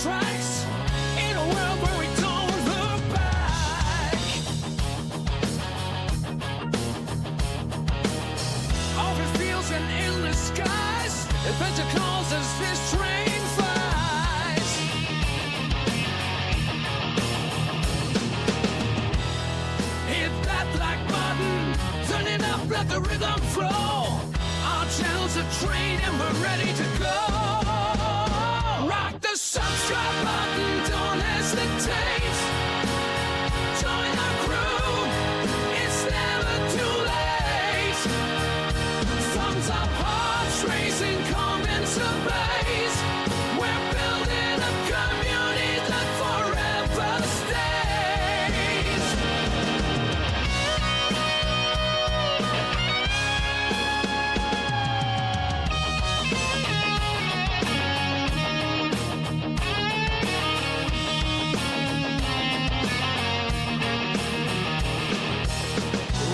tracks in a world where we don't look back. Open fields and endless skies, adventure calls as this train flies. Hit that black button, turn it up, let the rhythm flow. Our channel's a train and we're ready to go. Rock the subscribe button, don't hesitate. Join our crew, it's never too late. Thumbs up, hearts racing, comments ablaze. We're building a community that forever stays.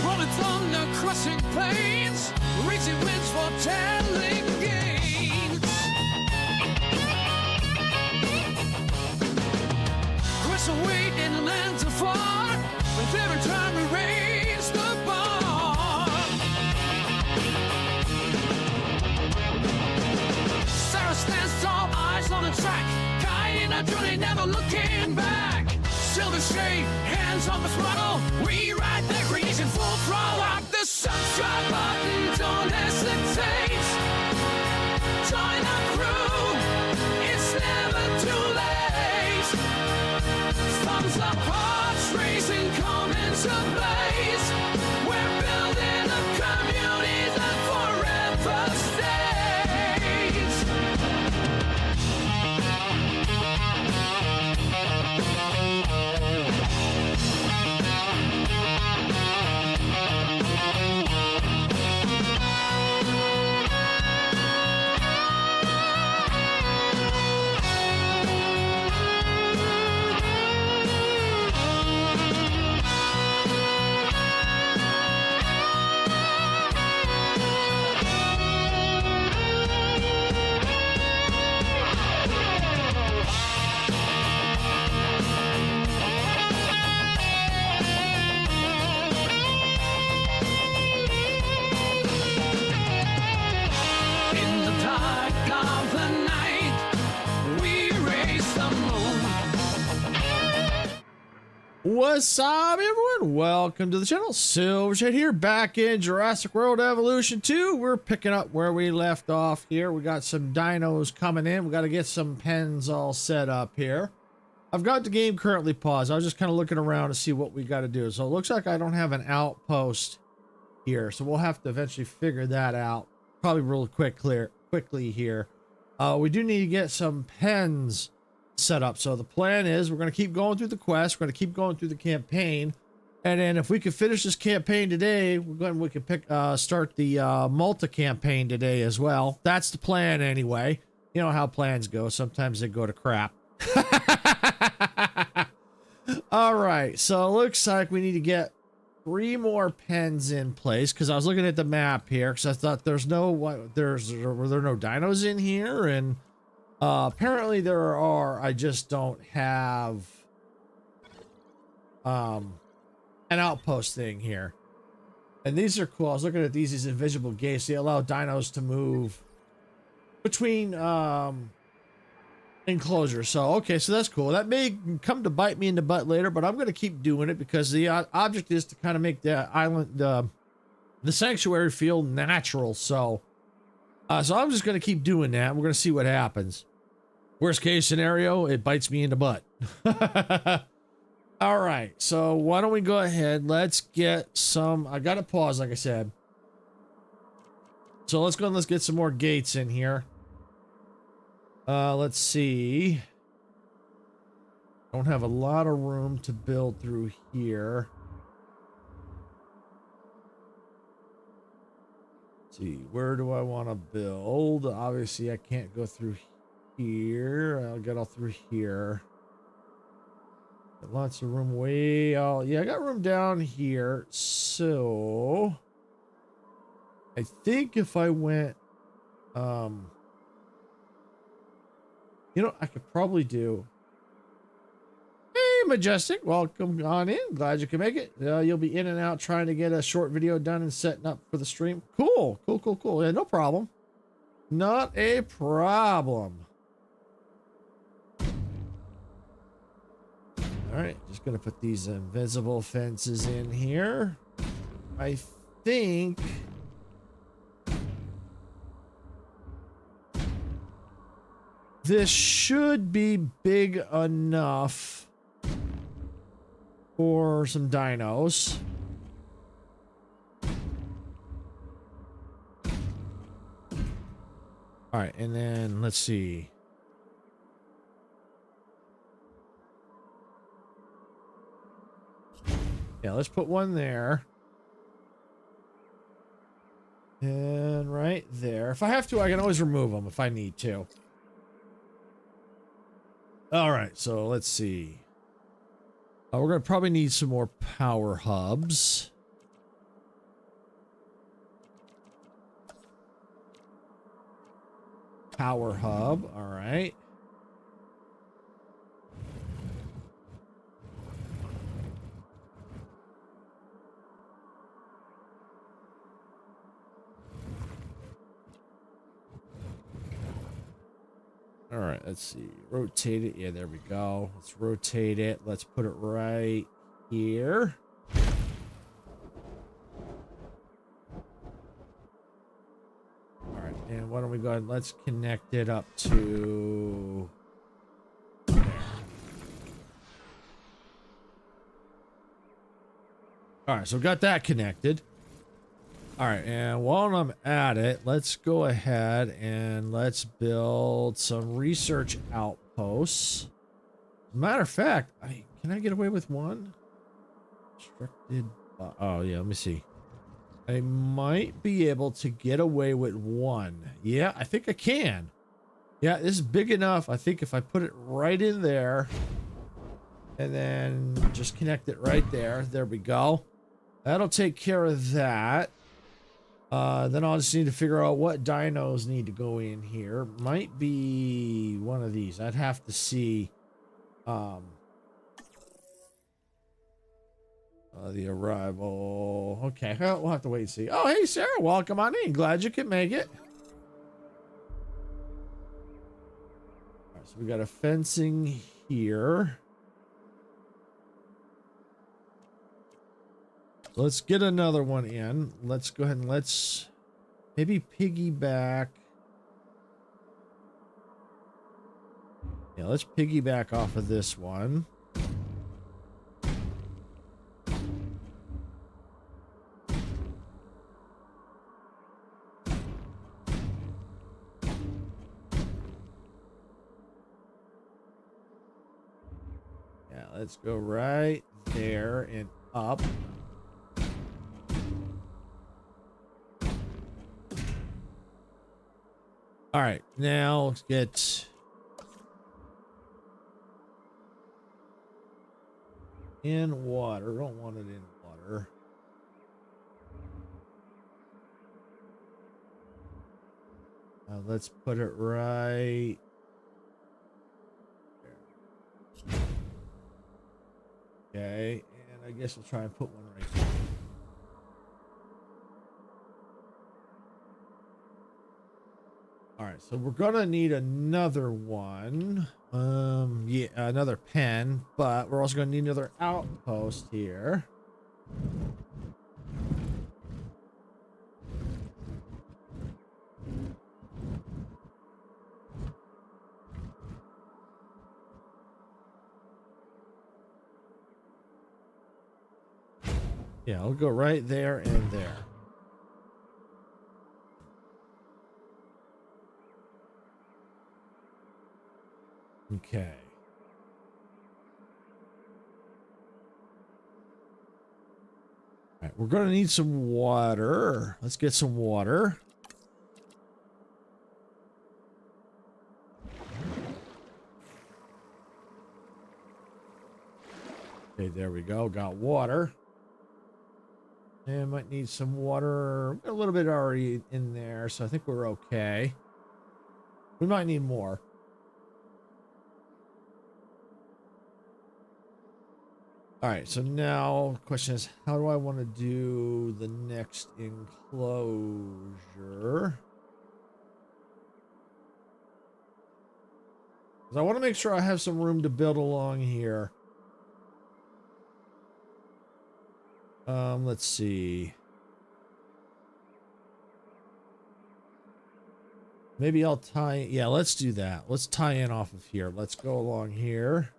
Rolling thunder, crushing plains, reaching winds for telling gains. Cross away in lands afar, with every time we raise the bar. Sarah stands tall, eyes on the track, guiding our journey, never looking back. Silver shade, hands on the throttle, we ride the creation full throttle. Rock the subscribe button, don't hesitate. Join our crew, it's never too late. Thumbs up, hearts racing, comments ablaze. We're building a community that forever stays. In the dark of the night, we raise the moon. What's up, everyone? Welcome to the channel. Silvershade here, back in Jurassic World Evolution 2. We're picking up where we left off here. We got some dinos coming in. We got to get some pens all set up here. I've got the game currently paused. I was just kind of looking around to see what we got to do. So it looks like I don't have an outpost here, so we'll have to eventually figure that out. Probably real quickly here. We do need to get some pens set up. So the plan is we're going to keep going through the quest. We're going to keep going through the campaign. And then if we can finish this campaign today, we can start the Malta campaign today as well. That's the plan anyway. You know how plans go. Sometimes they go to crap. All right. So it looks like we need to get 3 more pens in place, because I was looking at the map here because I thought were there no dinos in here, and apparently there are. I just don't have an outpost thing here. And these are cool. I was looking at these invisible gates. They allow dinos to move between enclosures. So okay, so that's cool. That may come to bite me in the butt later, but I'm going to keep doing it because the object is to kind of make the island, the sanctuary, feel natural. So I'm just going to keep doing that. We're going to see what happens. Worst case scenario, it bites me in the butt. All right, so why don't we go ahead? Let's get some. I got to pause, like I said. So let's go and let's get some more gates in here. Let's see. Don't have a lot of room to build through here. Let's see, where do I want to build? Obviously, I can't go through here. I'll get all through here. Got lots of room way out. Yeah, I got room down here. So I think if I went You know, I could probably do. Hey, Majestic, welcome on in. Glad you can make it. You'll be in and out trying to get a short video done and setting up for the stream. Cool, cool, cool, cool. Yeah, no problem. Not a problem. All right, just gonna put these invisible fences in here. I think this should be big enough for some dinos. All right, and then let's see. Yeah, let's put one there. And right there. If I have to, I can always remove them if I need to. All right, so let's see. We're going to probably need some more power hubs. Power hub, all right. All right, let's see. Rotate it. Yeah, there we go. Let's rotate it. Let's put it right here. All right, and why don't we go ahead and let's connect it up to there. All right, so got that connected. All right, and while I'm at it, let's go ahead and let's build some research outposts. Matter of fact, can I get away with one? Restricted. Oh, yeah, let me see. I might be able to get away with one. Yeah, I think I can. Yeah, this is big enough. I think if I put it right in there and then just connect it right there. There we go. That'll take care of that. Then I'll just need to figure out what dinos need to go in here. Might be one of these. I'd have to see the arrival. Okay, well, we'll have to wait and see. Oh, hey, Sarah, welcome on in. Glad you could make it. All right, so we got a fencing here. Let's get another one in. Let's go ahead and let's maybe piggyback. Yeah, let's piggyback off of this one. Yeah, let's go right there and up. All right, now let's get in water. Don't want it in water. Let's put it right there. Okay, and I guess we'll try and put one right there. All right, so we're gonna need another one. Yeah, another pen, but we're also gonna need another outpost here. Yeah, I'll go right there and there. Okay. All right, we're going to need some water. Let's get some water. Okay, there we go. Got water. And might need some water. A little bit already in there, so I think we're okay. We might need more. All right, so now the question is, how do I want to do the next enclosure? Because I want to make sure I have some room to build along here. Let's see. Maybe I'll tie, yeah, let's do that. Let's tie in off of here. Let's go along here.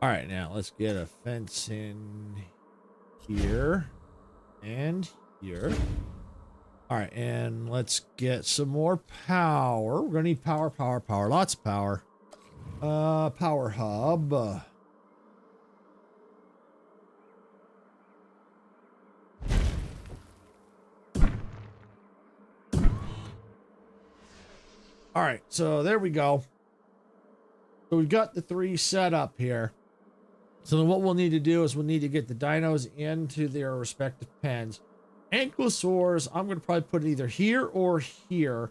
All right, now let's get a fence in here and here. All right, and let's get some more power. We're gonna need power, power, power, lots of power. Power hub. All right, so there we go. So we've got the 3 set up here. So then what we'll need to do is we'll need to get the dinos into their respective pens. Ankylosaurs, I'm going to probably put it either here or here.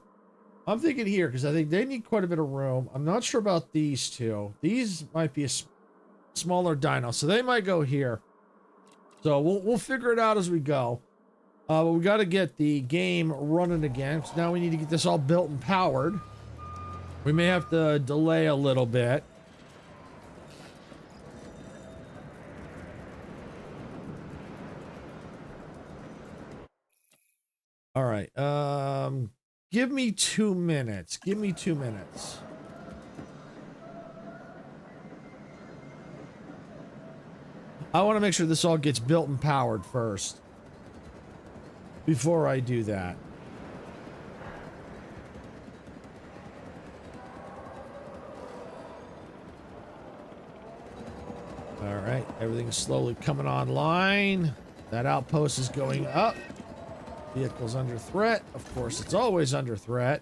I'm thinking here because I think they need quite a bit of room. I'm not sure about these two. These might be a smaller dino, so they might go here. So we'll figure it out as we go. But we got to get the game running again. So now we need to get this all built and powered. We may have to delay a little bit. All right. Give me 2 minutes. Give me 2 minutes. I want to make sure this all gets built and powered first before I do that. All right, everything's slowly coming online. That outpost is going up. Vehicle's under threat. Of course, it's always under threat.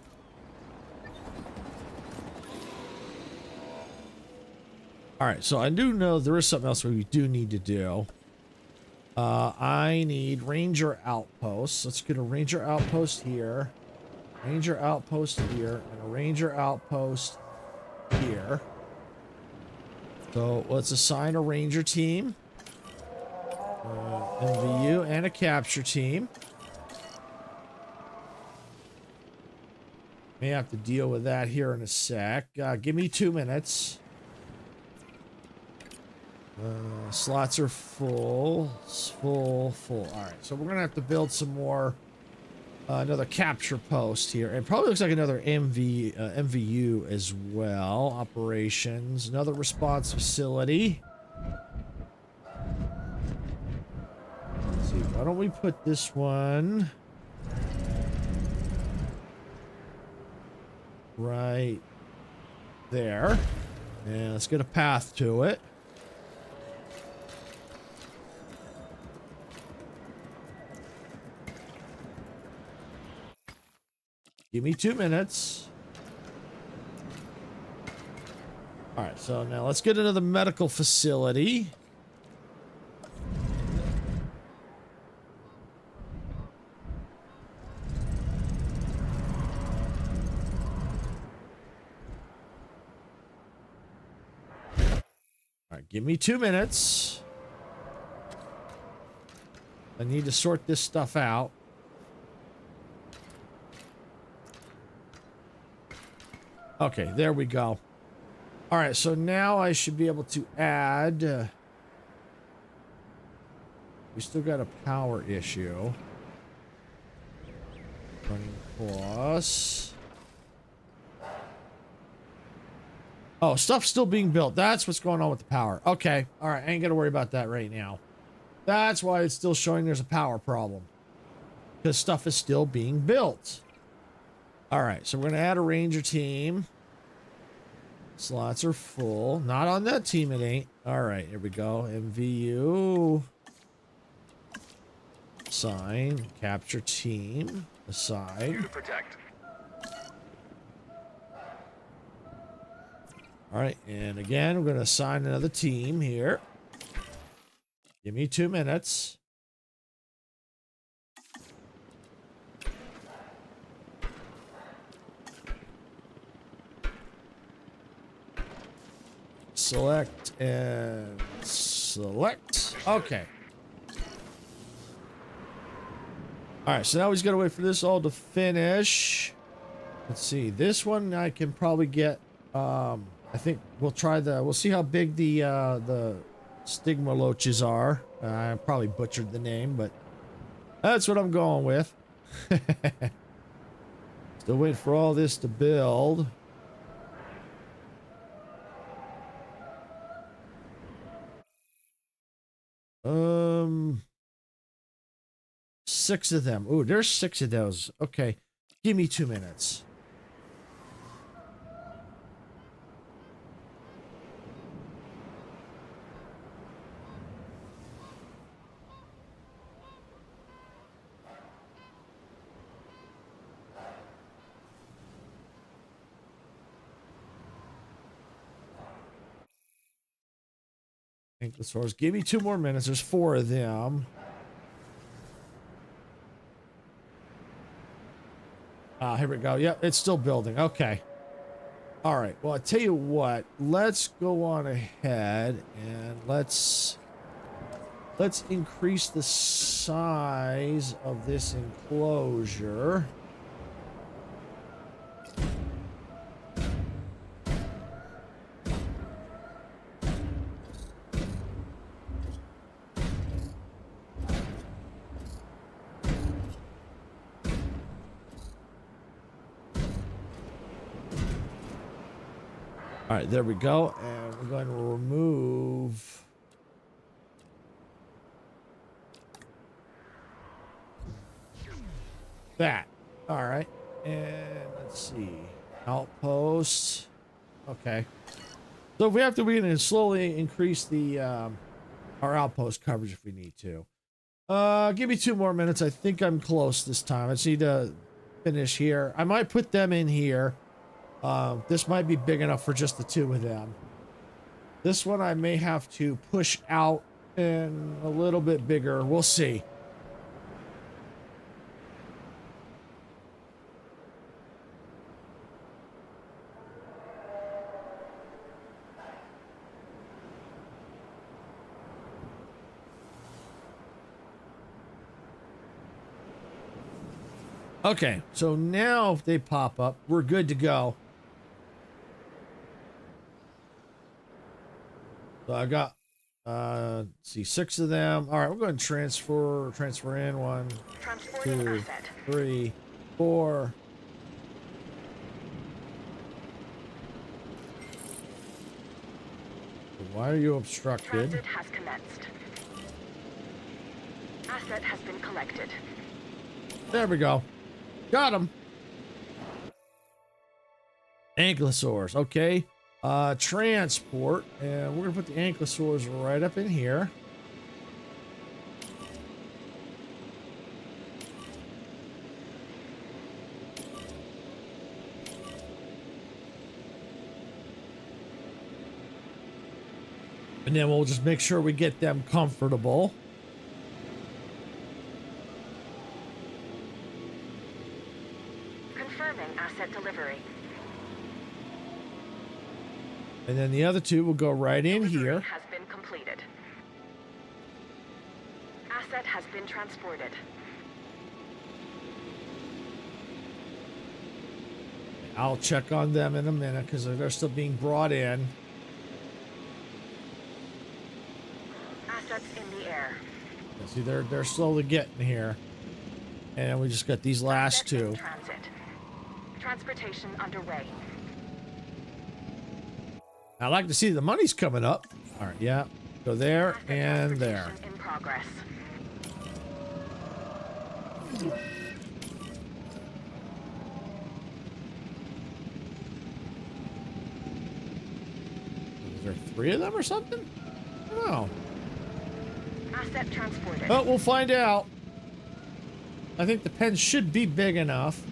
All right, so I do know there is something else we do need to do. I need ranger outposts. Let's get a ranger outpost here, ranger outpost here, and a ranger outpost here. So let's assign a ranger team, MVU, and a capture team. May have to deal with that here in a sec. Give me 2 minutes. Slots are full. Full. All right, so we're gonna have to build some more. Another capture post here. It probably looks like another MVU as well. Operations. Another response facility. Let's see. Why don't we put this one right there, and let's get a path to it. Give me 2 minutes. All right, so now let's get into the medical facility. All right, give me 2 minutes. I need to sort this stuff out. Okay, there we go. All right, so now I should be able to add... we still got a power issue. Running course. Oh, stuff's still being built. That's what's going on with the power. Okay, all right, I ain't gonna worry about that right now. That's why it's still showing there's a power problem. Because stuff is still being built. All right, so we're going to add a ranger team. Slots are full. Not on that team, it ain't. All right, here we go. MVU. Sign. Capture team. aside. Here to protect. All right, and again, we're going to assign another team here. Give me 2 minutes. Select and select. Okay. All right, so now we just got to wait for this all to finish. Let's see. This one I can probably get. I think we'll see how big the stigma loaches are. I probably butchered the name, but that's what I'm going with. Still waiting for all this to build. Six of them. Ooh, there's 6 of those. Okay. Give me 2 minutes. Ankylosaurus. Give me 2 more minutes. There's 4 of them. Here we go. Yep, it's still building. Okay. All right. Well, I tell you what. Let's go on ahead and let's increase the size of this enclosure. All right, there we go. And we're going to remove that. All right. And let's see. Outposts. Okay. So if we have to, we can slowly increase the our outpost coverage if we need to. Give me 2 more minutes. I think I'm close this time. I just need to finish here. I might put them in here. This might be big enough for just the 2 of them. This one I may have to push out and a little bit bigger. We'll see. Okay, so now if they pop up, we're good to go. So I got, let's see, 6 of them. All right, we're going to transfer in 1, 2, 3, 4. Why are you obstructed? Transit has commenced. Asset has been collected. There we go. Got him. Ankylosaurs. Okay. Transport. And we're going to put the ankylosaurs right up in here. And then we'll just make sure we get them comfortable. Asset delivery. And then the other 2 will go right in here. Has been completed. Asset has been transported. I'll check on them in a minute because they're still being brought in. Assets in the air. See, they're slowly getting here. And we just got these last 2. Transit. Transportation underway. I like to see the money's coming up. All right, yeah. Go there and there. In progress. Is there 3 of them or something? I don't know. Asset transported. Oh, we'll find out. I think the pen should be big enough.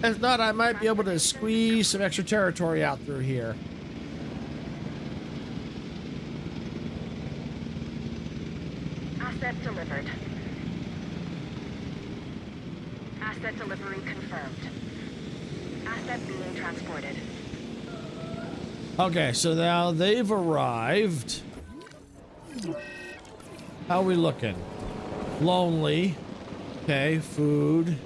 If not, I might be able to squeeze some extra territory out through here. Asset delivered. Asset delivery confirmed. Asset being transported. Okay, so now they've arrived. How are we looking? Lonely. Okay, food.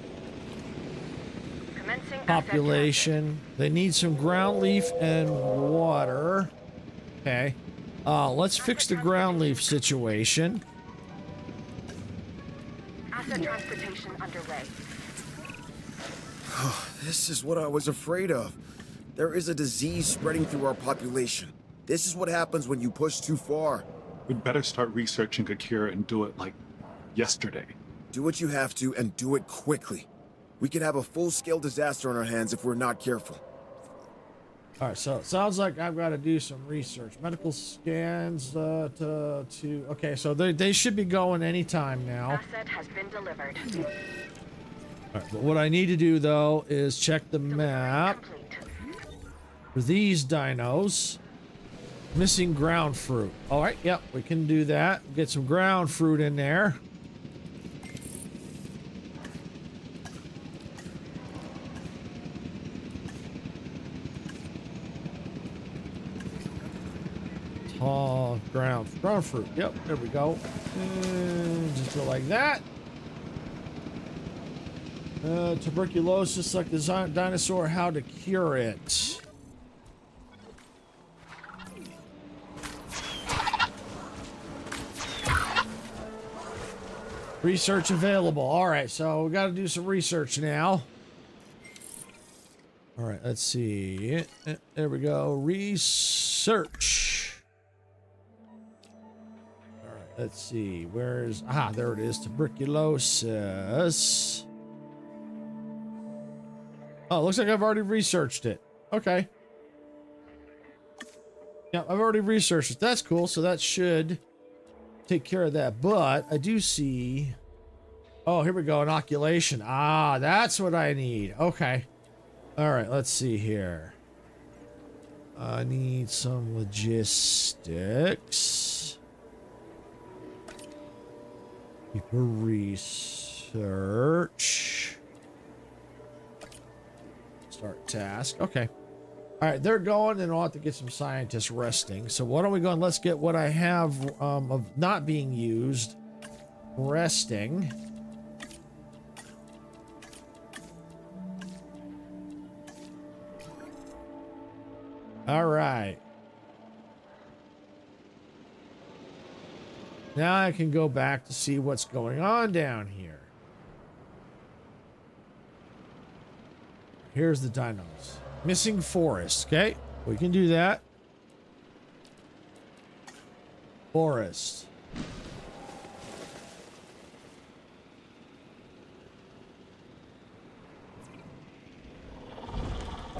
Commencing asset Population. They need some ground leaf and water. Okay. Let's fix the ground leaf situation. transit. Asset transportation underway. This is what I was afraid of. There is a disease spreading through our population. This is what happens when you push too far. We'd better start researching a cure and do it, like, yesterday. Do what you have to and do it quickly. We could have a full-scale disaster on our hands if we're not careful. All right, so it sounds like I've got to do some research. Medical scans okay, so they should be going anytime now. Asset has been delivered. All right, but what I need to do, though, is check the map Complete. for these dinos. Missing ground fruit. All right, yep, we can do that. Get some ground fruit in there. Tall ground fruit. Yep, there we go. And just go like that. Tuberculosis, like the dinosaur, how to cure it. Research available. All right, so we got to do some research now. All right, let's see. There we go. Research. All right, let's see. Where's... there it is. Tuberculosis. Oh, looks like I've already researched it. Okay. Yeah, I've already researched it. That's cool. So that should take care of that. But I do see... Oh, here we go. Inoculation. That's what I need. Okay. All right, let's see here. I need some logistics. People research. Start task. Okay. All right, they're going, and I'll have to get some scientists resting. So why don't we go and let's get what I have of not being used resting. All right. Now I can go back to see what's going on down here. Here's the dinos. Missing forest. Okay, we can do that. Forest.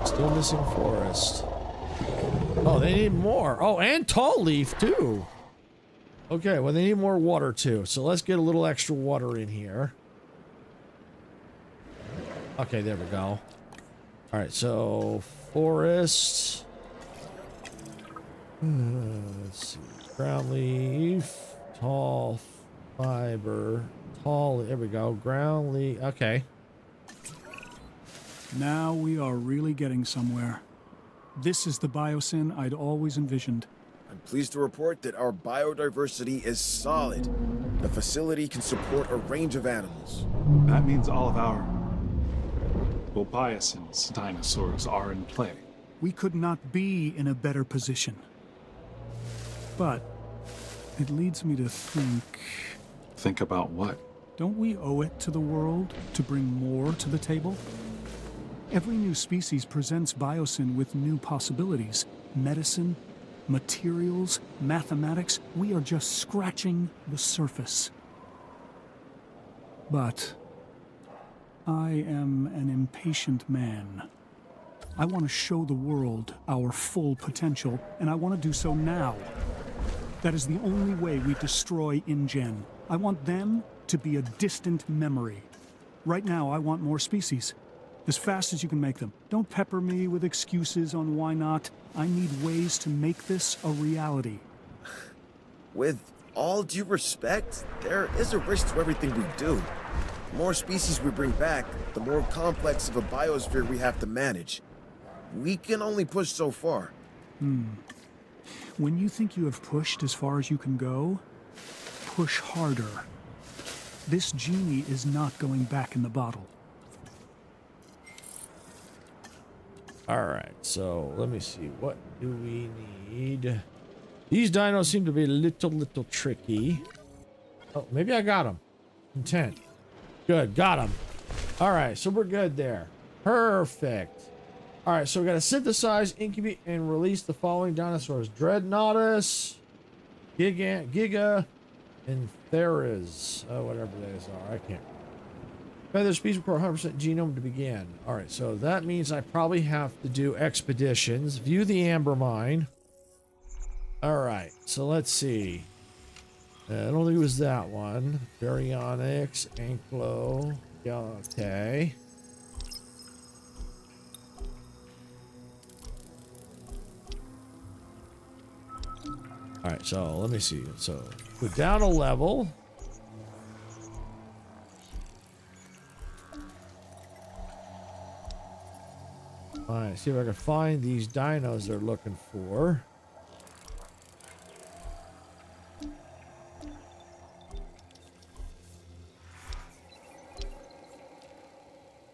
Still missing forest. Oh, they need more. Oh, and tall leaf too. Okay, well, they need more water too. So let's get a little extra water in here. Okay, there we go. All right, so forest. Let's see. Ground leaf, tall fiber, tall. There we go. Ground leaf. Okay. Now we are really getting somewhere. This is the Biosyn I'd always envisioned. I'm pleased to report that our biodiversity is solid. The facility can support a range of animals. That means all of our... well, Biosyn's dinosaurs are in play. We could not be in a better position. But it leads me to think... Think about what? Don't we owe it to the world to bring more to the table? Every new species presents Biosyn with new possibilities. Medicine, materials, mathematics. We are just scratching the surface. But I am an impatient man. I want to show the world our full potential, and I want to do so now. That is the only way we destroy InGen. I want them to be a distant memory. Right now, I want more species. As fast as you can make them. Don't pepper me with excuses on why not. I need ways to make this a reality. With all due respect, there is a risk to everything we do. The more species we bring back, the more complex of a biosphere we have to manage. We can only push so far. When you think you have pushed as far as you can go, push harder. This genie is not going back in the bottle. All right, so let me see. What do we need? These dinos seem to be a little tricky. Oh, maybe I got them. Intent. Good, got them. All right, so we're good there. Perfect. All right, so we got to synthesize, incubate, and release the following dinosaurs: Dreadnoughtus, Giga, and Theras. Whatever those are, I can't. Feather species require 100% genome to begin. All right, so that means I probably have to do expeditions. View the amber mine. All right, so let's see. I don't think it was that one. Baryonyx, Anklo. Yeah, okay. All right, so let me see. So go down a level. All right, see if I can find these dinos they're looking for.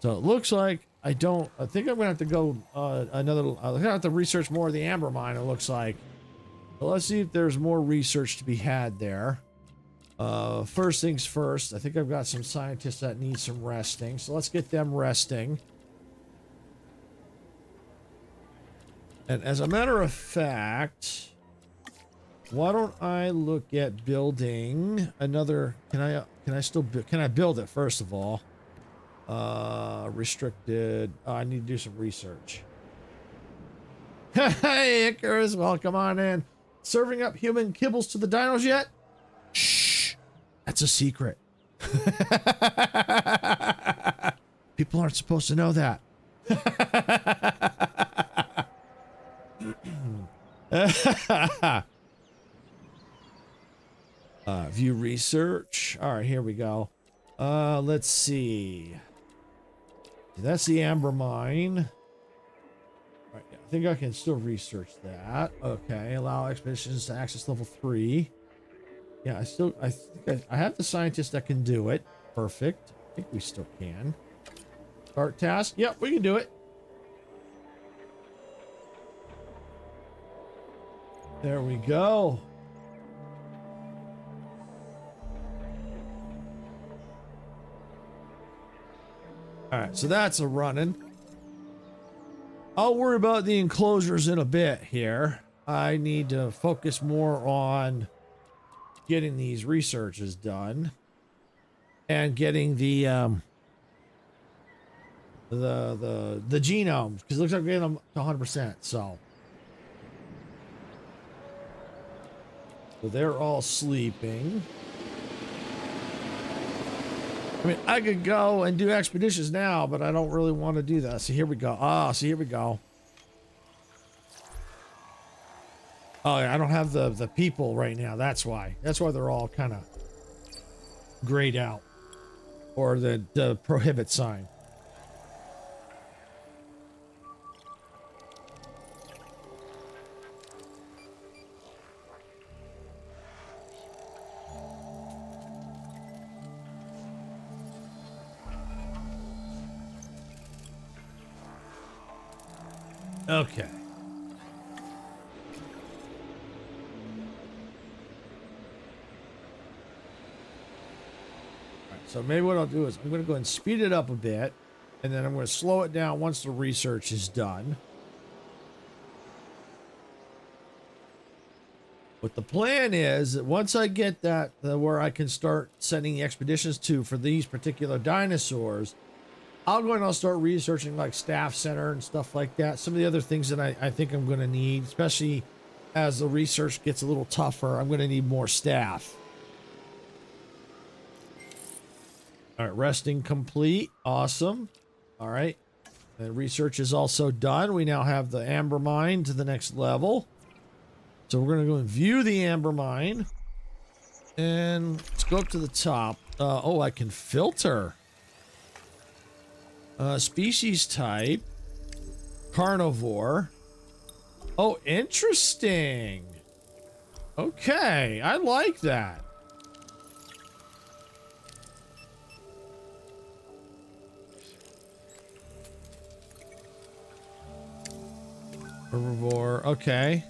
So it looks like I think I'm gonna have to go I'm gonna have to research more of the amber mine, it looks like. So let's see if there's more research to be had there. First things first, I think I've got some scientists that need some resting. So let's get them resting. And as a matter of fact, why don't I look at building another, can I build it first of all? Restricted. Oh, I need to do some research. Hey, Icarus, welcome on in. Serving up human kibbles to the dinos yet? Shh, that's a secret. People aren't supposed to know that. View research. All right, here we go. Let's see. That's the amber mine. All right, I think I can still research that. Okay, allow expeditions to access level 3. Yeah, I think I have the scientist that can do it. Perfect. I think we still can. Start task. Yep, we can do it. There we go. All right, so that's a running. I'll worry about the enclosures in a bit here. I need to focus more on getting these researches done and getting the genomes, because it looks like we're getting them to 100%. So they're all sleeping. I mean, I could go and do expeditions now, but I don't really want to do that. So here we go. So here we go. Oh, yeah, I don't have the people right now. That's why. That's why they're all kind of grayed out. Or the prohibit sign. Okay. All right, so maybe what I'll do is I'm going to go and speed it up a bit, and then I'm going to slow it down once the research is done. But the plan is that once I get that where I can start sending the expeditions to for these particular dinosaurs, I'll go and I'll start researching like staff center and stuff like that. Some of the other things that I think I'm going to need, especially as the research gets a little tougher, I'm going to need more staff. All right, resting complete. Awesome. All right. The research is also done. We now have the amber mine to the next level. So we're going to go and view the amber mine. And let's go up to the top. Oh, I can filter. Species type. Carnivore. Oh, interesting. Okay, I like that. Herbivore, okay.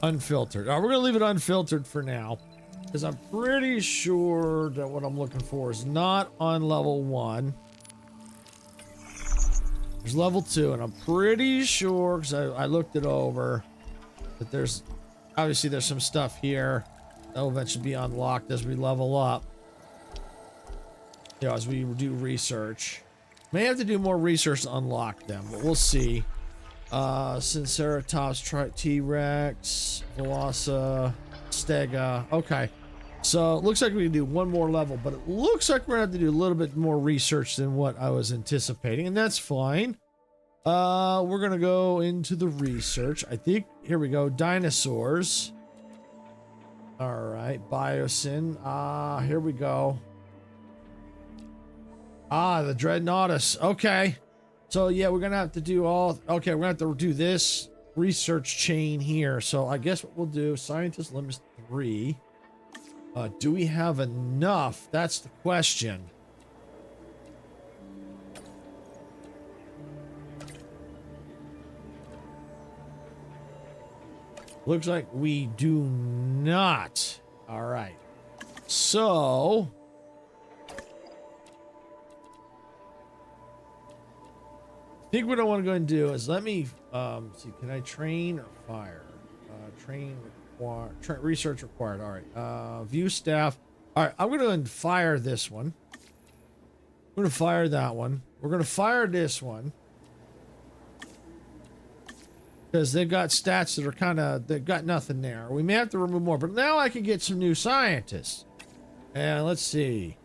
Unfiltered. All right, we're gonna leave it unfiltered for now, because I'm pretty sure that what I'm looking for is not on level 1. There's level 2, and I'm pretty sure, because I looked it over, that there's obviously there's some stuff here that will eventually be unlocked as we level up. You know, as we do research. May have to do more research to unlock them, but we'll see. Sinceratops, T-Rex, Velosa, Stega. Okay. So it looks like we can do one more level, but it looks like we're gonna have to do a little bit more research than what I was anticipating, and that's fine. We're gonna go into the research. I think, here we go, dinosaurs. All right, Biosyn. Here we go. The Dreadnoughtus. Okay. So yeah, we're gonna have to do all, okay, we're gonna have to do this research chain here. So I guess what we'll do, scientist limits 3. Do we have enough? That's the question. Looks like we do not. All right. So I think what I want to go and do is let me see, can I train or fire? Train required, research required. All right. View staff. All right, I'm going to go and fire this one. I'm going to fire that one. We're going to fire this one, because they've got stats that are kind of, they've got nothing there. We may have to remove more, but now I can get some new scientists. And let's see.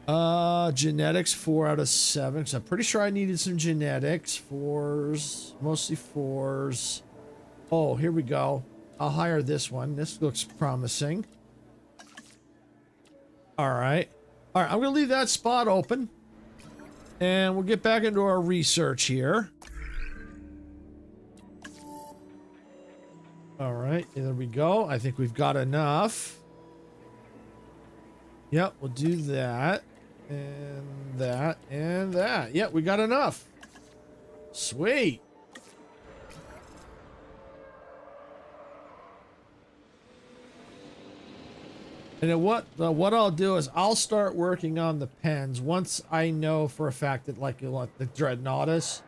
Genetics 4 out of 7. So I'm pretty sure I needed some genetics. 4s, mostly 4s. Oh, here we go. I'll hire this one. This looks promising. All right. All right, I'm going to leave that spot open. And we'll get back into our research here. All right, there we go. I think we've got enough. Yep, we'll do that. And that, and that. Yep, we got enough. Sweet. And then what I'll do is I'll start working on the pens once I know for a fact that, like, the Dreadnoughtus,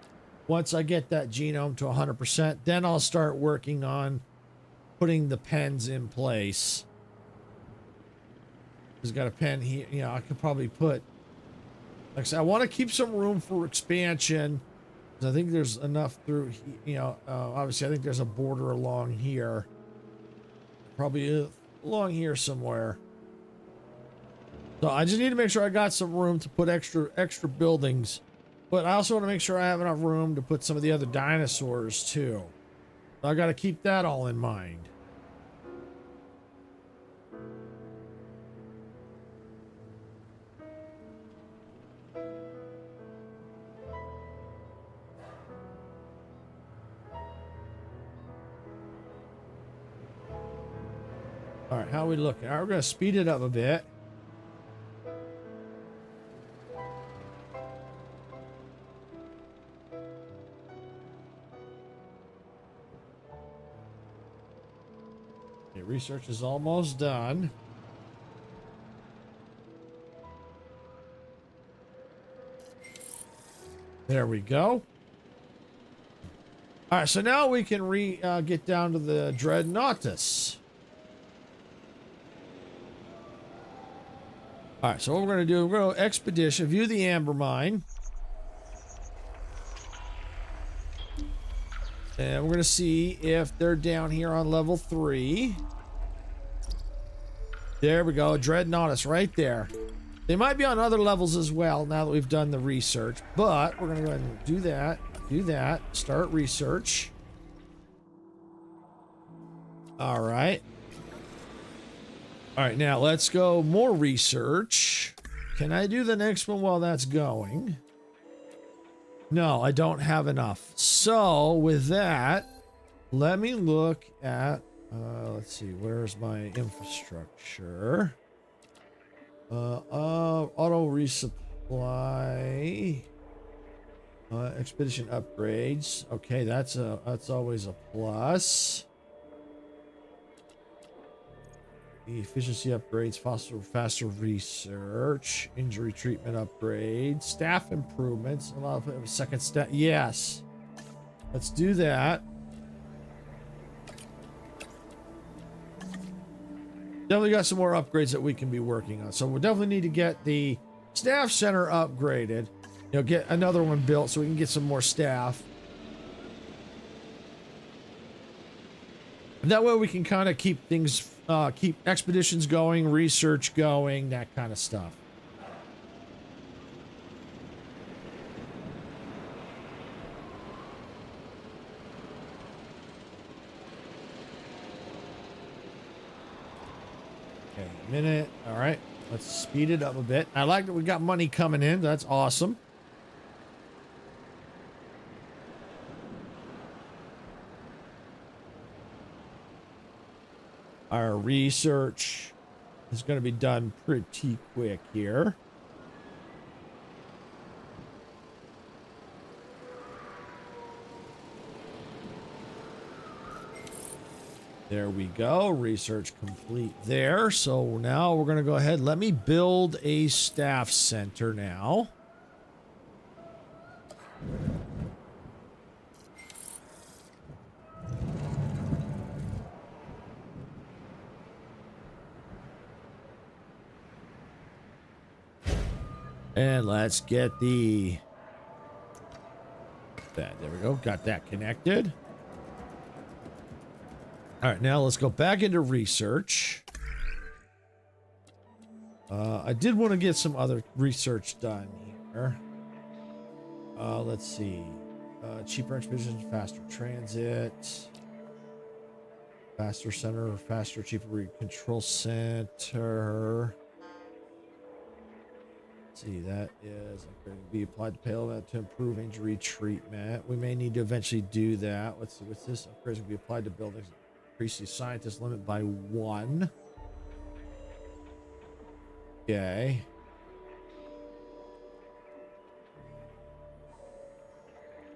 once I get that genome to 100%, then I'll start working on putting the pens in place. He's got a pen here. You know, I could probably put, like I said, I want to keep some room for expansion, because I think there's enough through, you know, obviously I think there's a border along here. Probably along here somewhere. So I just need to make sure I got some room to put extra buildings, but I also want to make sure I have enough room to put some of the other dinosaurs too. So I got to keep that all in mind. All right, how are we looking? All right, we're going to speed it up a bit. Okay, research is almost done. There we go. All right, so now we can get down to the Dreadnoughtus. All right, so what we're going to do, we're going to expedition, view the amber mine. And we're going to see if they're down here on level 3. There we go. Dreadnoughtus right there. They might be on other levels as well now that we've done the research, but we're going to go ahead and do that. Do that. Start research. All right. All right, now let's go more research. Can I do the next one while that's going? No, I don't have enough. So with that, let me look at, let's see, where's my infrastructure? Auto resupply, expedition upgrades. Okay, that's always a plus. Efficiency upgrades, faster research, injury treatment upgrades, staff improvements, a lot of second staff. Yes, let's do that. Definitely got some more upgrades that we can be working on. So we'll definitely need to get the staff center upgraded. You know, get another one built so we can get some more staff. And that way we can kind of keep things, keep expeditions going, research going, that kind of stuff. Okay, a minute. All right, let's speed it up a bit. I like that we got money coming in. That's awesome. Our research is going to be done pretty quick here. There we go. Research complete there. So now we're going to go ahead. Let me build a staff center now. And let's get there we go. Got that connected. All right, now let's go back into research. I did want to get some other research done here. Let's see. Cheaper expeditions, faster transit, faster center, faster, cheaper control center. See, that is going to be applied to payload to improve injury treatment. We may need to eventually do that. Let's see, what's this? Upgrades will be applied to buildings. Increase the scientist limit by 1. Okay.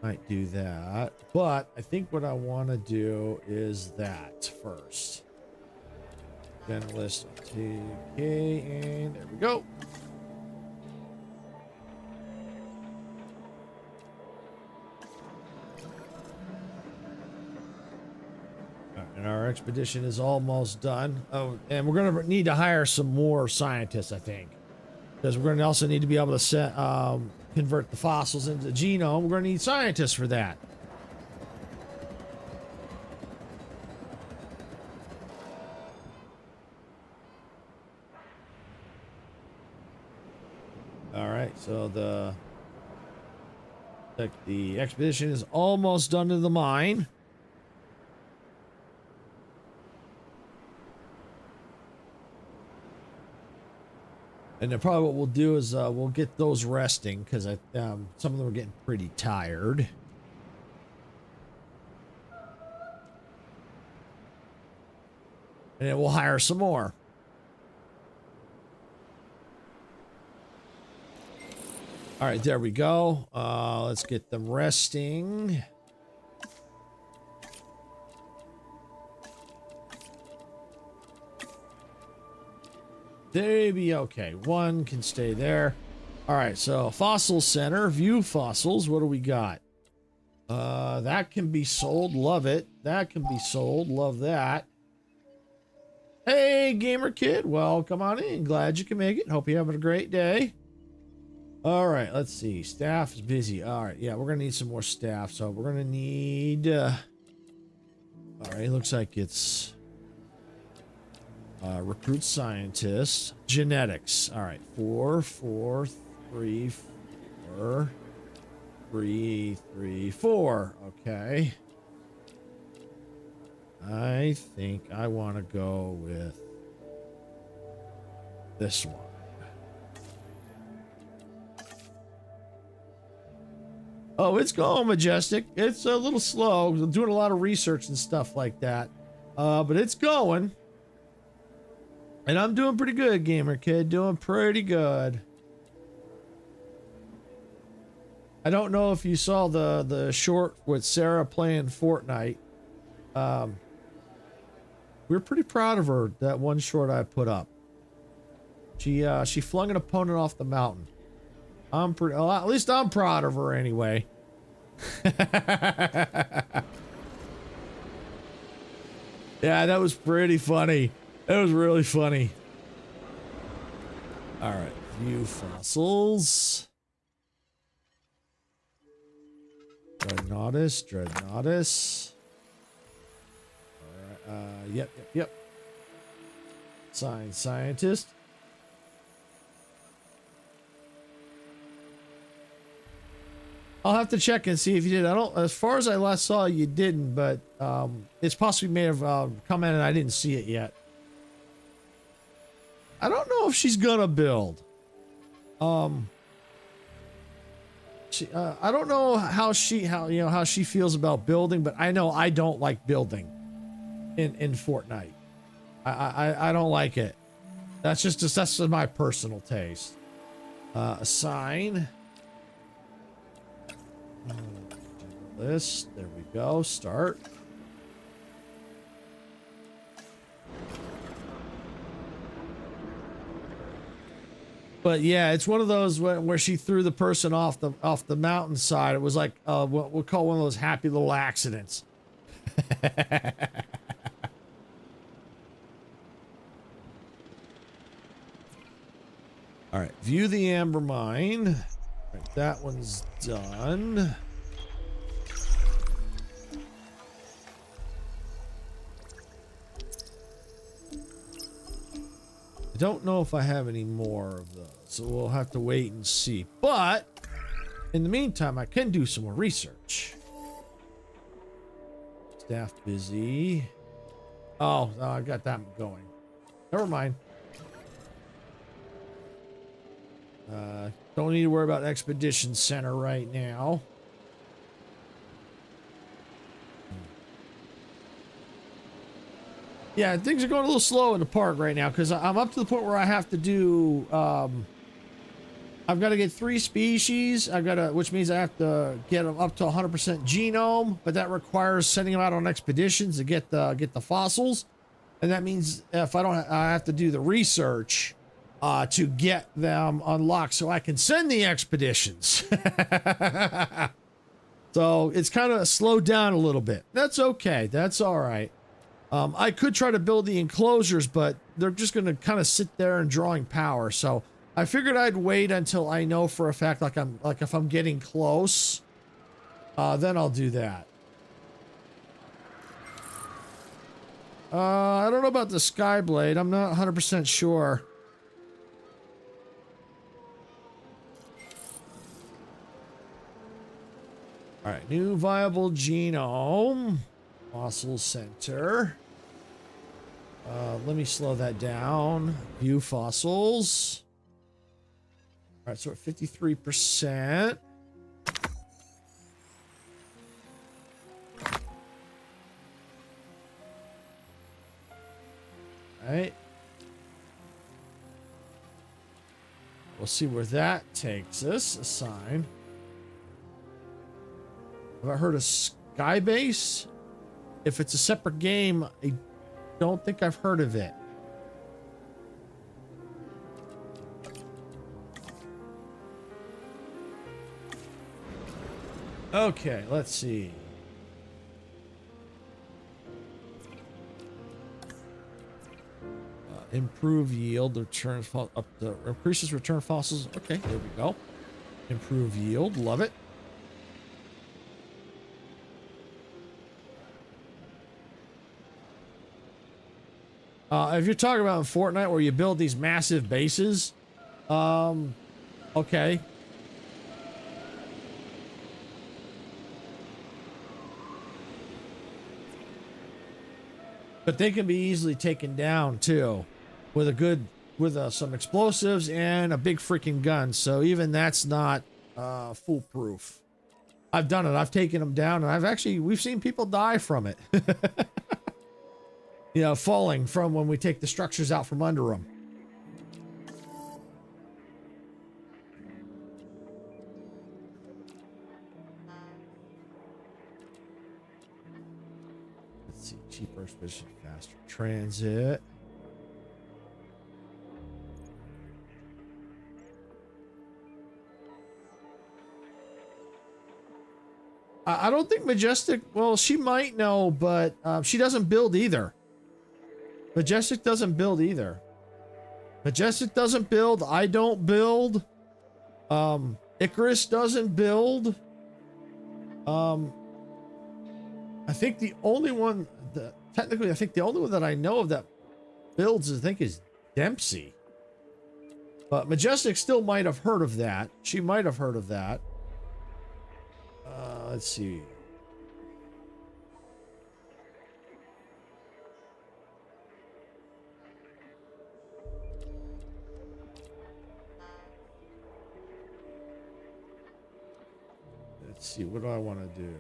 Might do that. But I think what I want to do is that first. Then list TK, and there we go. And our expedition is almost done. Oh, and we're going to need to hire some more scientists, I think, because we're going to also need to be able to convert the fossils into the genome. We're going to need scientists for that. All right, so the expedition is almost done to the mine. And then probably what we'll do is we'll get those resting because some of them are getting pretty tired. And then we'll hire some more. All right, there we go. Let's get them resting. They be okay. One can stay there. All right, so fossil center, view fossils. What do we got? That can be sold. Love it. That can be sold. Love that. Hey, gamer kid. Well, come on in. Glad you can make it. Hope you're having a great day. All right, let's see. Staff is busy. All right, yeah, we're gonna need some more staff. So we're gonna need. All right, looks like it's. Recruit scientists. Genetics. All right. 4, 4, 3, 4, 3, 3, 4. Okay. I think I want to go with this one. Oh, it's going, Majestic. It's a little slow. I'm doing a lot of research and stuff like that. But it's going. And I'm doing pretty good, Gamer Kid. Doing pretty good. I don't know if you saw the short with Sarah playing Fortnite. We're pretty proud of her, that one short I put up. She flung an opponent off the mountain. Well, at least I'm proud of her anyway. Yeah, that was pretty funny. That was really funny. All right, view fossils. Dreadnoughtus. All right, yep. Scientist. I'll have to check and see if you did. As far as I last saw, you didn't, but it's possibly may have come in and I didn't see it yet. I don't know if she's gonna build. I don't know how she feels about building, but I know I don't like building in Fortnite. I don't like it. That's my personal taste. Assign. List. There we go. Start. But yeah, it's one of those where she threw the person off the mountainside. It was like what we'll call one of those happy little accidents. All right, view the amber mine. All right, that one's done. I don't know if I have any more of those, so we'll have to wait and see. But in the meantime, I can do some more research. Staff busy. Oh, no, I got that going. Never mind. Don't need to worry about Expedition Center right now. Yeah, things are going a little slow in the park right now because I'm up to the point where I have to do. I've got to get 3 species. Which means I have to get them up to 100% genome, but that requires sending them out on expeditions to get the fossils, and that means if I don't, I have to do the research to get them unlocked so I can send the expeditions. So it's kind of slowed down a little bit. That's okay. That's all right. I could try to build the enclosures, but they're just going to kind of sit there and drawing power. So I figured I'd wait until I know for a fact, like if I'm getting close, then I'll do that. I don't know about the Skyblade. I'm not 100% sure. All right, new viable genome. Fossil center. Let me slow that down. View fossils. All right, so at 53%. All right. We'll see where that takes us. Assign. Have I heard of Skybase? If it's a separate game, I don't think I've heard of it. Okay, let's see. Improve yield, increases return fossils. Okay, there we go. Improve yield, love it. If you're talking about in Fortnite where you build these massive bases, okay. But they can be easily taken down too, with some explosives and a big freaking gun. So even that's not foolproof. I've done it. I've taken them down, and we've seen people die from it. You know, falling from when we take the structures out from under them. Let's see, cheaper, efficient, faster transit. I don't think Majestic, well, she might know, but she doesn't build either. Majestic doesn't build either. Majestic doesn't build. I don't build. Icarus doesn't build. I think the only one that, technically, I think the only one that I know of that builds, I think, is Dempsey. But Majestic still might have heard of that. She might have heard of that. Let's see. Let's see, what do I want to do?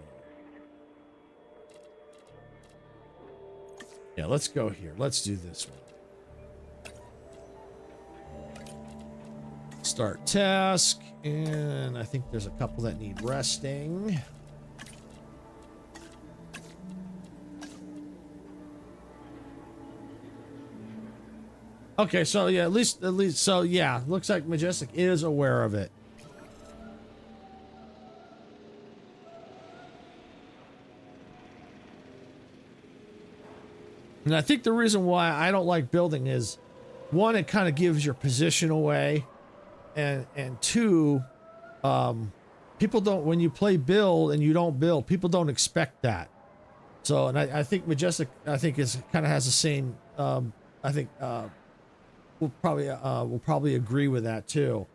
Yeah, let's go here. Let's do this one. Start task, and I think there's a couple that need resting. Okay, so yeah, at least, so yeah, looks like Majestic is aware of it. And I think the reason why I don't like building is, one, it kind of gives your position away, and two, people don't, when you play build and you don't build, people don't expect that. So, and I think Majestic, I think is kind of has the same. I think we'll probably agree with that too,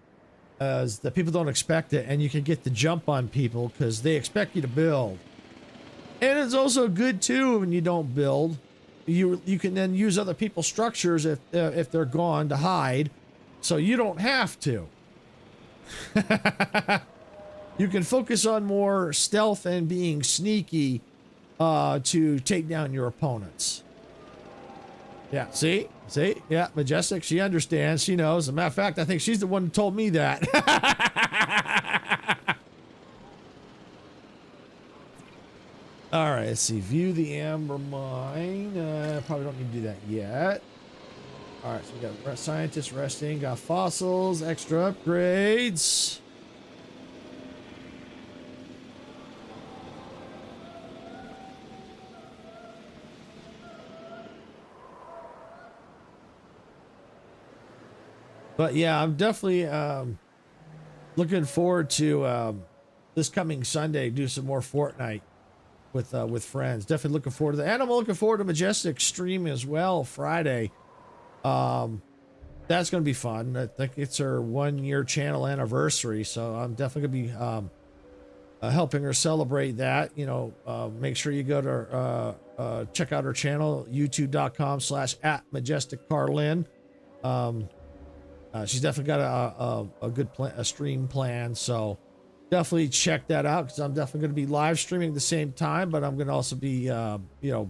as that people don't expect it, and you can get the jump on people because they expect you to build. And it's also good too when you don't build. You can then use other people's structures if they're gone to hide, so you don't have to. You can focus on more stealth and being sneaky to take down your opponents. Yeah, see, yeah, Majestic, she understands, she knows. As a matter of fact, I think she's the one who told me that. All right, let's see. View the amber mine. Probably don't need to do that yet. All right, so we got scientists resting, got fossils, extra upgrades. But yeah, I'm definitely looking forward to this coming Sunday, do some more Fortnite with friends. Definitely looking forward to that. And I'm looking forward to Majestic stream as well Friday. That's going to be fun. I think it's her 1-year channel anniversary, so I'm definitely going to be helping her celebrate that. You know, make sure you go to check out her channel, youtube.com/@MajesticCarlin. She's definitely got a good stream plan, so definitely check that out, because I'm definitely going to be live streaming at the same time, but I'm going to also be, you know,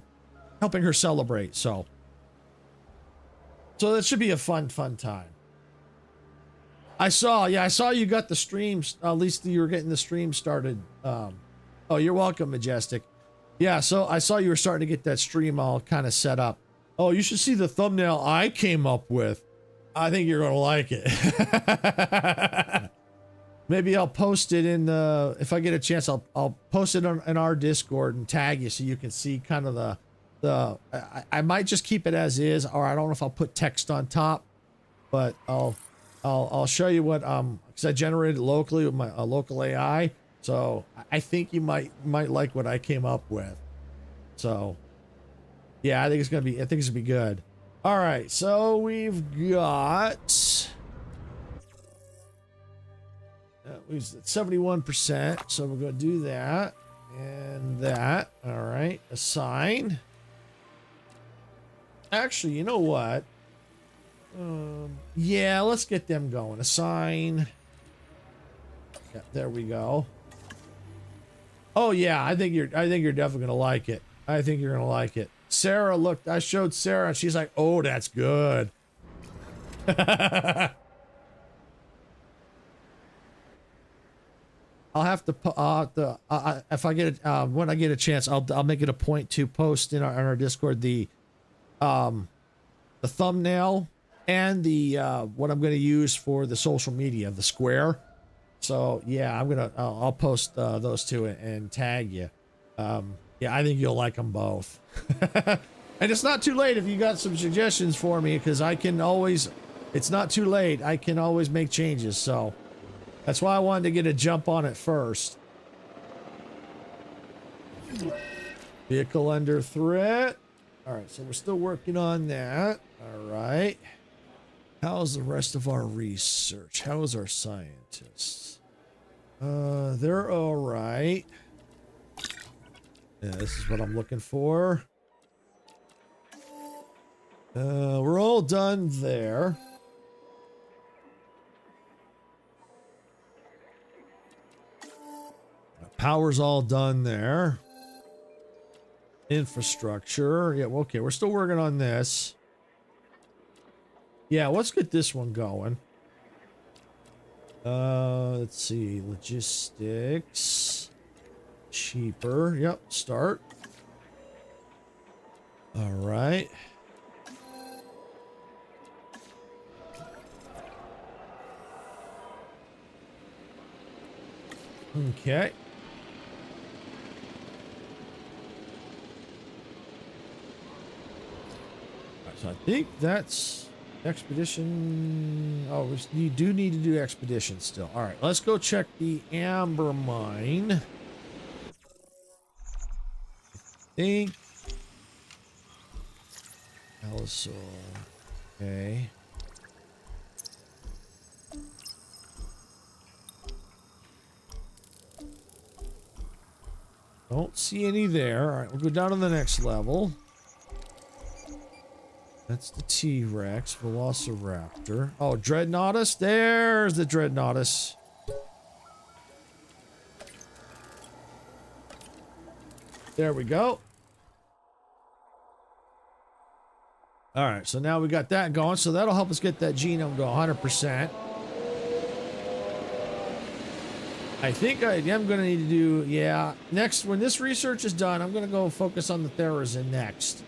helping her celebrate. So that should be a fun time. I saw you got the streams. At least you were getting the stream started. Oh, you're welcome, Majestic. Yeah, so I saw you were starting to get that stream all kind of set up. Oh, you should see the thumbnail I came up with. I think you're going to like it. Maybe I'll post it in the, if I get a chance, I'll post it in our Discord and tag you so you can see kind of I might just keep it as is, or I don't know if I'll put text on top, but I'll show you what, because I generated it locally with my local AI. So I think you might like what I came up with. So yeah, I think it's going to be good. All right, so we've got we've 71%. So we're going to do that and that. All right, assign. Actually, you know what? Yeah, let's get them going. Assign. Yeah, there we go. Oh yeah, I think you're definitely gonna like it. I think you're gonna like it. Sarah looked. I showed Sarah, and she's like, "Oh, that's good." I'll have to if I get it when I get a chance, I'll make it a point to post in our Discord the thumbnail and the what I'm going to use for the social media, the square. So yeah, I'll post those two and tag you. Yeah, I think you'll like them both. And it's not too late if you got some suggestions for me, because I can always. It's not too late. I can always make changes. So that's why I wanted to get a jump on it first. Vehicle under threat. All right, so we're still working on that. All right. How's the rest of our research? How is our scientists? They're all right. Yeah, this is what I'm looking for. We're all done there. Power's all done there. Infrastructure. Yeah, okay, we're still working on this. Yeah, let's get this one going. Let's see. Logistics. Cheaper. Yep, start. All right. Okay. So I think that's expedition. Oh, you do need to do expedition still. All right, let's go check the amber mine. I think. Also, okay. Don't see any there. All right, we'll go down to the next level. That's the T-Rex, Velociraptor. Oh, Dreadnoughtus. There's the Dreadnoughtus. There we go. All right, so now we got that going. So that'll help us get that genome to 100%. I think I am going to need to do, yeah, next, when this research is done, I'm going to go focus on the Therizin next.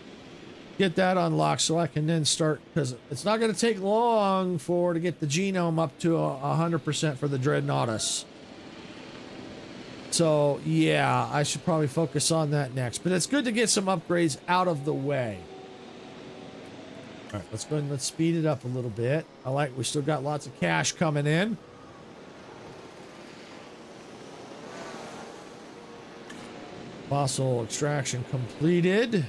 Get that unlocked so I can then start, because it's not going to take long to get the genome up to 100% for the Dreadnoughtus. So yeah, I should probably focus on that next, but it's good to get some upgrades out of the way. All right, let's go ahead and let's speed it up a little bit. We still got lots of cash coming in. Fossil extraction completed.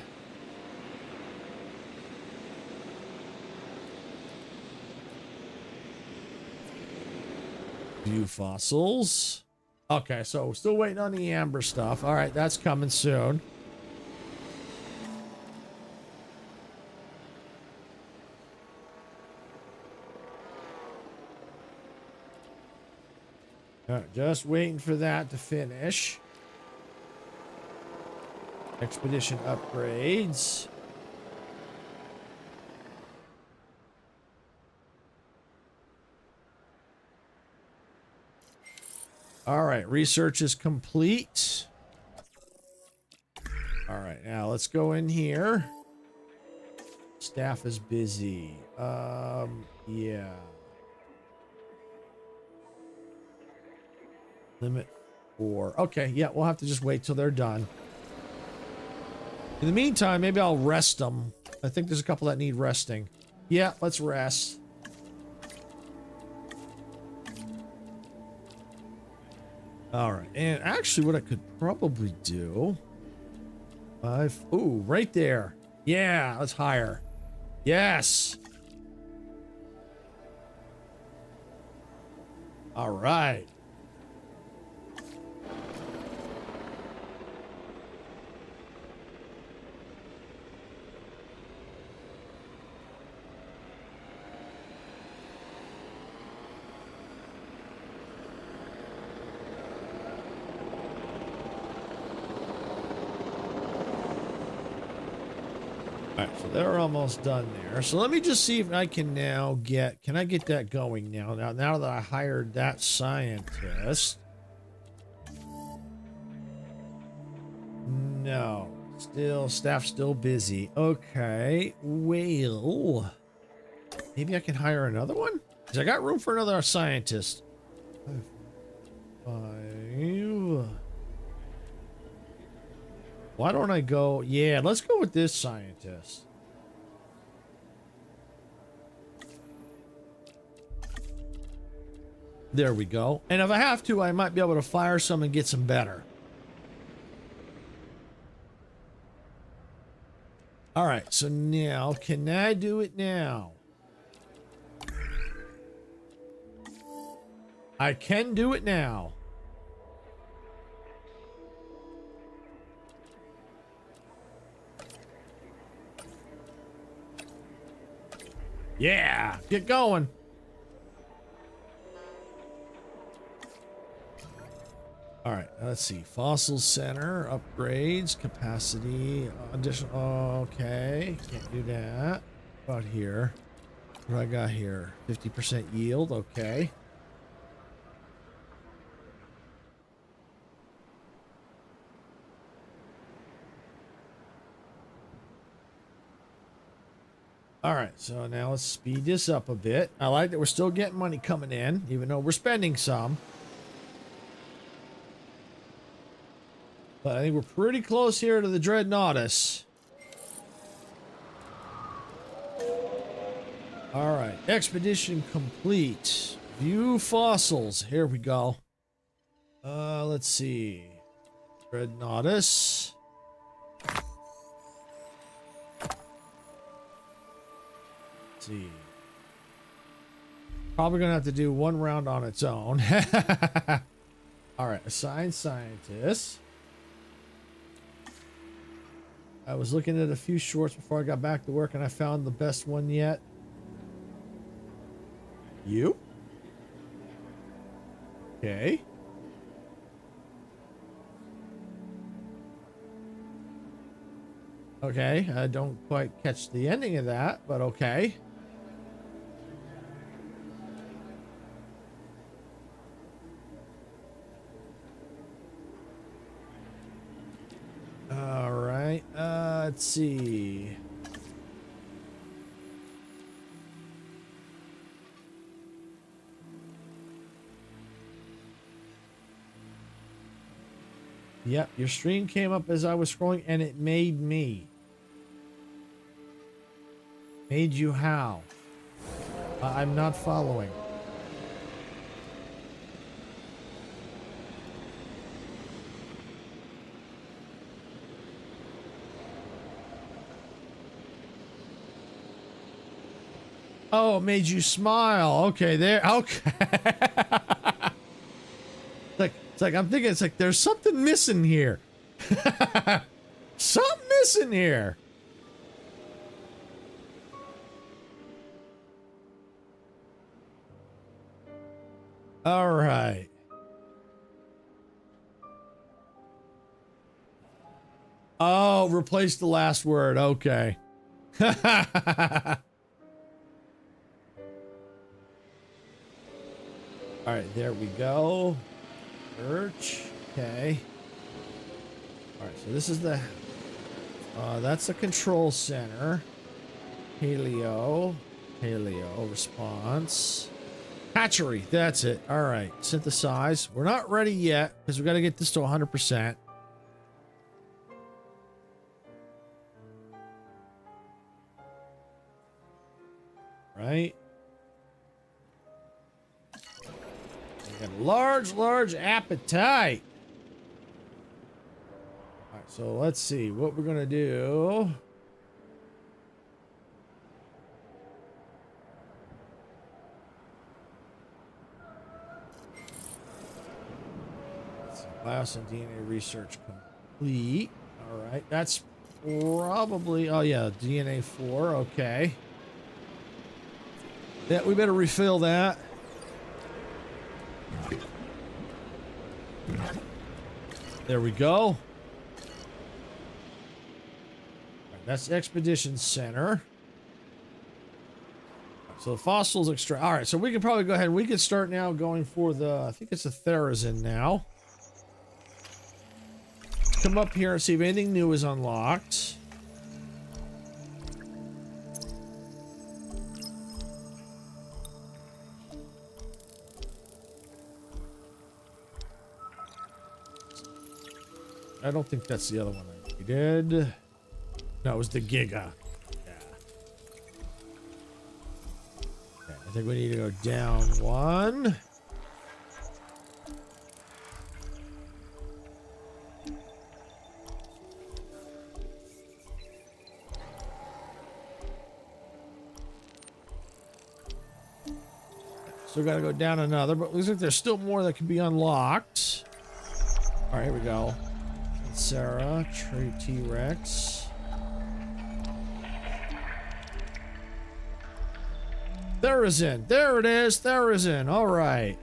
View fossils. Okay, so we're still waiting on the amber stuff. All right, that's coming soon. All right, just waiting for that to finish. Expedition upgrades. All right, research is complete. All right, now let's go in here. Staff is busy. Yeah. Limit 4. Okay, yeah, we'll have to just wait till they're done. In the meantime, maybe I'll rest them. I think there's a couple that need resting. Yeah, let's rest. All right, and actually what I could probably do... Ooh, right there. Yeah, let's hire. Yes. All right. All right, so they're almost done there. So let me just see if I can now can I get that going now? Now that I hired that scientist. No, staff's still busy. Okay, well, maybe I can hire another one? Because I got room for another scientist. 5. Why don't I go? Yeah, let's go with this scientist. There we go. And if I have to, I might be able to fire some and get some better. All right, so now, can I do it now? I can do it now. Yeah, get going. All right, let's see. Fossil center, upgrades, capacity, additional. Okay, can't do that. What about here? What do I got here? 50% yield, okay. All right, so now let's speed this up a bit. I like that we're still getting money coming in, even though we're spending some. But I think we're pretty close here to the Dreadnoughtus. All right, expedition complete. View fossils. Here we go. Let's see. Dreadnoughtus. See. Probably gonna have to do one round on its own. All right, assign scientists. I was looking at a few shorts before I got back to work, and I found the best one yet. You? Okay. Okay, I don't quite catch the ending of that, but okay. All right, let's see. Yep, your stream came up as I was scrolling, and it made me. Made you how? I'm not following. Oh, it made you smile. Okay, there. Okay. It's like I'm thinking. It's like there's something missing here. Something missing here. All right. Oh, replace the last word. Okay. All right, there we go. Search. Okay. All right, so this is the that's the control center. Helio response. Hatchery, that's it. All right, synthesize. We're not ready yet because we got to get this to 100%. Right. We got a large appetite. All right, so let's see what we're gonna do. Biosyn DNA research complete. All right, that's probably, oh yeah, DNA 4, okay. Yeah, we better refill that. There we go. All right, that's Expedition Center. So the fossils extract. All right, so we can probably go ahead and we can start now going for the, I think it's a Therazin now. Come up here and see if anything new is unlocked. I don't think that's the other one I needed. No, it was the Giga. Yeah. Okay, I think we need to go down one. Still got to go down another, but it looks like there's still more that can be unlocked. All right, here we go. Sarah, Tree T-Rex. Therazin. There it is. Therazin. All right.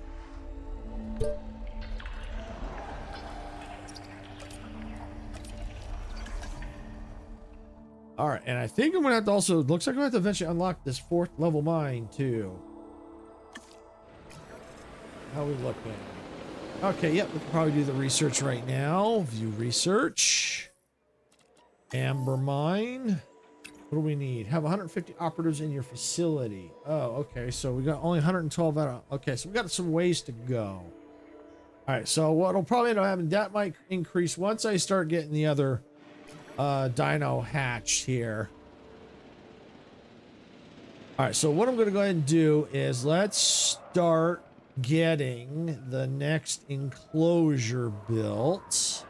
All right, and I think I'm gonna have to also, looks like I'm gonna have to eventually unlock this 4th level mine too. How we looking? Okay, yep, we can probably do the research right now. View research. Amber mine. What do we need? Have 150 operatives in your facility. Oh, okay, so we got only 112 out of, okay, so we got some ways to go. All right, so what'll probably end up happening, that might increase once I start getting the other dino hatched here. All right, so what I'm gonna go ahead and do is let's start getting the next enclosure built.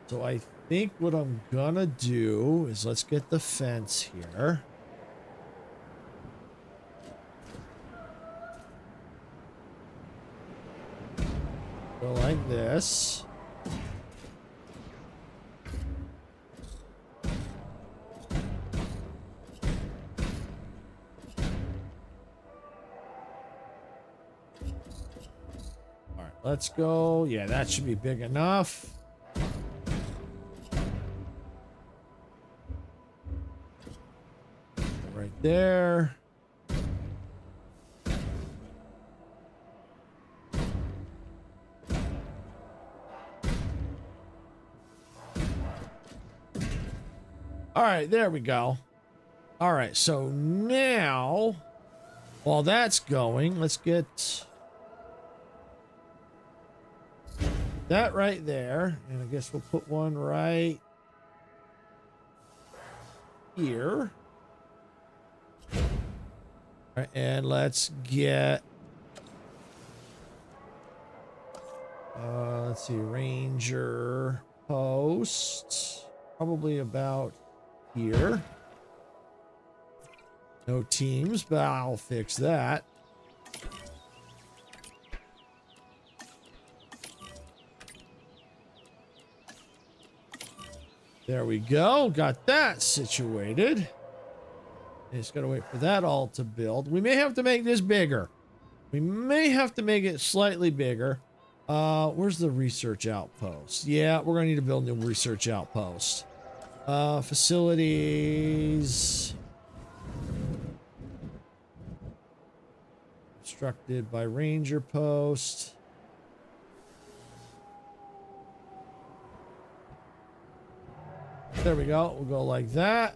So I think what I'm gonna do is let's get the fence here. Go like this. Let's go. Yeah, that should be big enough. Right there. All right, there we go. All right, so now, while that's going, let's get that right there, and I guess we'll put one right here. All right, and let's get, let's see, Ranger post, probably about here. No teams, but I'll fix that. There we go. Got that situated. Just got to wait for that all to build. We may have to make this bigger. We may have to make it slightly bigger. Where's the research outpost? Yeah, we're going to need to build a new research outpost. Facilities. Constructed by Ranger post. There we go. We'll go like that.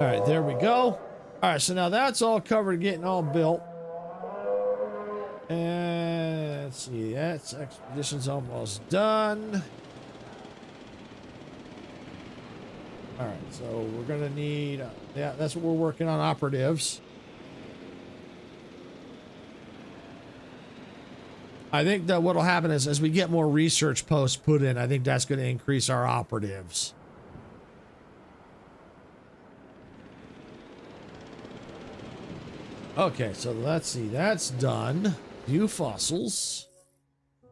All right, there we go. All right, so now that's all covered, getting all built. And let's see, that's expedition's almost done. All right, so we're gonna need, yeah, that's what we're working on, operatives. I think that what'll happen is as we get more research posts put in, I think that's going to increase our operatives. Okay, so let's see. That's done. View fossils. All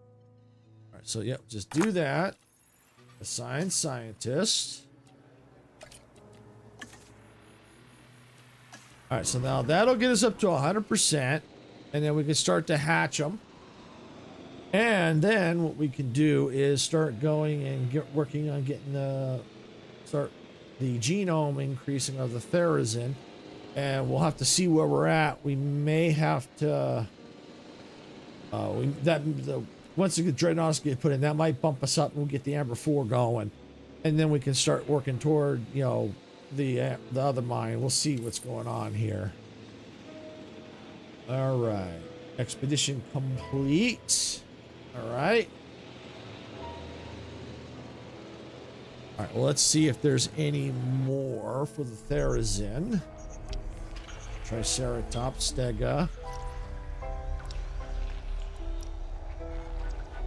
right, so yep, just do that. Assign scientist. All right, so now that'll get us up to 100%, and then we can start to hatch them. And then what we can do is start going and working on getting the genome increasing of the Therizin, and we'll have to see where we're at. We may have to once the dreadnoughts get put in, that might bump us up and we'll get the Amber 4 going, and then we can start working toward, you know, the other mine. We'll see what's going on here. All right, expedition complete. All right. All right, well, let's see if there's any more for the Therizin. Triceratops, Stega.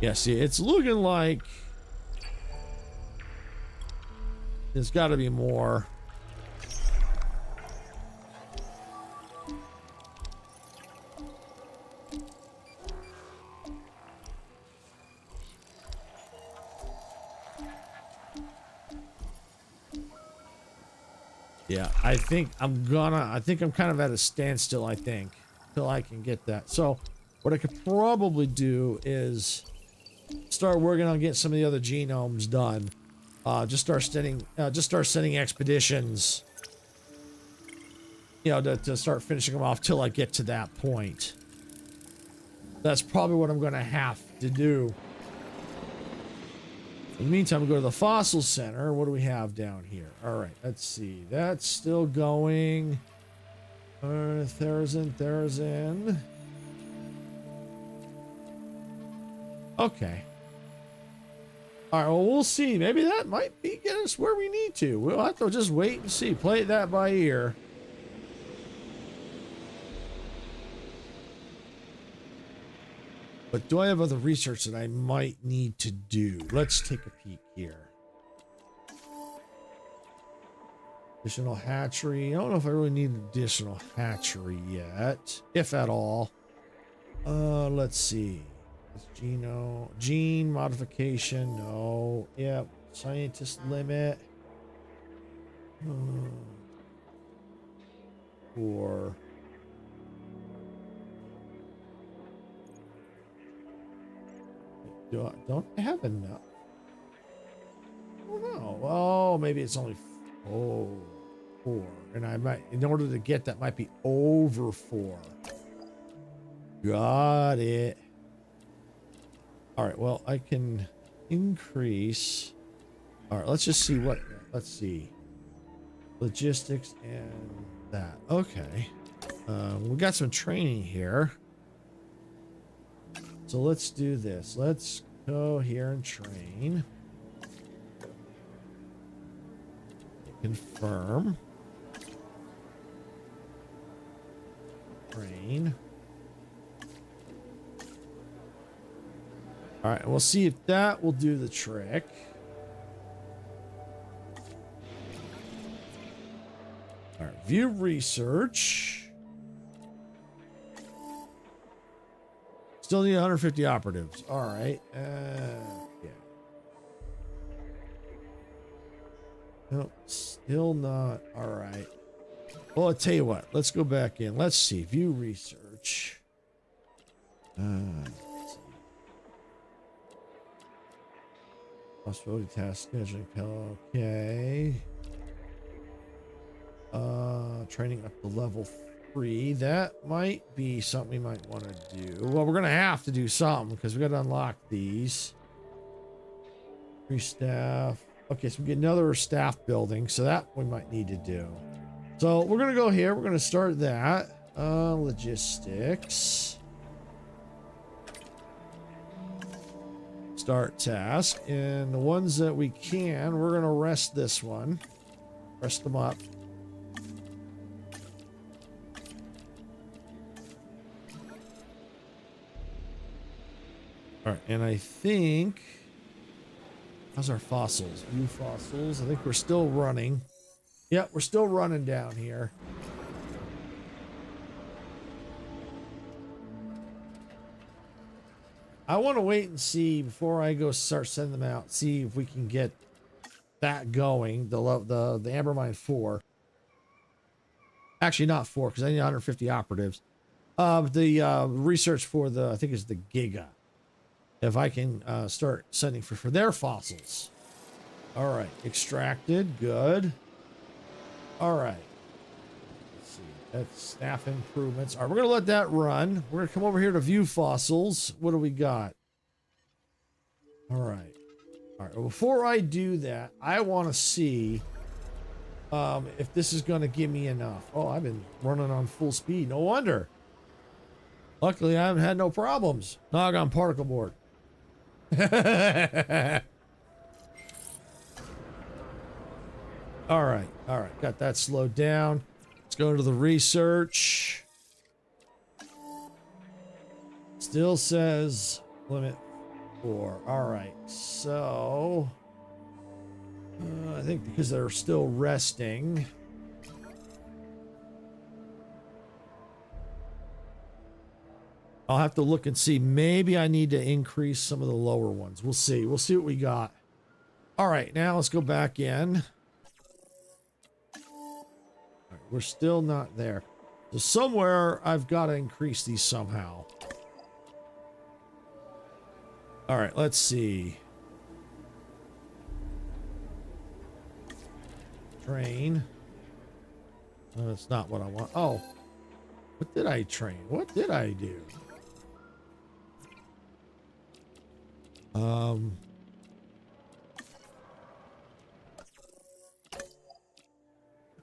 Yeah, see, it's looking like there's got to be more. Yeah, I think I'm kind of at a standstill, I think, till I can get that. So what I could probably do is start working on getting some of the other genomes done. Just start sending expeditions, you know, to start finishing them off till I get to that point. That's probably what I'm going to have to do. In the meantime, we go to the Fossil Center. What do we have down here? All right, let's see. That's still going. Therizin. Okay. All right, well, we'll see. Maybe that might be get us where we need to. We'll have to just wait and see. Play that by ear. But do I have other research that I might need to do? Let's take a peek here. Additional hatchery. I don't know if I really need an additional hatchery yet, if at all. Let's see. It's gene modification. No. Yep. Scientist limit. Or don't I have enough? Oh no. Oh, maybe it's only 4. And I might, in order to get that, might be over 4. Got it. All right, well, I can increase. All right, let's just see what, let's see. Logistics and that. Okay. We got some training here. So let's do this. Let's go here and train. Confirm. Train. All right, we'll see if that will do the trick. All right, view research. Still need 150 operatives. All right. Yeah. Nope, still not. All right. Well, I'll tell you what. Let's go back in. Let's see. View research. Let's see. Possibility task scheduling. Okay. Training up to level 3. That might be something we might want to do. Well, we're gonna have to do something because we got to unlock these. 3 staff. Okay, so we get another staff building, so that we might need to do. So we're gonna go here. We're gonna start that. Logistics. Start task, and the ones that we can, we're gonna rest this one. Rest them up. All right, and I think, how's our fossils? View fossils. I think we're still running. Yep, we're still running down here. I want to wait and see before I go start sending them out. See if we can get that going. The Amber Mine 4. Actually, not 4 because I need 150 operatives. The research for the, I think it's the Giga. If I can start sending for their fossils. All right, extracted, good. All right. Let's see, that's staff improvements. All right, we're gonna let that run. We're gonna come over here to view fossils. What do we got? All right. All right, well, before I do that, I want to see if this is going to give me enough. Oh, I've been running on full speed. No wonder. Luckily, I haven't had no problems. Nog on particle board. All right. All right. Got that slowed down. Let's go to the research. Still says limit 4. All right. So I think because they're still resting. I'll have to look and see. Maybe I need to increase some of the lower ones. We'll see. We'll see what we got. All right, now let's go back in. All right, we're still not there. So somewhere I've got to increase these somehow. All right, let's see. Train. No, that's not what I want. Oh, what did I train? What did I do?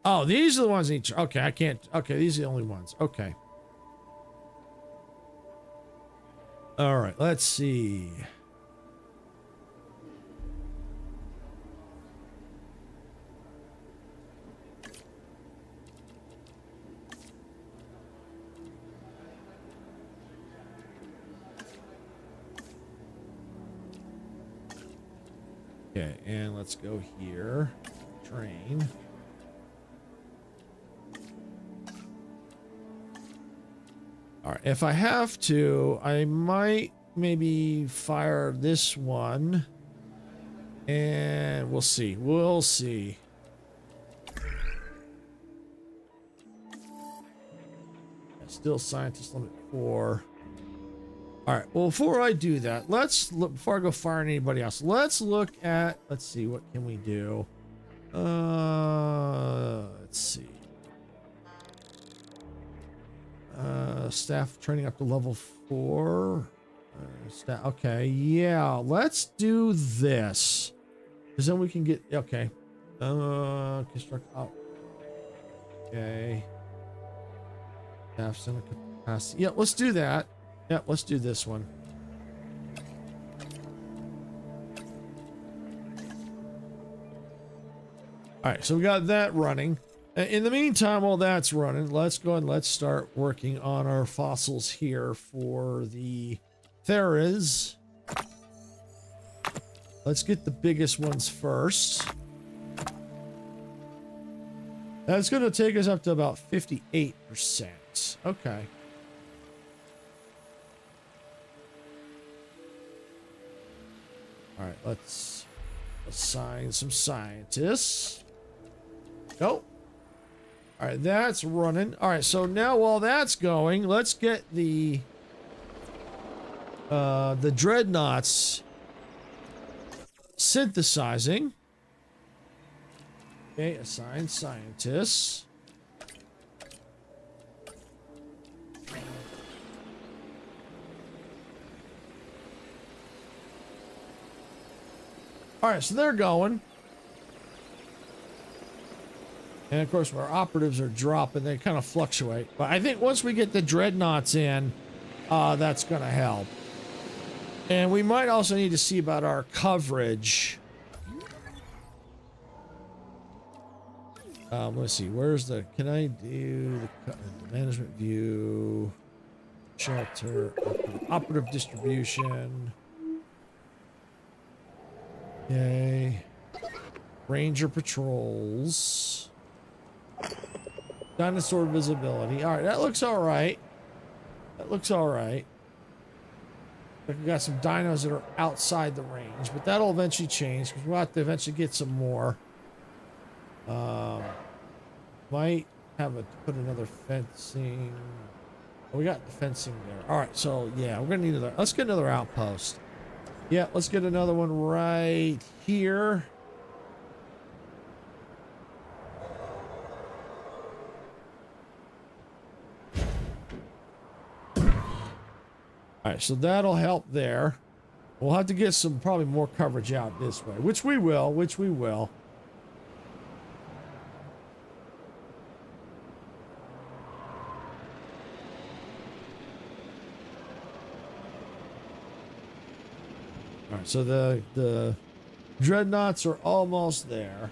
Oh, these are the ones each. Okay, I can't. Okay, these are the only ones. Okay. All right, let's see. Okay, and let's go here. Train. All right, if I have to, I might maybe fire this one. And we'll see. We'll see. Still scientist limit 4. All right, well, before I do that, let's look, before I go firing anybody else, let's look at, let's see, what can we do? Let's see. Staff training up to level 4. Staff, okay, yeah, let's do this. Because then we can get, okay. Construct up. Okay. Staff center capacity. Yeah, let's do that. Yeah, let's do this one. All right, so we got that running. In the meantime, while that's running, let's go and let's start working on our fossils here for the Theras. Let's get the biggest ones first. That's going to take us up to about 58%. Okay. All right, let's assign some scientists. Nope. All right, that's running. All right, so now while that's going, let's get the dreadnoughts synthesizing. Okay, assign scientists. All right, so they're going. And of course, our operatives are dropping. They kind of fluctuate. But I think once we get the dreadnoughts in, that's going to help. And we might also need to see about our coverage. Let's see. Where's the... Can I do the management view? Shelter. Operative distribution. Okay. Ranger patrols. Dinosaur visibility. All right, that looks all right. That looks all right. we got some dinos that are outside the range, but that'll eventually change because we'll have to eventually get some more. Might have to put another fencing. Oh, we got the fencing there. All right, so yeah, we're gonna need another. Let's get another outpost. Yeah, let's get another one right here. All right, so that'll help there. We'll have to get some probably more coverage out this way, which we will, All right, so the dreadnoughts are almost there.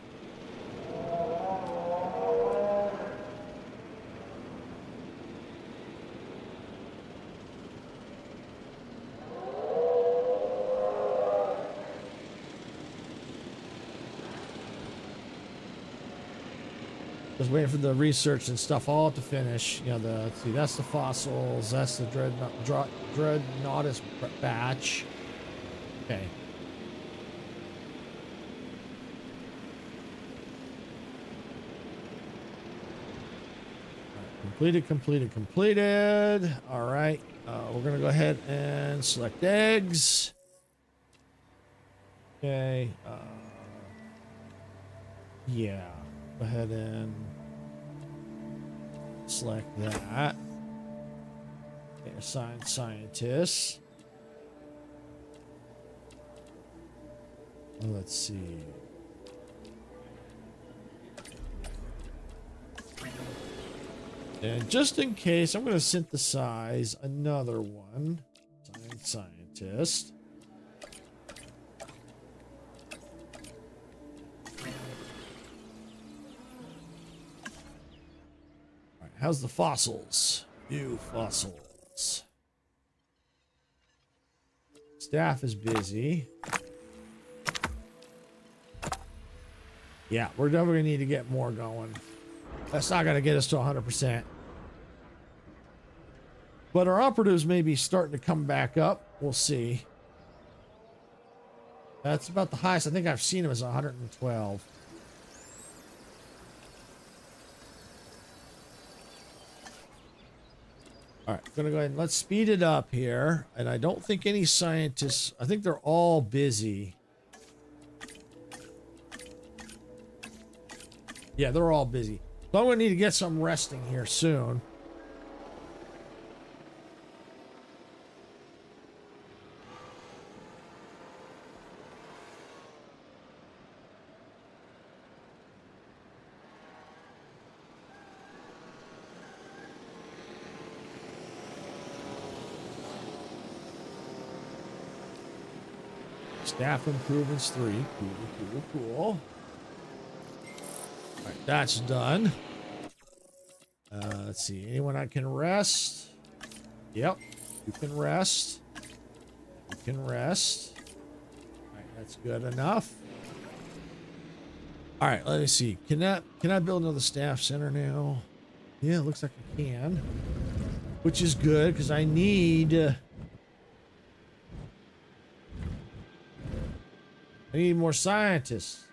Just waiting for the research and stuff all to finish. You know, let's see, that's the fossils, that's the dreadnoughtus batch. Okay. Completed. All right. We're going to go ahead and select eggs. Okay. Yeah. Go ahead and select that. Okay, assign scientists. Let's see. And just in case, I'm going to synthesize another one. Scientist. All right, how's the fossils? View fossils. Staff is busy. Yeah, we're definitely going to need to get more going. That's not going to get us to 100%. But our operatives may be starting to come back up. We'll see. That's about the highest I think I've seen him is 112. All right, going to go ahead and let's speed it up here. And I don't think any scientists, I think they're all busy. Yeah, they're all busy. So I'm going to need to get some resting here soon. Staff improvements 3. Cool. All right, that's done. Let's see. Anyone I can rest? Yep. You can rest. You can rest. All right, that's good enough. All right, let me see. Can I build another staff center now? Yeah, it looks like I can. Which is good because I need more scientists.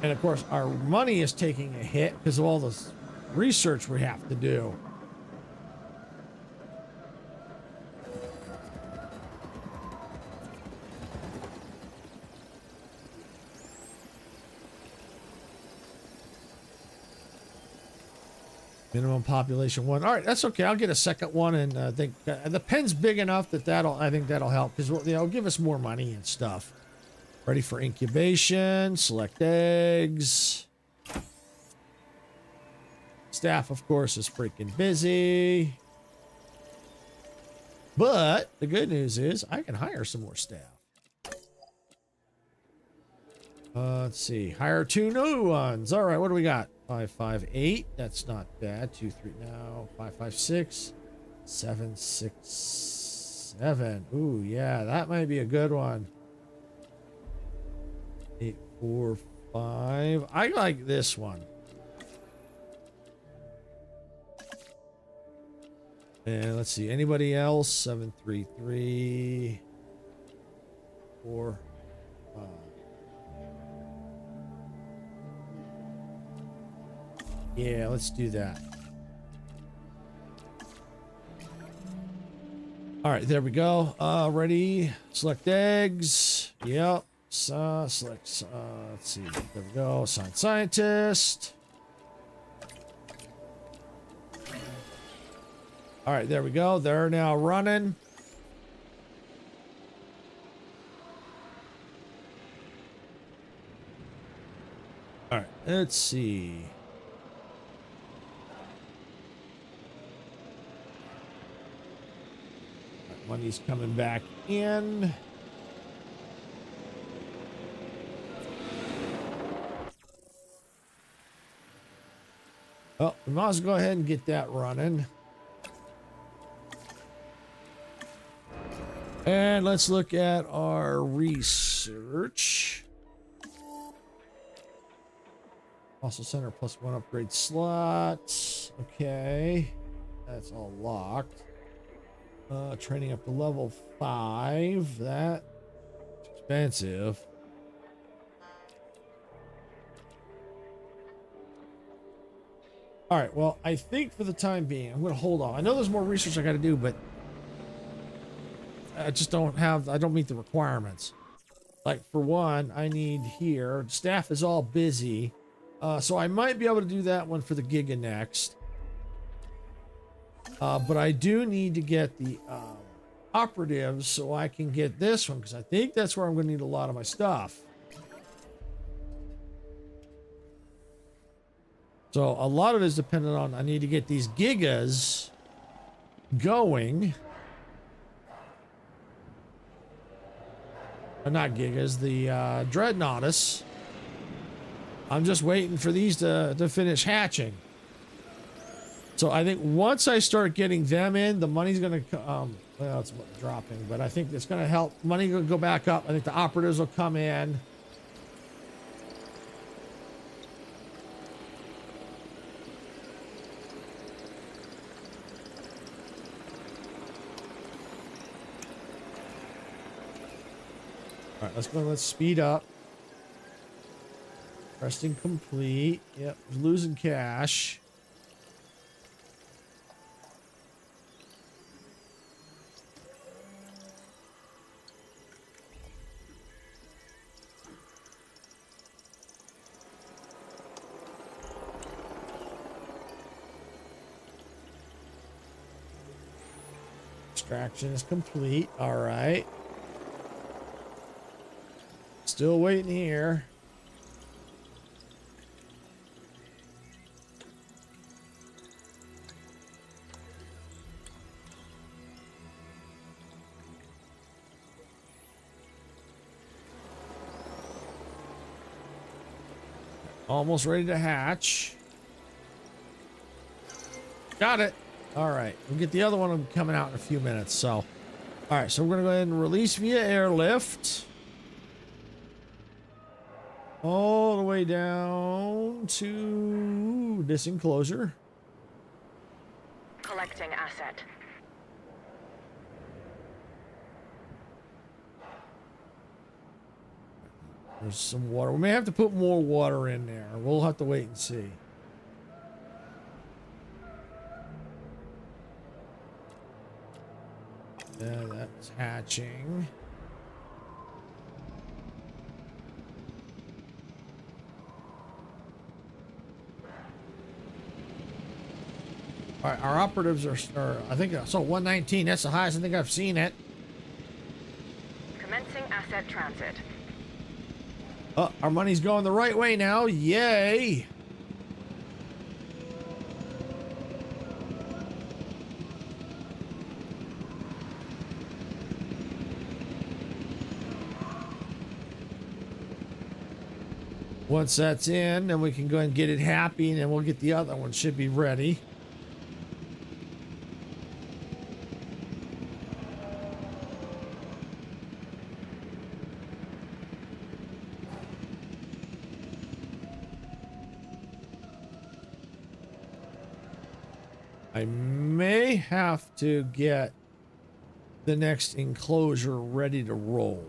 And of course, our money is taking a hit because of all this research we have to do. Minimum population 1. All right, that's okay. I'll get a second one, and I think the pen's big enough that I think that'll help because it'll give us more money and stuff. Ready for incubation. Select eggs. Staff, of course, is freaking busy. But the good news is I can hire some more staff. Let's see. Hire 2 new ones. All right, what do we got? 558. That's not bad. 2, 3 now. 556. 7, 6, 7. Ooh, yeah, that might be a good one. 8, 4, 5. I like this one. And let's see, anybody else? 7, 3, 3, 4, 5. Yeah, let's do that. All right, there we go. Ready? Select eggs. Yep. Select. Let's see. There we go. Assign scientist. All right, there we go. They're now running. All right, let's see. Money's coming back in. Well, we might as well go ahead and get that running. And let's look at our research. Also center +1 upgrade slots. Okay. That's all locked. Training up to level 5. That's expensive. All right. Well, I think for the time being, I'm going to hold on. I know there's more research I got to do, but I just don't have, I don't meet the requirements. Like for one, I need here, staff is all busy. So I might be able to do that one for the Giga next. But I do need to get the operatives so I can get this one, because I think that's where I'm going to need a lot of my stuff. So a lot of it is dependent on, I need to get these Gigas going. Not Gigas, the Dreadnoughtus. I'm just waiting for these to finish hatching. So I think once I start getting them in, the money's going to, well, it's dropping, but I think it's going to help. Money will go back up. I think the operatives will come in. All right, let's go. Let's speed up. Resting complete. Yep, losing cash. Extraction is complete. All right. Still waiting here. Almost ready to hatch. Got it. All right. We'll get the other one coming out in a few minutes. So, all right. So we're going to go ahead and release via airlift. All the way down to this enclosure. Collecting asset. There's some water. We may have to put more water in there. We'll have to wait and see. Yeah, that's hatching. All right, our operatives are I think, so 119. That's the highest I think I've seen it. Commencing asset transit. Oh, our money's going the right way now. Yay. Once that's in, then we can go and get it happy, and then we'll get the other one. Should be ready. I may have to get the next enclosure ready to roll.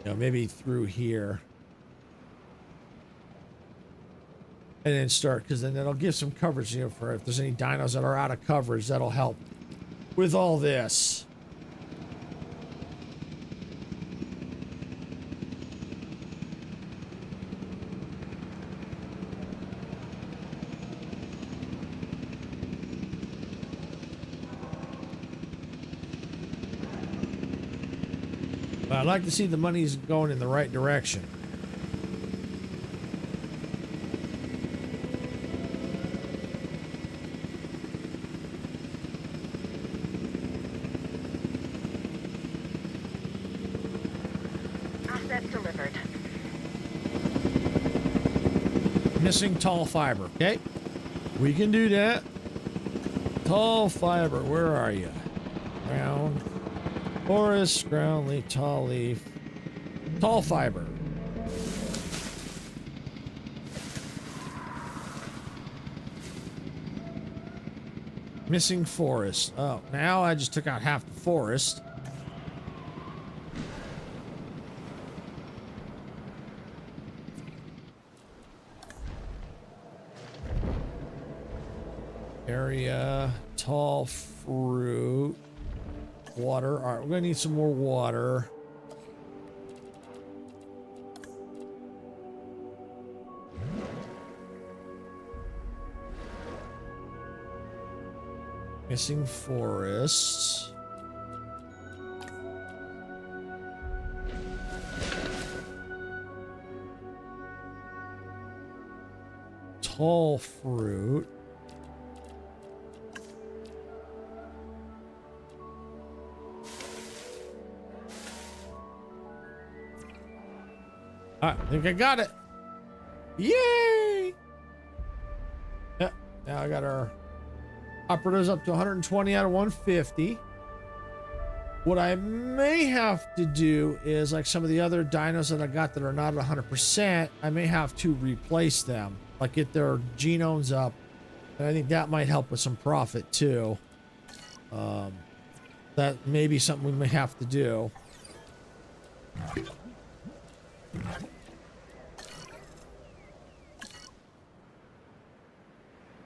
You know, maybe through here. And then start, because then it'll give some coverage, you know, for if there's any dinos that are out of coverage, that'll help with all this. But I'd like to see the money's going in the right direction. Asset delivered. Missing tall fiber. Okay, we can do that. Tall fiber, where are you? Ground, forest, ground leaf, tall leaf, tall fiber. Missing forest. Oh, now I just took out half the forest. Area, tall fruit, water. All right, we're gonna need some more water. Missing forests. Tall fruit. I think I got it. Yay! Yeah, now I got our operatives up to 120 out of 150. What I may have to do is, like some of the other dinos that I got that are not at 100%, I may have to replace them, like get their genomes up. And I think that might help with some profit too. That may be something we may have to do.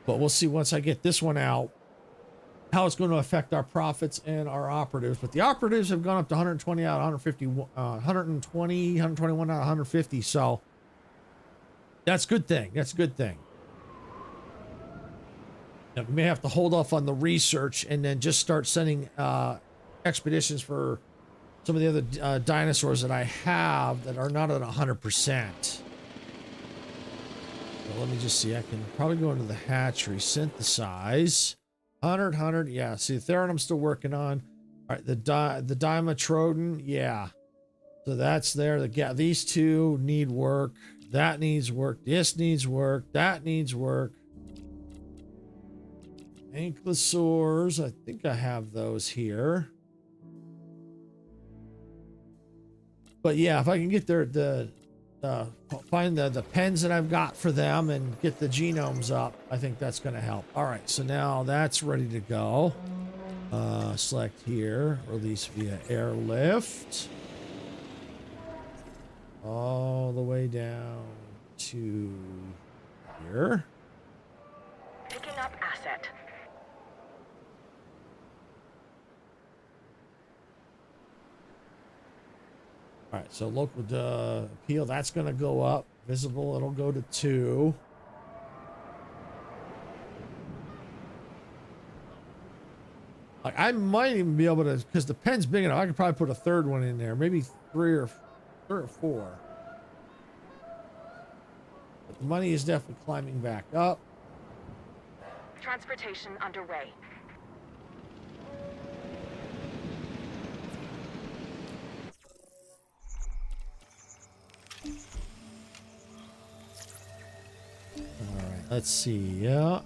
But we'll see once I get this one out how it's going to affect our profits and our operatives. But the operatives have gone up to 120 out of 150, 121 out of 150. So that's a good thing. That's a good thing. Now, we may have to hold off on the research and then just start sending expeditions for some of the other dinosaurs that I have that are not at 100%. Well, let me just see. I can probably go into the hatchery, synthesize. 100. Yeah, see, the Theron I'm still working on. All right, the Dimetrodon, yeah. So that's there. These two need work. That needs work. This needs work. That needs work. Ankylosaurs, I think I have those here. But yeah, if I can get find the pens that I've got for them and get the genomes up, I think that's going to help. All right, so now that's ready to go. Select here, release via airlift. All the way down to here. Picking up asset. All right, so local appeal, that's going to go up. Visible, it'll go to 2. Like, I might even be able to, because the pen's big enough, I could probably put a third one in there, maybe 3 or 4. But the money is definitely climbing back up. Transportation underway. All right, let's see. Yeah.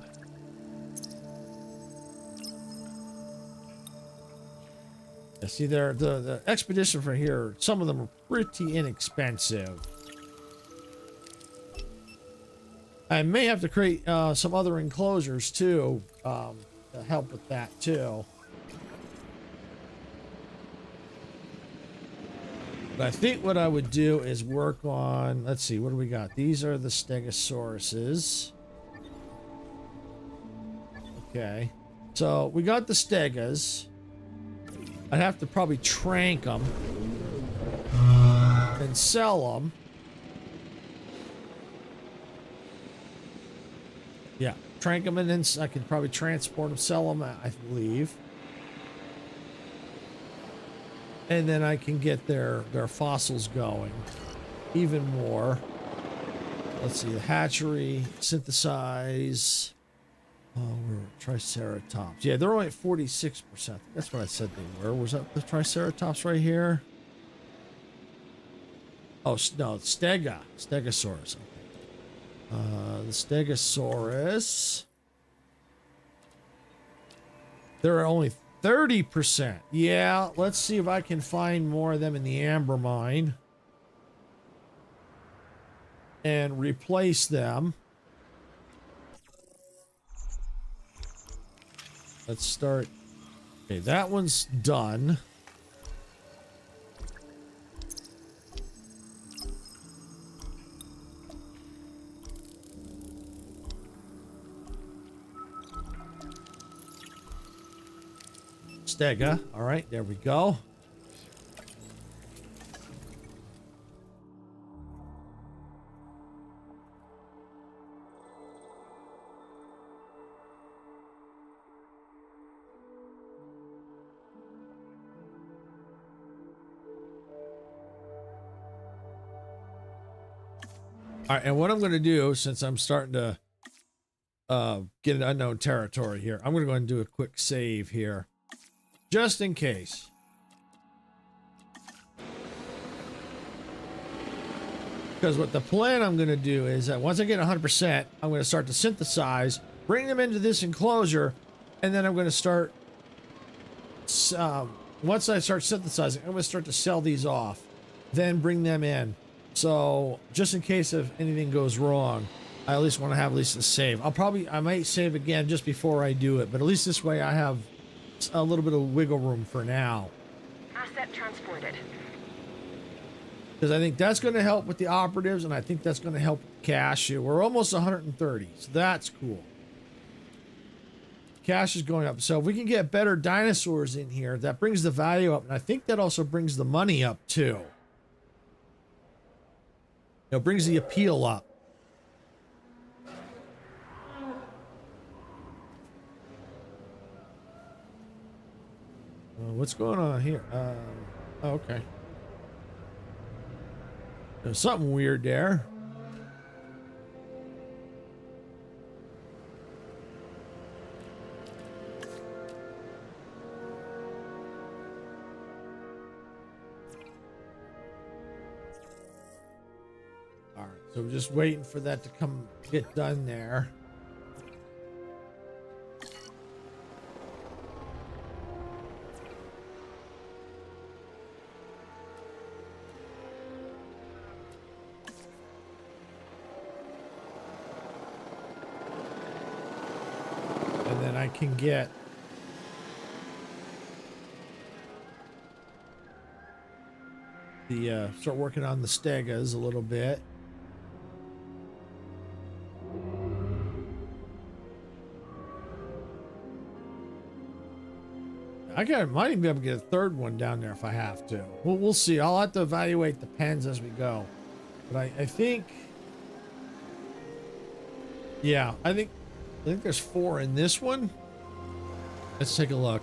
Yeah, see, the expedition for here, some of them are pretty inexpensive. I may have to create some other enclosures too, to help with that too. But I think what I would do is work on, let's see, what do we got? These are the Stegosauruses. Okay. So we got the Stegas. I'd have to probably trank them and sell them. Yeah, trank them and then I could probably transport them, sell them, I believe. And then I can get their fossils going even more. Let's see, the hatchery, synthesize. Oh, we're Triceratops. Yeah, they're only at 46%. That's what I said they were. Was that the Triceratops right here? Oh, no, Stegosaurus. The Stegosaurus. They're only 30%. Yeah, let's see if I can find more of them in the amber mine and replace them. Let's start. Okay, that one's done. Stega. All right, there we go. All right, and what I'm going to do, since I'm starting to get an unknown territory here, I'm going to go and do a quick save here, just in case. Because what the plan I'm going to do is that once I get 100%, I'm going to start to synthesize, bring them into this enclosure, and then I'm going to start, once I start synthesizing, I'm going to start to sell these off, then bring them in. So just in case if anything goes wrong, I at least want to have at least a save. I might save again just before I do it, but at least this way I have a little bit of wiggle room for now. Asset transported. Because I think that's going to help with the operatives, and I think that's going to help with cash. We're almost 130, so that's cool. Cash is going up. So if we can get better dinosaurs in here, that brings the value up, and I think that also brings the money up too. It brings the appeal up. What's going on here? Oh, okay. There's something weird there. All right, so we're just waiting for that to get done there. I can get the start working on the stegas a little bit. Might even be able to get a third one down there if I have to. We'll see. I'll have to evaluate the pens as we go, but I think, yeah, I think there's 4 in this one. Let's take a look.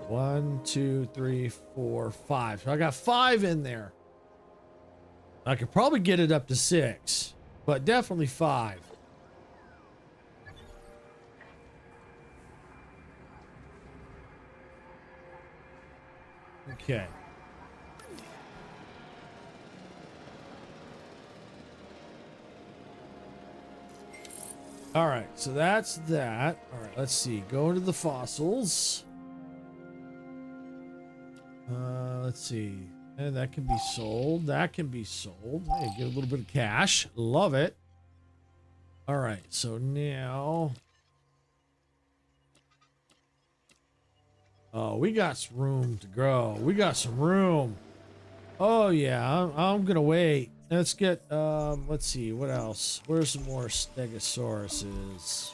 One, 2, 3, 4, 5. So I got 5 in there. I could probably get it up to 6, but definitely 5. Okay. All right, so that's that. All right, let's see. Go into the fossils. Let's see. And that can be sold. That can be sold. Hey, get a little bit of cash. Love it. All right, so now... Oh, we got some room to grow. We got some room. Oh, yeah, I'm going to wait. Let's get, let's see, what else? Where's some more Stegosauruses?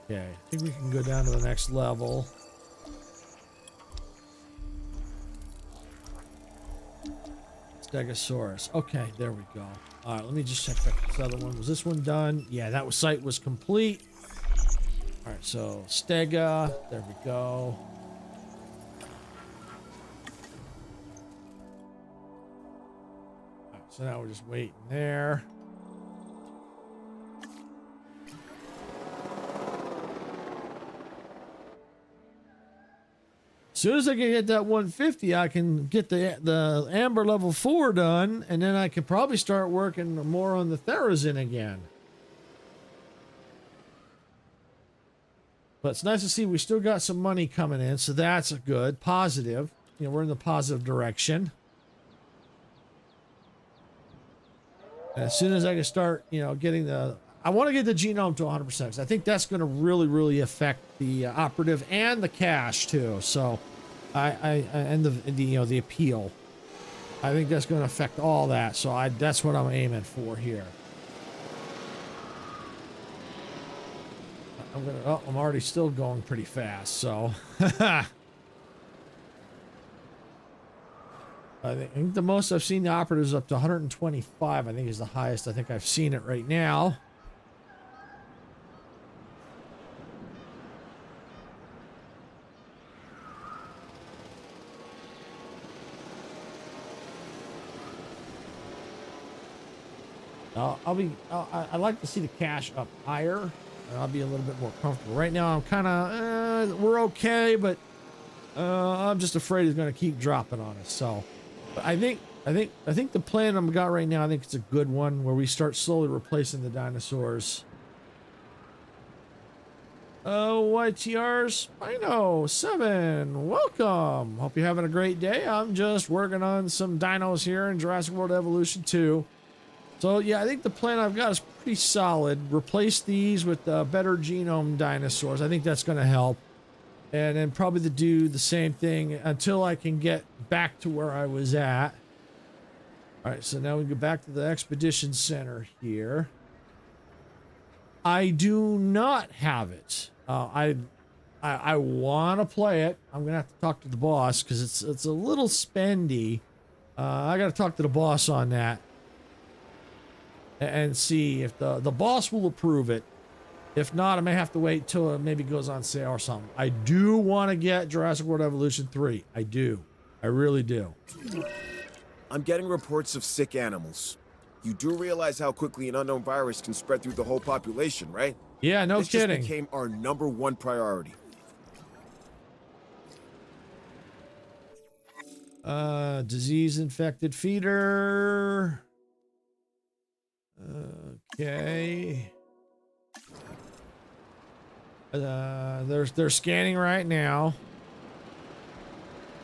Okay, I think we can go down to the next level. Stegosaurus. Okay, there we go. All right, let me just check back this other one. Was this one done? Yeah, that site was complete. All right, so Stega. There we go. All right, so now we're just waiting there. As soon as I can get that 150, I can get the Amber level 4 done, and then I can probably start working more on the Therazin again. But it's nice to see we still got some money coming in, so that's a good, positive. You know, we're in the positive direction. And as soon as I can start, you know, getting the... I want to get the genome to 100% because I think that's going to really, really affect the operative and the cash too. So, and the you know, the appeal. I think that's going to affect all that. So that's what I'm aiming for here. I'm already still going pretty fast. So, I think the most I've seen the operatives up to 125. I think is the highest. I think I've seen it right now. I'd like to see the cash up higher. I'll be a little bit more comfortable. Right now, I'm kind of, we're okay, but I'm just afraid it's going to keep dropping on us. So, but I think the plan I've got right now, I think it's a good one where we start slowly replacing the dinosaurs. Oh, YTRs, I know, 7, welcome. Hope you're having a great day. I'm just working on some dinos here in Jurassic World Evolution 2. So, yeah, I think the plan I've got is pretty solid. Replace these with better genome dinosaurs. I think that's going to help. And then probably do the same thing until I can get back to where I was at. All right, so now we go back to the Expedition Center here. I do not have it. I want to play it. I'm going to have to talk to the boss because it's a little spendy. I got to talk to the boss on that. And see if the boss will approve it. If not, I may have to wait till it maybe goes on sale or something. I do want to get Jurassic World Evolution 3. I do. I really do. I'm getting reports of sick animals. You do realize how quickly an unknown virus can spread through the whole population, right? Yeah, no this kidding. This just became our #1 priority. Disease-infected feeder. Okay. They're scanning right now.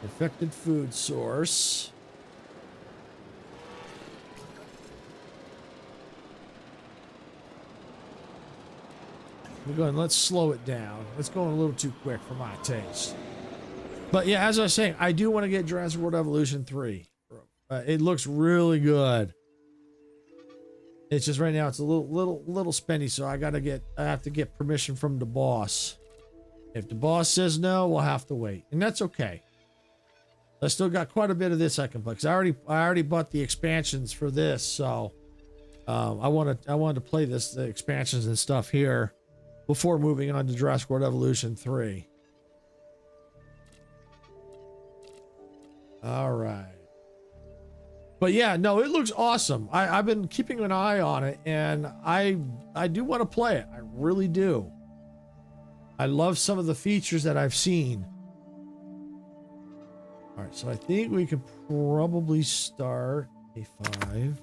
Infected food source. We're going, let's slow it down. It's going a little too quick for my taste. But yeah, as I was saying, I do want to get Jurassic World Evolution 3. It looks really good. It's just right now it's a little spendy, so I have to get permission from the boss. If the boss says no, we'll have to wait, and that's okay. I still got quite a bit of this I can play because I already bought the expansions for this, so I wanted to play the expansions and stuff here before moving on to Jurassic World Evolution 3. All right. But yeah, no, it looks awesome. I've been keeping an eye on it, and I do want to play it. I really do. I love some of the features that I've seen. All right, so I think we could probably start a 5,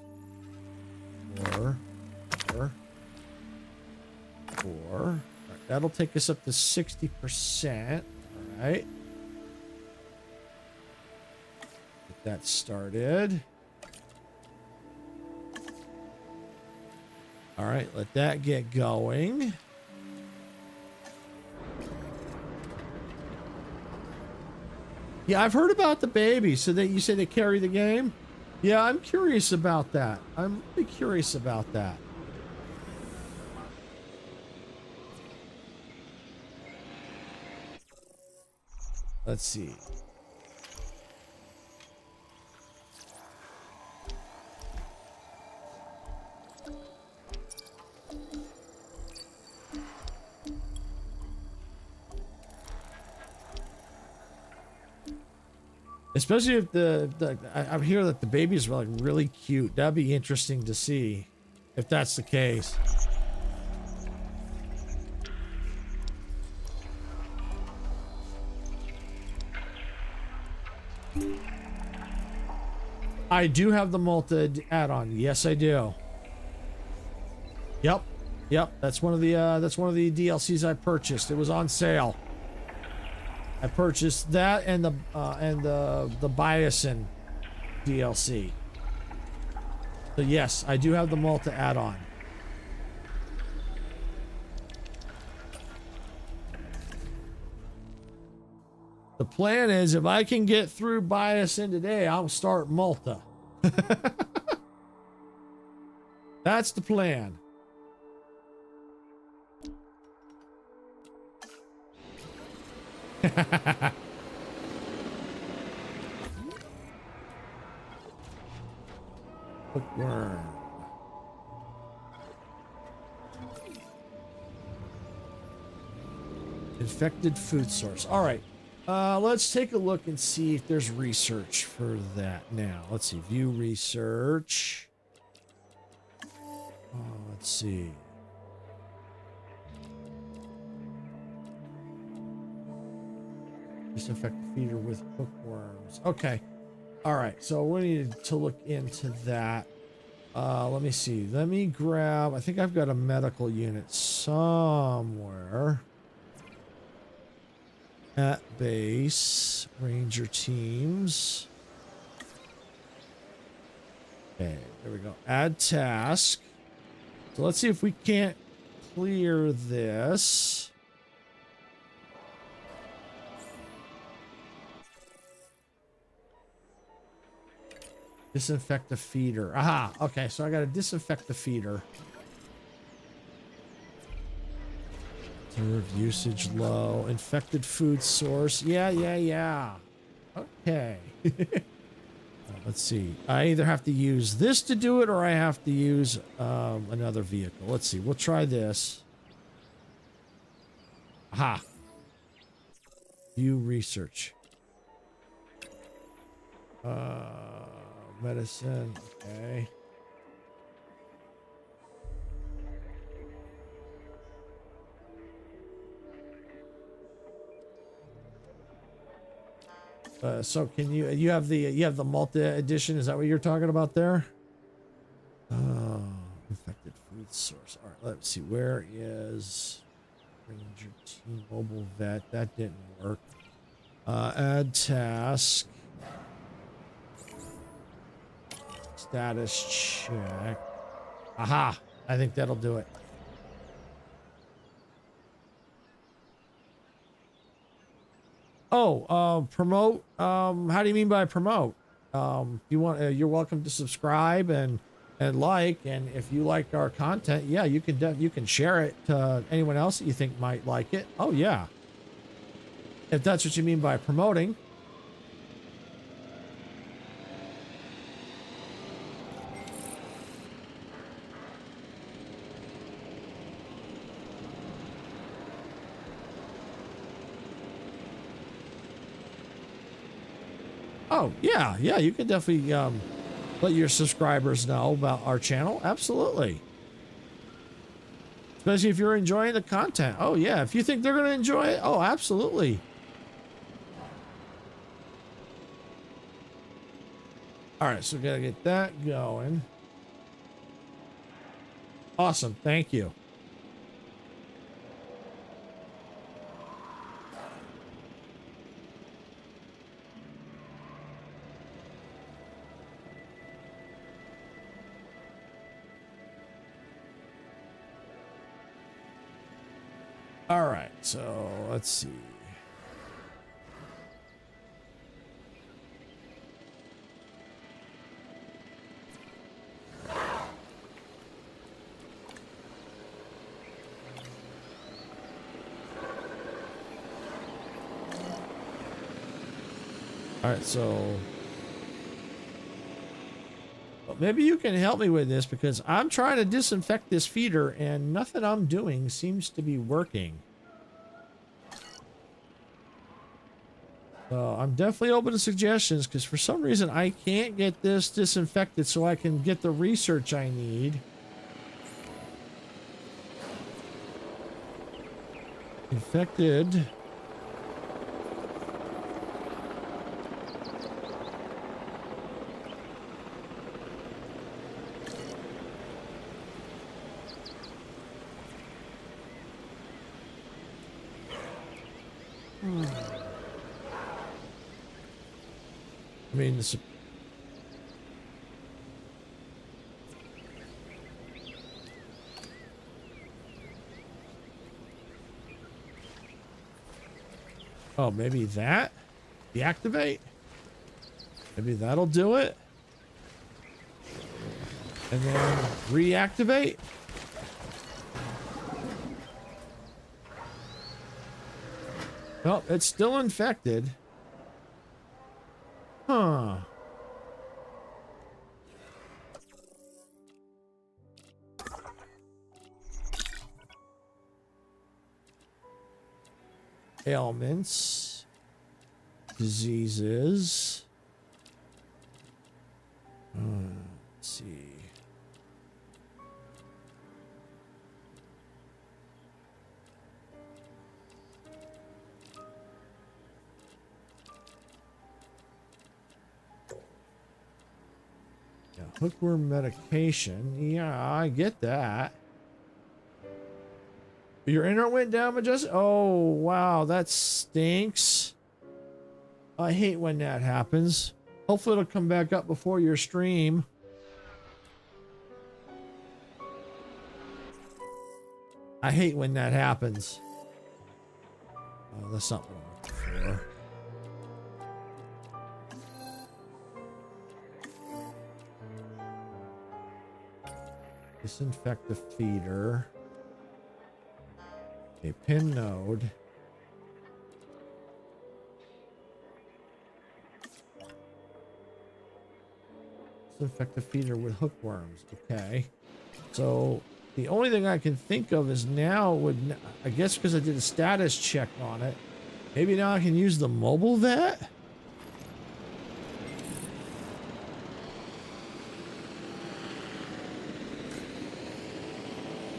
4, 4, 4. All right, that'll take us up to 60%. All right. get that started. All right, let that get going. Yeah, I've heard about the baby. So that you say they carry the game? Yeah, I'm curious about that. I'm really curious about that. Let's see. Especially if I hear that the babies are like really cute. That'd be interesting to see if that's the case. I do have the Malta add-on. Yes, I do. Yep. That's one of the DLCs I purchased. It was on sale. I purchased that and the Biosyn DLC. So yes, I do have the Malta add-on. The plan is if I can get through Biosyn today, I'll start Malta. That's the plan. Bookworm. Infected food source. All right. Let's take a look and see if there's research for that now. Let's see. View research. Let's see. Disinfect the feeder with bookworms. Okay. All right. So we need to look into that. Let me see. Let me grab. I think I've got a medical unit somewhere. At base. Ranger teams. Okay. There we go. Add task. So let's see if we can't clear this. Disinfect the feeder. Aha. Okay, so I got to disinfect the feeder. Reserve usage low. Infected food source. Yeah. Okay. Let's see. I either have to use this to do it or I have to use another vehicle. Let's see. We'll try this. Aha. View research. Medicine. Okay. So can you have the Malta edition? Is that what you're talking about there? Oh, infected food source. All right, let's see. Where is Ranger T-Mobile Vet? That didn't work. Add task. Status check. Aha! I think that'll do it. Oh, promote. How do you mean by promote? You want? You're welcome to subscribe and like. And if you like our content, yeah, you can share it to anyone else that you think might like it. Oh yeah. If that's what you mean by promoting. Oh, yeah, you can definitely let your subscribers know about our channel. Absolutely. Especially if you're enjoying the content. Oh, yeah, if you think they're going to enjoy it. Oh, absolutely. All right, so we got to get that going. Awesome. Thank you. All right, so let's see. All right, so maybe you can help me with this because I'm trying to disinfect this feeder and nothing I'm doing seems to be working. So I'm definitely open to suggestions because for some reason I can't get this disinfected so I can get the research I need. Infected. I mean, this. Oh, maybe that? Deactivate? Maybe that'll do it. And then reactivate? No, it's still infected. Huh. Ailments. Diseases. Let's see. Hookworm medication. Yeah, I get that. Your internet went down, Majestic? Oh, wow. That stinks. I hate when that happens. Hopefully it'll come back up before your stream. I hate when that happens. Oh, that's not what I'm looking for. Disinfect the feeder. A pin node. Disinfect the feeder with hookworms. Okay. So the only thing I can think of is now would, I guess because I did a status check on it, maybe now I can use the mobile vet?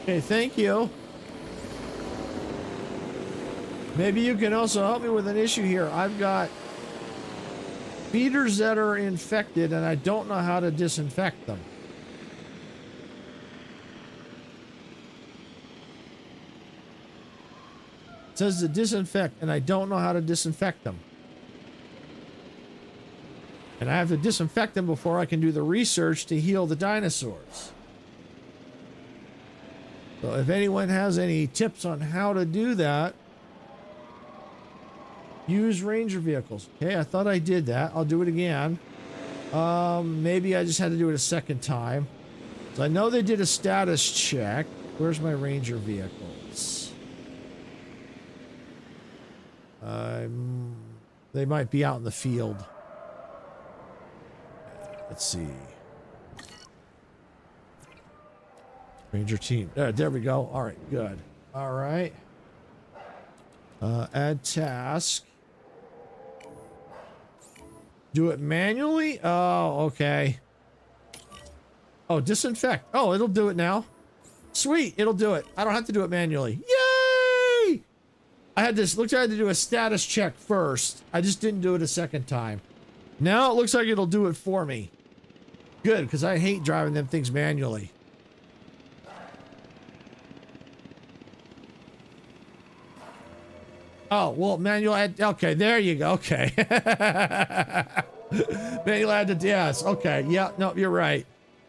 Okay, thank you. Maybe you can also help me with an issue here. I've got feeders that are infected and I don't know how to disinfect them. It says to disinfect and I don't know how to disinfect them. And I have to disinfect them before I can do the research to heal the dinosaurs. So if anyone has any tips on how to do that, use ranger vehicles. Okay, I thought I did that. I'll do it again. Maybe I just had to do it a second time. So I know they did a status check. Where's my ranger vehicles? They might be out in the field. Let's see. Ranger team. There we go. All right, good. All right. Add task. Do it manually? Oh, okay. Oh, disinfect. Oh, it'll do it now. Sweet, it'll do it. I don't have to do it manually. Yay! I had to do a status check first. I just didn't do it a second time. Now it looks like it'll do it for me. Good, because I hate driving them things manually. Oh, well, manual add, okay, there you go, okay. Manual add to, yes, okay, yeah, no, you're right.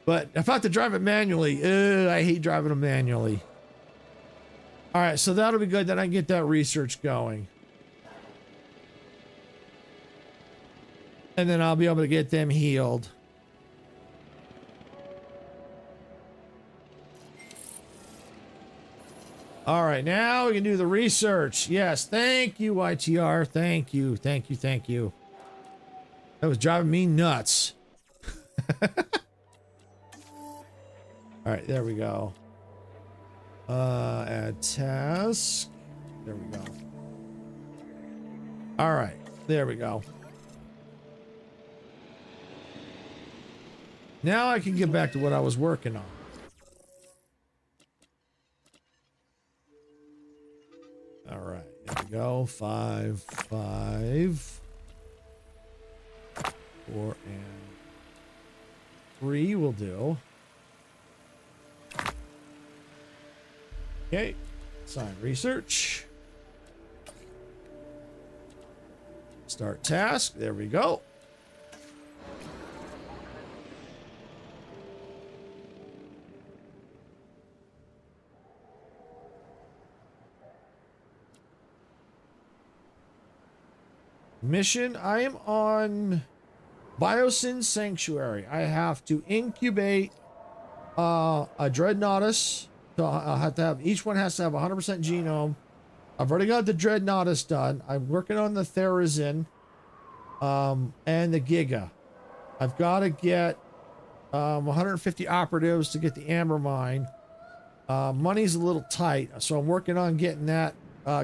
But if I have to drive it manually, I hate driving them manually. All right, so that'll be good. Then I can get that research going. And then I'll be able to get them healed. All right, now we can do the research. Yes, thank you, YTR. Thank you, thank you, thank you. That was driving me nuts. All right, there we go. Add task. There we go. All right, there we go. Now I can get back to what I was working on. All right, there we go. 5, 5, 4, and 3 will do. Okay, assign research. Start task. There we go. Mission. I am on Biosyn Sanctuary. I have to incubate a Dreadnoughtus. So I'll have to have, each one has to have 100% genome. I've already got the Dreadnoughtus done. I'm working on the Therazin and the Giga. I've got to get 150 operatives to get the Amber Mine. Money's a little tight, so I'm working on getting that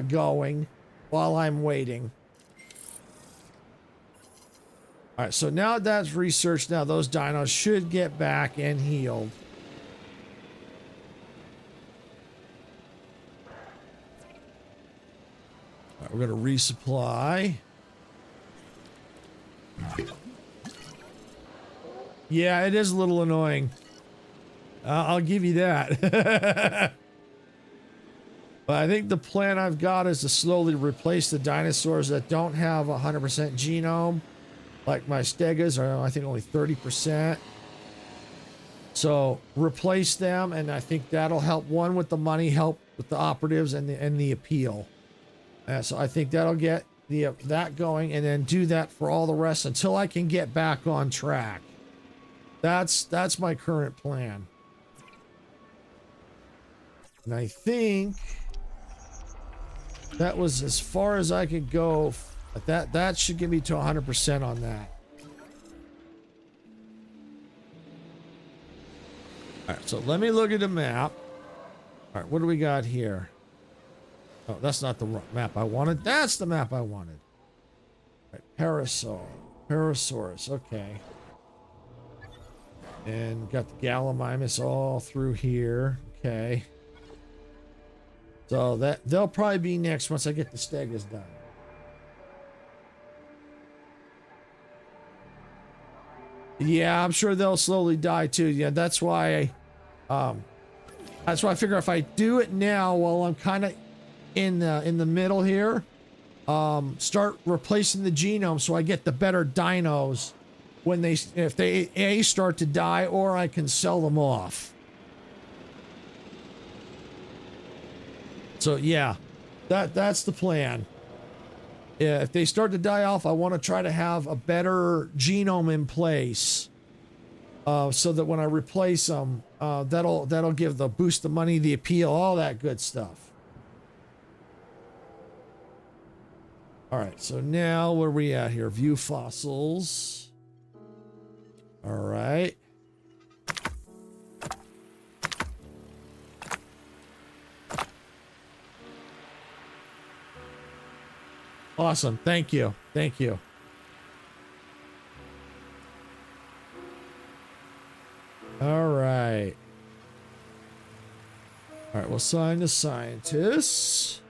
going while I'm waiting. All right, so now that's researched. Now those dinos should get back and healed. All right, we're going to resupply. Yeah, it is a little annoying. I'll give you that. But I think the plan I've got is to slowly replace the dinosaurs that don't have 100% genome. Like my Stegas are, I think, only 30%. So replace them, and I think that'll help, one, with the money, help with the operatives and the appeal. So I think that'll get that going, and then do that for all the rest until I can get back on track. That's my current plan. And I think that was as far as I could go. That should get me to 100% on that. All right, so let me look at the map. All right, what do we got here? Oh, that's not the map I wanted. That's the map I wanted. All right, Parasaurus, okay. And got the Gallimimus all through here. Okay. So they'll probably be next once I get the Stegas done. Yeah, I'm sure they'll slowly die too. Yeah, that's why I figure if I do it now while I'm kind of in the middle here, start replacing the genome so I get the better dinos when if they start to die, or I can sell them off. So yeah, that's the plan. Yeah, if they start to die off, I want to try to have a better genome in place, so that when I replace them, that'll give the boost, the money, the appeal, all that good stuff. All right, so now where are we at here? View fossils. All right. Awesome. Thank you. Thank you. All right. All right, we'll assign the scientists.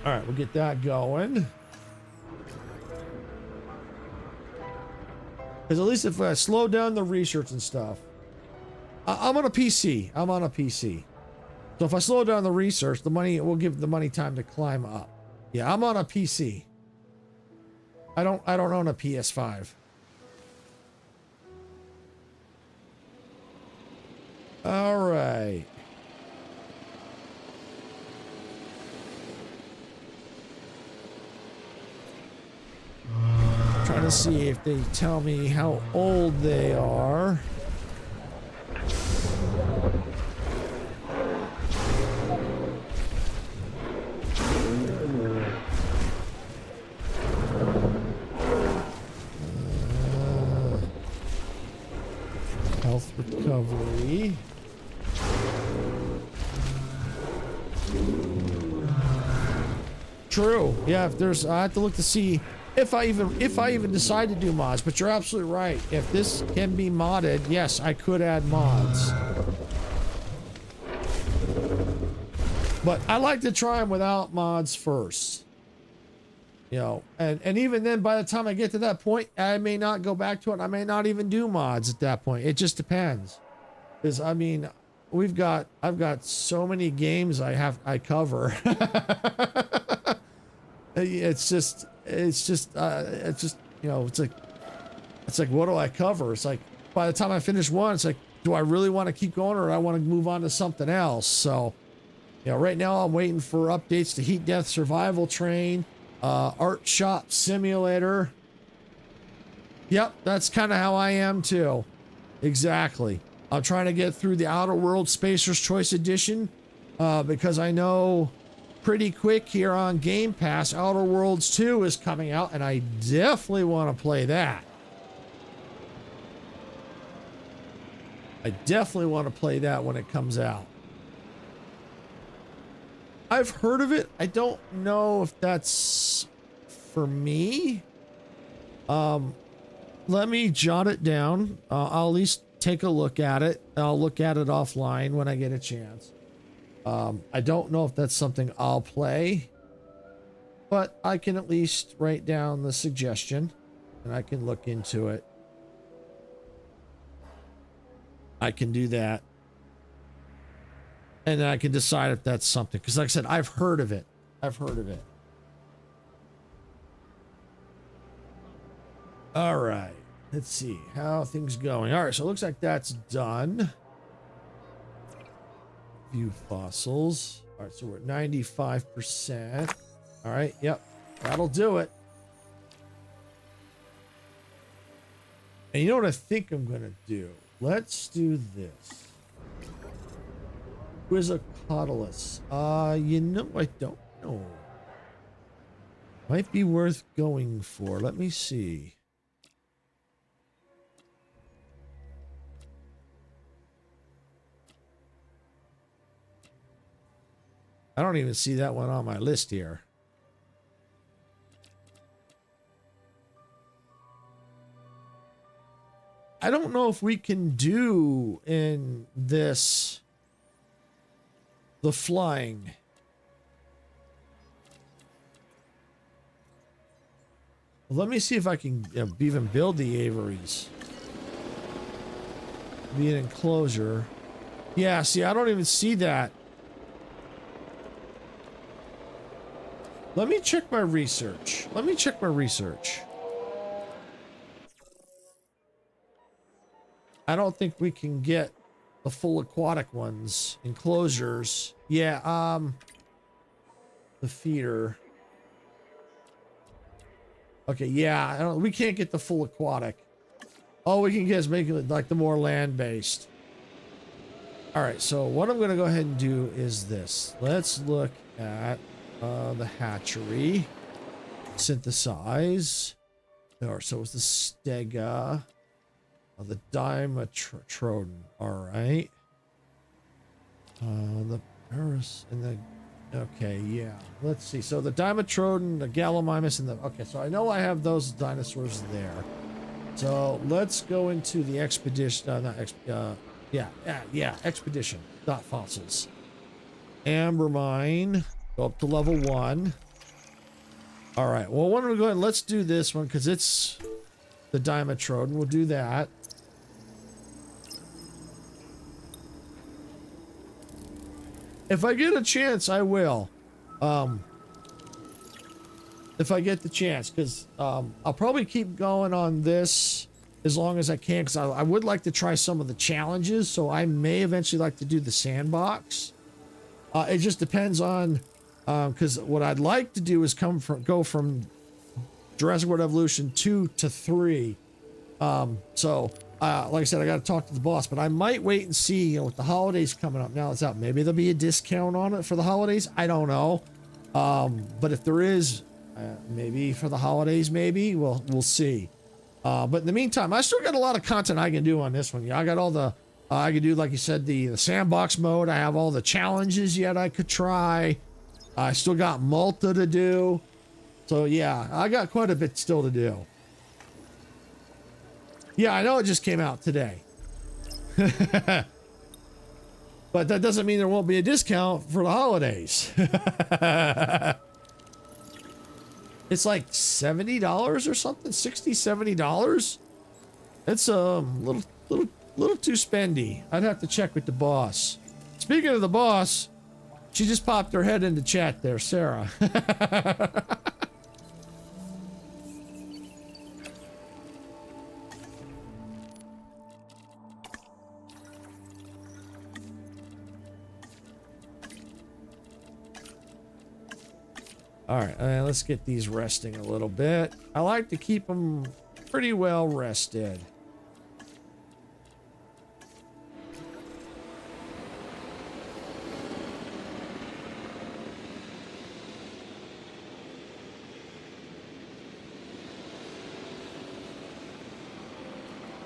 All right, we'll get that going. Because at least if I slow down the research and stuff, I'm on a PC. I'm on a PC. So if I slow down the research, the money, it will give the money time to climb up. Yeah, I'm on a PC. I don't own a PS5. All right. Trying to see if they tell me how old they are. Health recovery. True. Yeah, if there's, I have to look to see if I even decide to do mods, but you're absolutely right. If this can be modded, yes, I could add mods. But I like to try them without mods first. You know, and even then, by the time I get to that point, I may not go back to it. I may not even do mods at that point. It just depends. Because I mean, I've got so many games I cover. It's just you know, it's like what do I cover? It's like by the time I finish one, it's like, do I really want to keep going, or do I want to move on to something else? So, you know, right now I'm waiting for updates to Heat Death Survival Train, Art Shop Simulator. Yep, that's kind of how I am too. Exactly. I'm trying to get through the Outer World Spacer's Choice Edition because I know pretty quick here on Game Pass, Outer Worlds 2 is coming out, and I definitely want to play that. I definitely want to play that when it comes out. I've heard of it. I don't know if that's for me. Let me jot it down. I'll at least take a look at it. I'll look at it offline when I get a chance. I don't know if that's something I'll play, but I can at least write down the suggestion and I can look into it. I can do that. And then I can decide if that's something. Because like I said, I've heard of it. I've heard of it. All right. Let's see how things going. All right. So it looks like that's done. View fossils. All right. So we're at 95%. All right. Yep. That'll do it. And you know what I think I'm going to do? Let's do this. Quizzicotlus. You know, I don't know. Might be worth going for. Let me see. I don't even see that one on my list here. I don't know if we can do in this the flying. Well, let me see if I can even build the aviaries. Be an enclosure. Yeah, see, I don't even see that. Let me check my research. Let me check my research. I don't think we can get the full aquatic ones. Enclosures. Yeah, the feeder. Okay, yeah, we can't get the full aquatic. All we can get is make it like the more land-based. All right, so what I'm going to go ahead and do is this. Let's look at the hatchery. Synthesize. Or so it's the stega. The Dimetrodon. All right. The Paris and the. Okay, yeah. Let's see. So the Dimetrodon, the Gallimimus, and the. Okay, so I know I have those dinosaurs there. So let's go into the expedition. Yeah. Expedition. Dot fossils. Amber mine. Go up to level 1. All right. Well, why don't we go ahead and let's do this one because it's the Dimetrodon. We'll do that. If I get a chance, I will. If I get the chance, because I'll probably keep going on this as long as I can, because I would like to try some of the challenges. So I may eventually like to do the sandbox. It just depends on, because what I'd like to do is go from Jurassic World Evolution 2 to 3. Like I said, I got to talk to the boss, but I might wait and see, you know, with the holidays coming up. Now it's out. Maybe there'll be a discount on it for the holidays. I don't know. But if there is, maybe for the holidays, maybe we'll see. But in the meantime, I still got a lot of content I can do on this one. Yeah, I got all the, I can do, like you said, the sandbox mode. I have all the challenges yet I could try. I still got Malta to do. So yeah, I got quite a bit still to do. Yeah, I know it just came out today. But that doesn't mean there won't be a discount for the holidays. It's like $70 or something, $60, $70. It's a little too spendy. I'd have to check with the boss. Speaking of the boss, she just popped her head into chat there, Sarah. All right, let's get these resting a little bit. I like to keep them pretty well rested.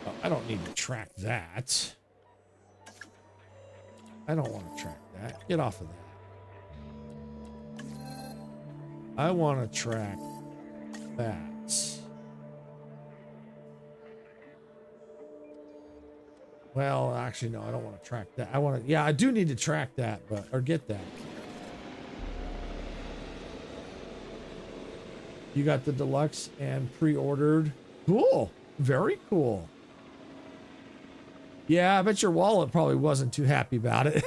Oh, I don't need to track that. I don't want to track that. Get off of that. I want to track that. Well, actually, no, I don't want to track that. I want to, yeah, I do need to track that, or get that. You got the deluxe and pre-ordered. Cool. Very cool. Yeah, I bet your wallet probably wasn't too happy about it.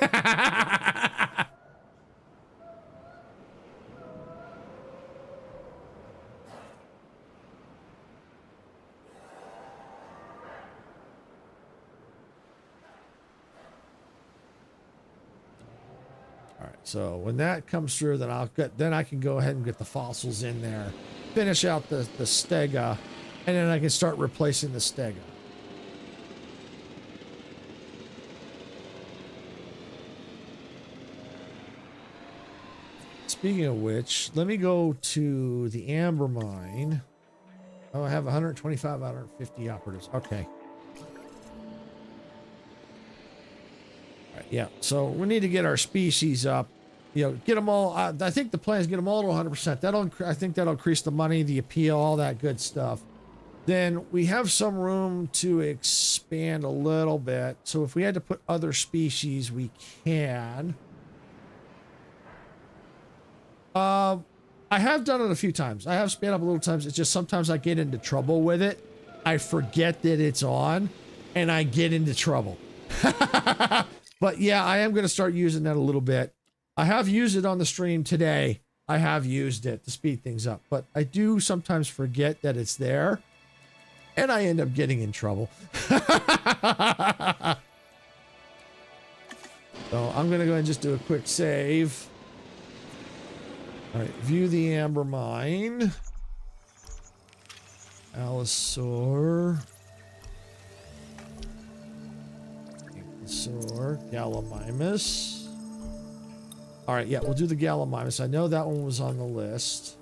So when that comes through, then I can go ahead and get the fossils in there, finish out the stega, and then I can start replacing the stega. Speaking of which, let me go to the amber mine. Oh, I have 125 out of 150 operatives. Okay. All right, yeah, so we need to get our species up. You know, get them all. I think the plan is get them all to 100%. I think that'll increase the money, the appeal, all that good stuff. Then we have some room to expand a little bit. So if we had to put other species, we can. I have done it a few times. I have sped up a little times. It's just sometimes I get into trouble with it. I forget that it's on, and I get into trouble. But yeah, I am going to start using that a little bit. I have used it on the stream today. I have used it to speed things up, but I do sometimes forget that it's there, and I end up getting in trouble. So I'm going to go ahead and just do a quick save. All right, view the amber mine. Allosaur. Gallimimus. All right, yeah, we'll do the Gallimimus. I know that one was on the list.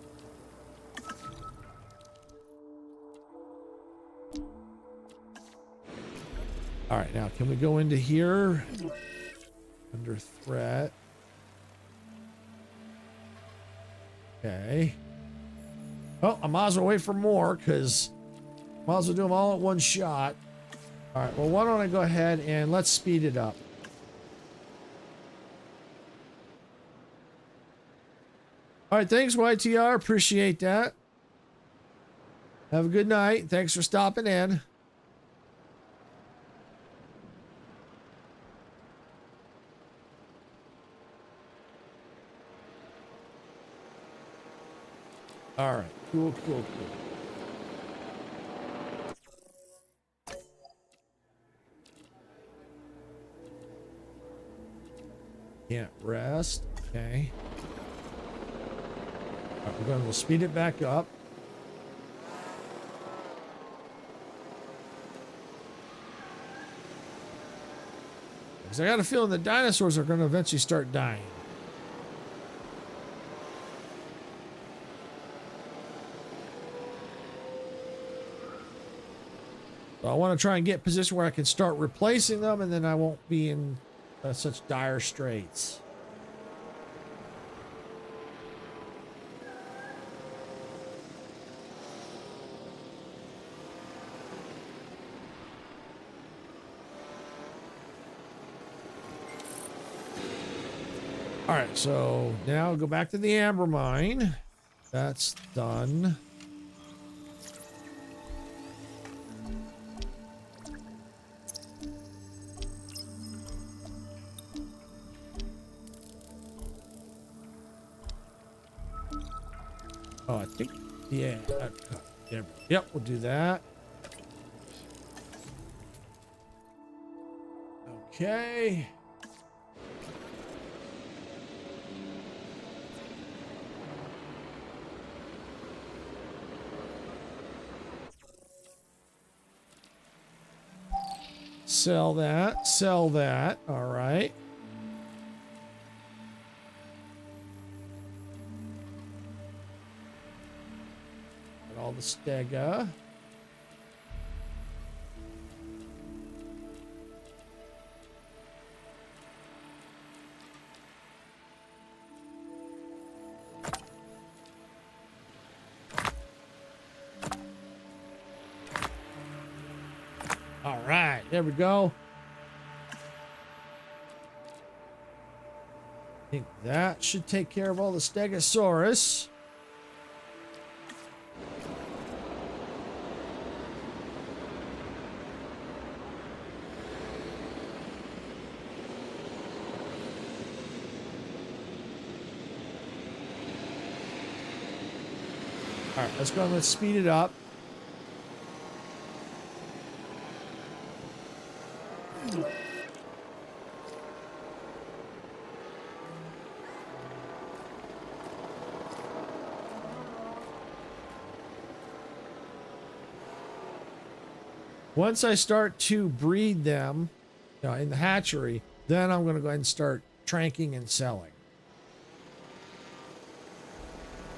All right, now can we go into here? Under threat. Okay. Well, I might as well wait for more, because I might as well do them all at one shot. All right, well, why don't I go ahead and let's speed it up. All right, thanks, YTR. Appreciate that. Have a good night. Thanks for stopping in. All right, cool. Can't rest. Okay. All right, we're going to speed it back up. Because I got a feeling the dinosaurs are going to eventually start dying. So I want to try and get a position where I can start replacing them, and then I won't be in such dire straits. All right, so now go back to the amber mine. That's done. Oh, I think, yeah. Yep, we'll do that. Okay. Sell that. Sell that. All right. And all the stega. All right, there we go. I think that should take care of all the Stegosaurus. All right, let's go and let's speed it up. Once I start to breed them, in the hatchery, then I'm going to go ahead and start tranking and selling.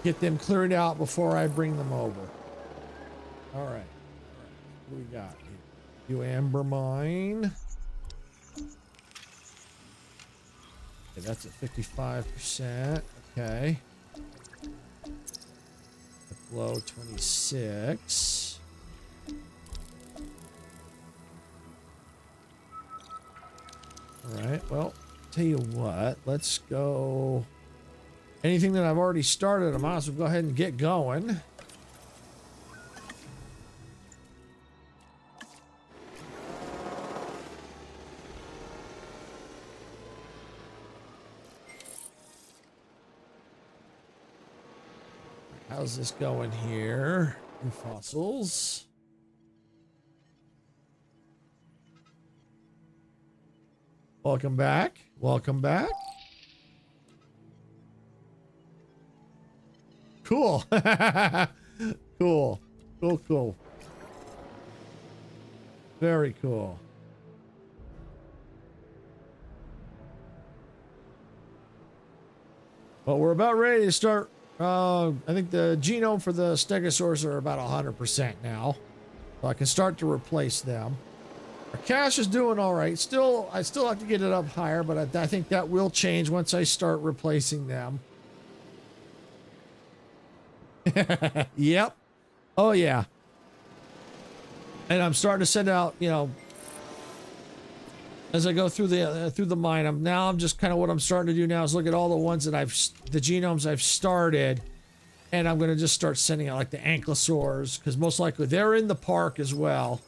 Get them cleared out before I bring them over. All right. What do we got here? You amber mine. Okay, that's at 55%. Okay. Glow 26. All right, well, tell you what, let's go. Anything that I've already started, I might as well go ahead and get going. How's this going here? New fossils. Welcome back. Welcome back. Cool. Cool. Cool, cool. Very cool. Well, we're about ready to start. I think the genome for the Stegosaurus are about 100% now. So I can start to replace them. Our cash is doing all right. I still have to get it up higher, but I think that will change once I start replacing them. Yep. Oh yeah. And I'm starting to send out, as I go through the mine. I'm just kind of what I'm starting to do now is look at all the ones that the genomes I've started, and I'm going to just start sending out like the ankylosaurs because most likely they're in the park as well.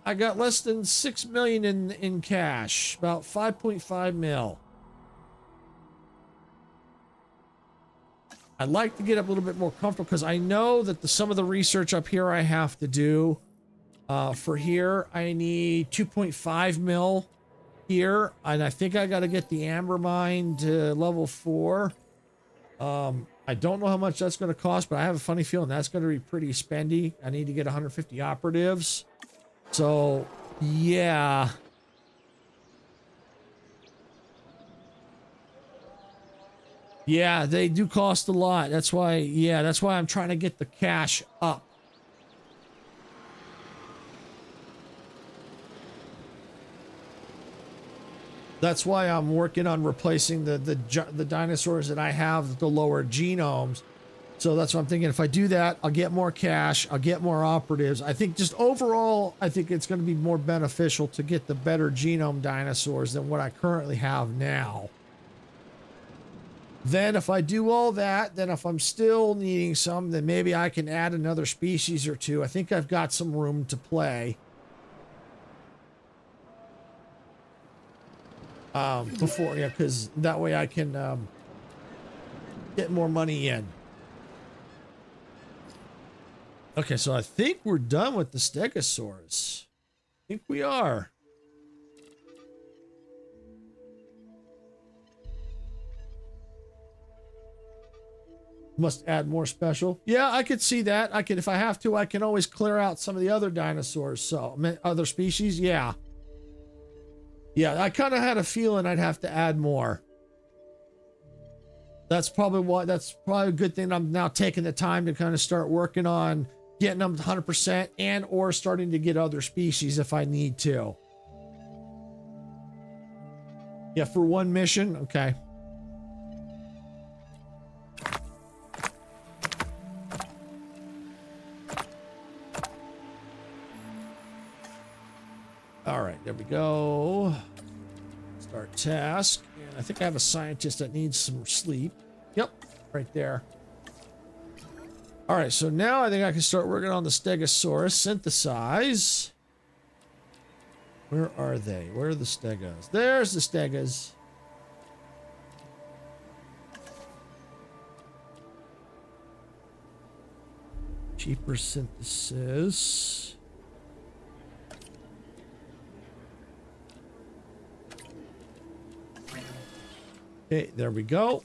I got less than 6 million in cash, about 5.5 mil. I'd like to get up a little bit more comfortable because I know that some of the research up here I have to do. For here, I need 2.5 mil here, and I think I got to get the amber mine to level 4. I don't know how much that's going to cost, but I have a funny feeling that's going to be pretty spendy. I need to get 150 operatives. So, yeah. Yeah, they do cost a lot. That's why, yeah, that's why I'm trying to get the cash up. That's why I'm working on replacing the dinosaurs that I have with the lower genomes. So that's what I'm thinking. If I do that, I'll get more cash. I'll get more operatives. I think just overall, I think it's going to be more beneficial to get the better genome dinosaurs than what I currently have now. Then if I do all that, then if I'm still needing some, then maybe I can add another species or two. I think I've got some room to play. Before, yeah, because that way I can get more money in. Okay, so I think we're done with the Stegosaurus. I think we are. Must add more special. Yeah, I could see that. I could, if I have to, I can always clear out some of the other dinosaurs. So, other species, yeah. Yeah, I kind of had a feeling I'd have to add more. That's probably a good thing. I'm now taking the time to kind of start working on getting them 100% and or starting to get other species if I need to. Yeah, for one mission. Okay. All right, there we go. Start task. And I think I have a scientist that needs some sleep. Yep, right there. All right, so now I think I can start working on the Stegosaurus. Synthesize. Where are they? Where are the Stegos? There's the Stegos. Cheaper synthesis. Okay, there we go.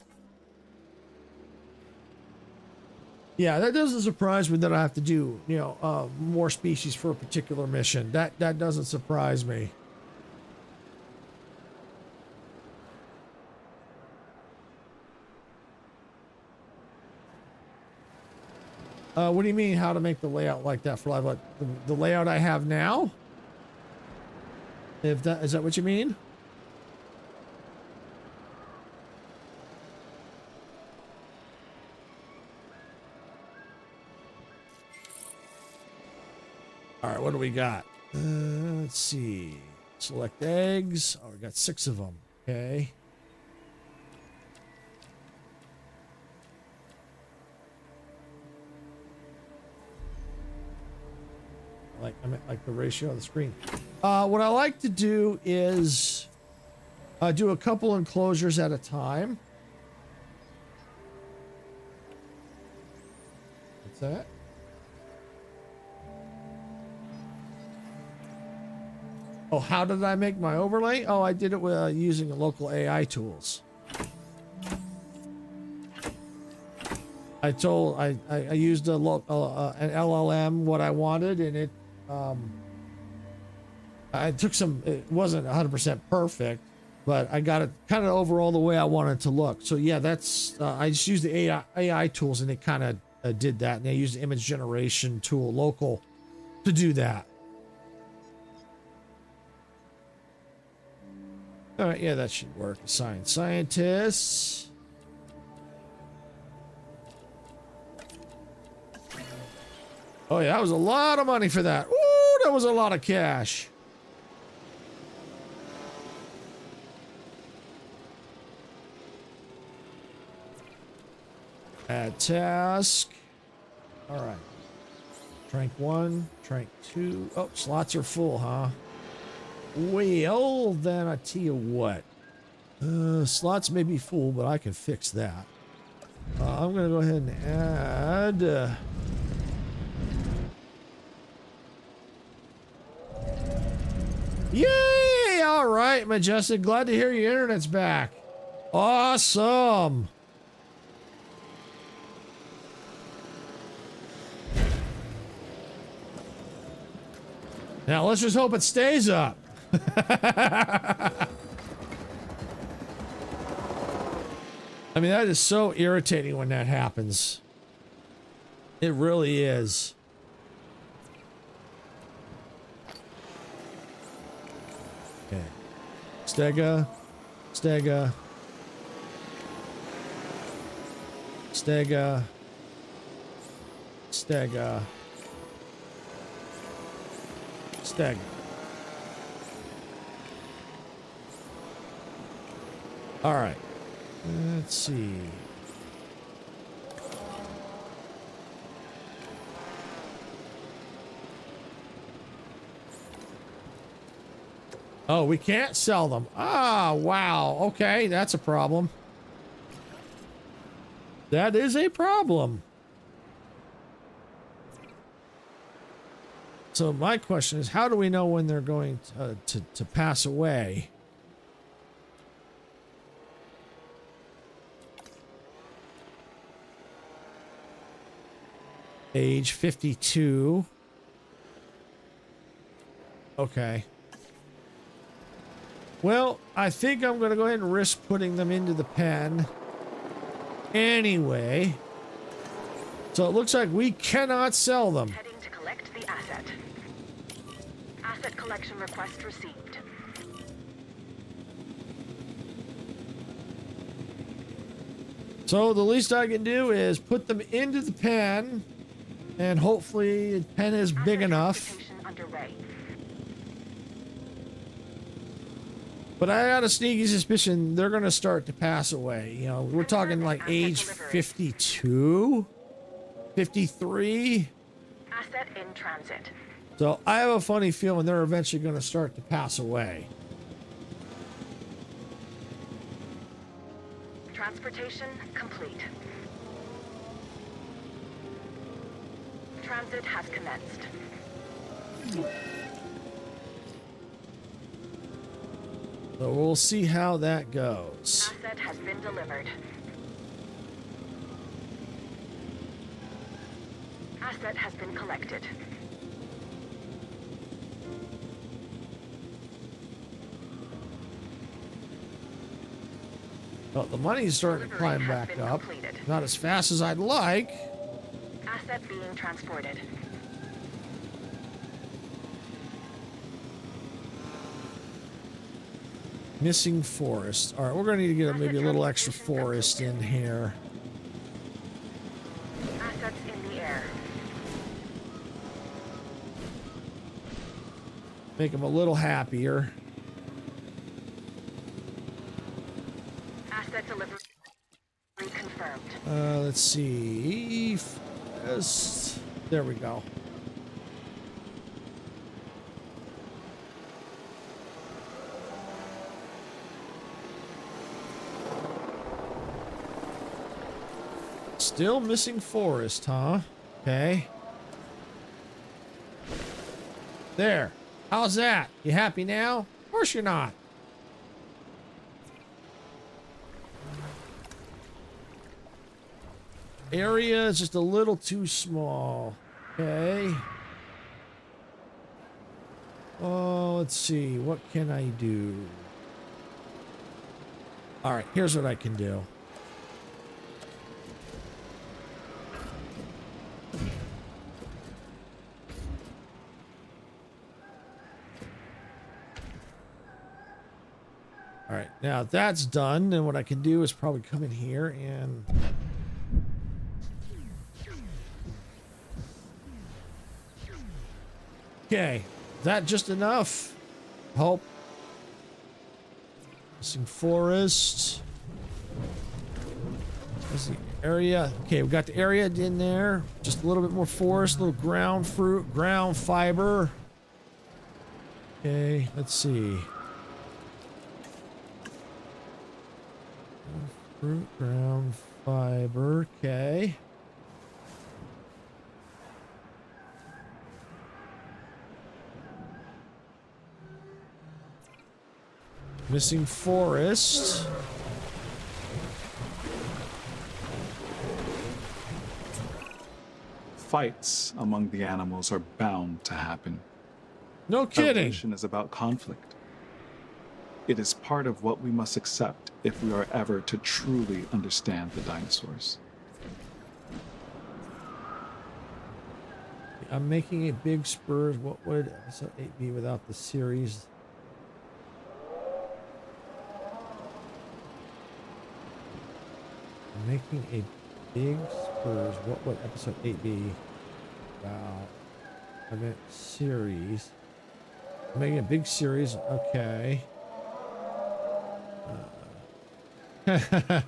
Yeah, that doesn't surprise me that I have to do, you know, more species for a particular mission. That doesn't surprise me. What do you mean how to make the layout like that for live? The layout I have now? Is that what you mean? All right, what do we got? Let's see. Select eggs. Oh, we got 6 of them. Okay. I meant like the ratio of the screen. What I like to do is do a couple enclosures at a time. What's that? Oh, how did I make my overlay? Oh, I did it with using local AI tools. I used an LLM what I wanted, and it I took some. It wasn't 100% perfect, but I got it kind of overall the way I wanted it to look. So yeah, that's I just used the AI tools, and it kind of did that. And I used the image generation tool local to do that. All right, yeah, that should work. Assign scientists. Oh yeah, that was a lot of money for that. Ooh, that was a lot of cash. Add task. All right. Trank 1, Trank 2. Oh, slots are full, huh? Well, then I tell you what. Slots may be full, but I can fix that. I'm going to go ahead and add... Yay! All right, Majestic. Glad to hear your internet's back. Awesome. Now let's just hope it stays up. I mean, that is so irritating when that happens. It really is. Okay. Stega. Stega. Stega. Stega. Stega. All right. Let's see. Oh, we can't sell them. Ah, wow. Okay, that's a problem. That is a problem. So my question is, how do we know when they're going to pass away? Age 52. Okay. Well, I think I'm going to go ahead and risk putting them into the pen anyway. So it looks like we cannot sell them. Heading to collect the asset. Asset collection request received. So the least I can do is put them into the pen, and hopefully the pen is big enough. Transportation underway. But I got a sneaky suspicion they're going to start to pass away. You know, we're talking like age 52, 53. Asset in transit. So I have a funny feeling they're eventually going to start to pass away. Transportation complete. Transit has commenced. So we'll see how that goes. Asset has been delivered. Asset has been collected. Well, the money's starting to climb back up. Not as fast as I'd like. Asset being transported. Missing forest. All right, we're going to need to get maybe a little extra forest in here. Assets in the air. Make them a little happier. Asset delivery confirmed. Let's see. Forest. There we go. Still missing forest, huh? Okay. There. How's that? You happy now? Of course you're not. Area is just a little too small. Okay. Oh, let's see. What can I do? All right, here's what I can do. All right, now if that's done, then what I can do is probably come in here and... Okay, is that just enough? Hope. Missing forest. There's the area. Okay, we got the area in there. Just a little bit more forest, a little ground fruit, ground fiber. Okay, let's see. Fruit, ground fiber, okay. Missing forest. Fights among the animals are bound to happen. No kidding. Evolution is about conflict. It is part of what we must accept if we are ever to truly understand the dinosaurs. I'm making a big spurs. What would episode 8 be without the series? I'm making a big spurs. What would episode 8 be without event series? I'm making a big series. Okay. And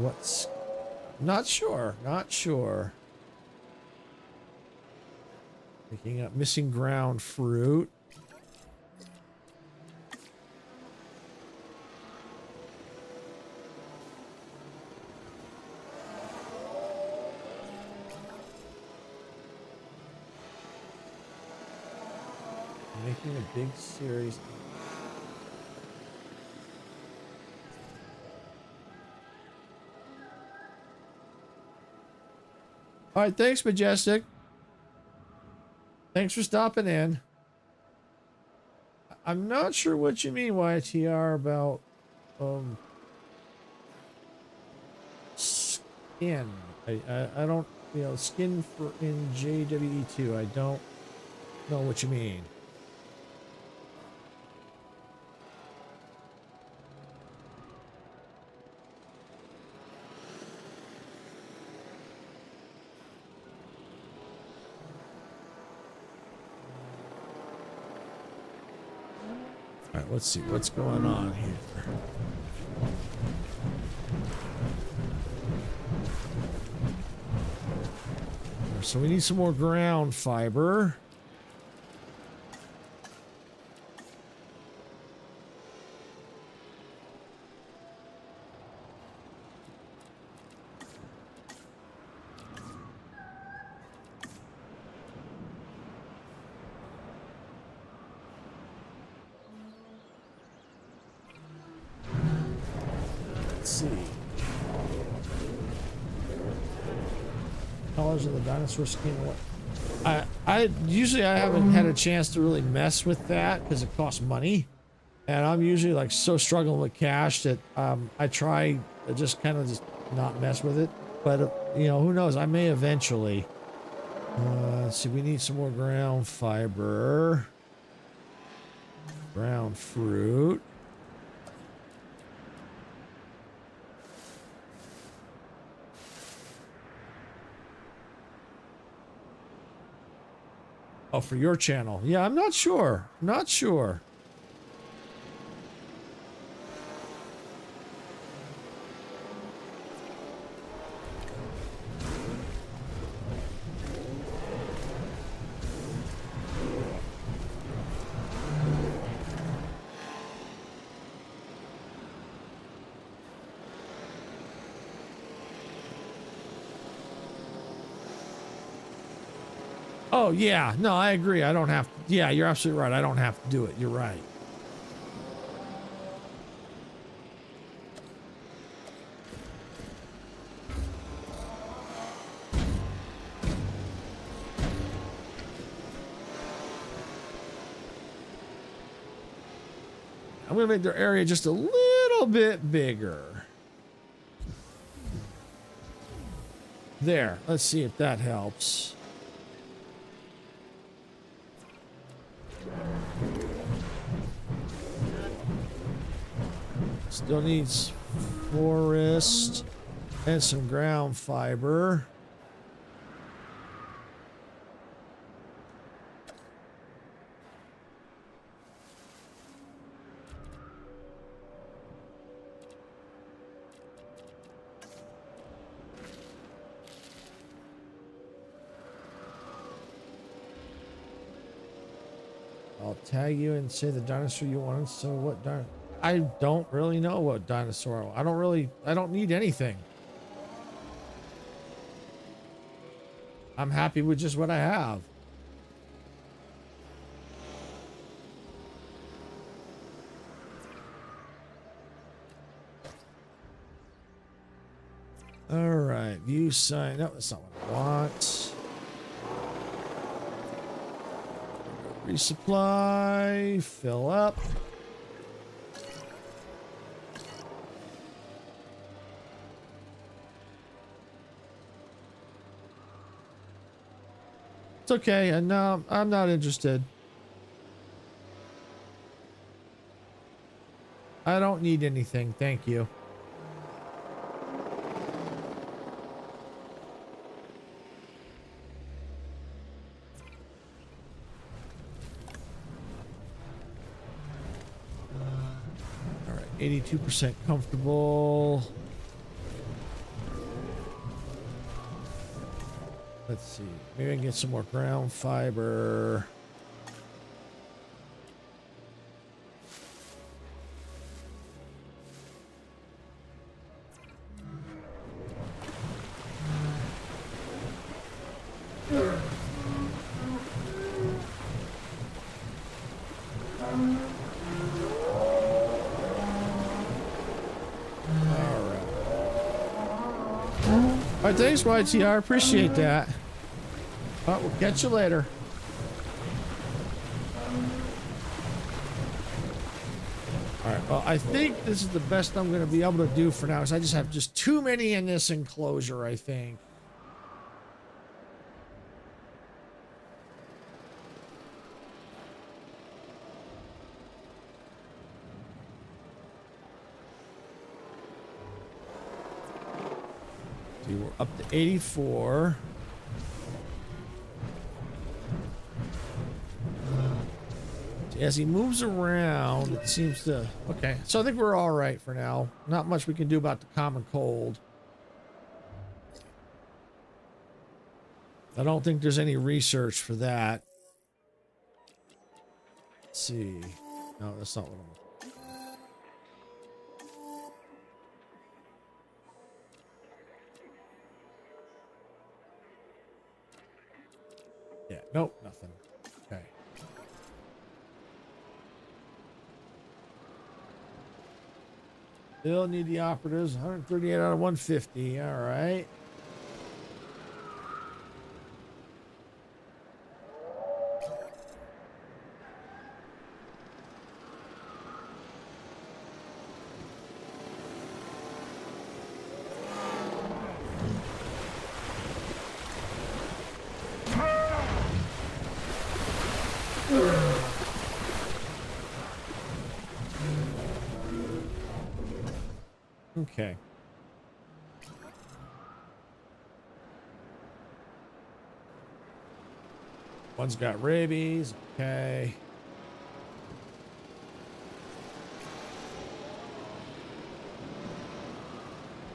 what's... Not sure. Not sure. Picking up missing ground fruit. Making a big series. All right, thanks, Majestic. Thanks for stopping in. I'm not sure what you mean, YTR, about skin. I don't, you know, skin for in JWE2. I don't know what you mean. All right, let's see what's going on here. So we need some more ground fiber. Let's see. Colors of the dinosaur skin. What? I usually I haven't had a chance to really mess with that because it costs money, and I'm usually like so struggling with cash that I try to just kind of just not mess with it. But you know, who knows? I may eventually. Let's see. We need some more ground fiber. Ground fruit. Oh, for your channel. Yeah, I'm not sure. Not sure. Oh, yeah. No, I agree. I don't have to. Yeah, you're absolutely right. I don't have to do it. You're right. I'm going to make their area just a little bit bigger. There. Let's see if that helps. Still needs forest and some ground fiber. I'll tag you and say the dinosaur you wanted. So what dinosaur? I don't really know what dinosaur. I don't need anything. I'm happy with just what I have. view sign. No, that's not what I want. Resupply, fill up. It's okay, and no, I'm not interested. I don't need anything, thank you. All right, 82% comfortable. Let's see. Maybe I can get some more ground fiber. All right, thanks, YTR. Appreciate that. All right, we'll catch you later. All right, well, I think this is the best I'm going to be able to do for now, because I just have just too many in this enclosure, I think. See, we're up to 84. As he moves around, it seems to... Okay, so I think we're all right for now. Not much we can do about the common cold. I don't think there's any research for that. Let's see. No, that's not what I'm... Yeah, nope, nothing. Okay. Still need the operatives. 138 out of 150. All right. Okay. One's got rabies. Okay.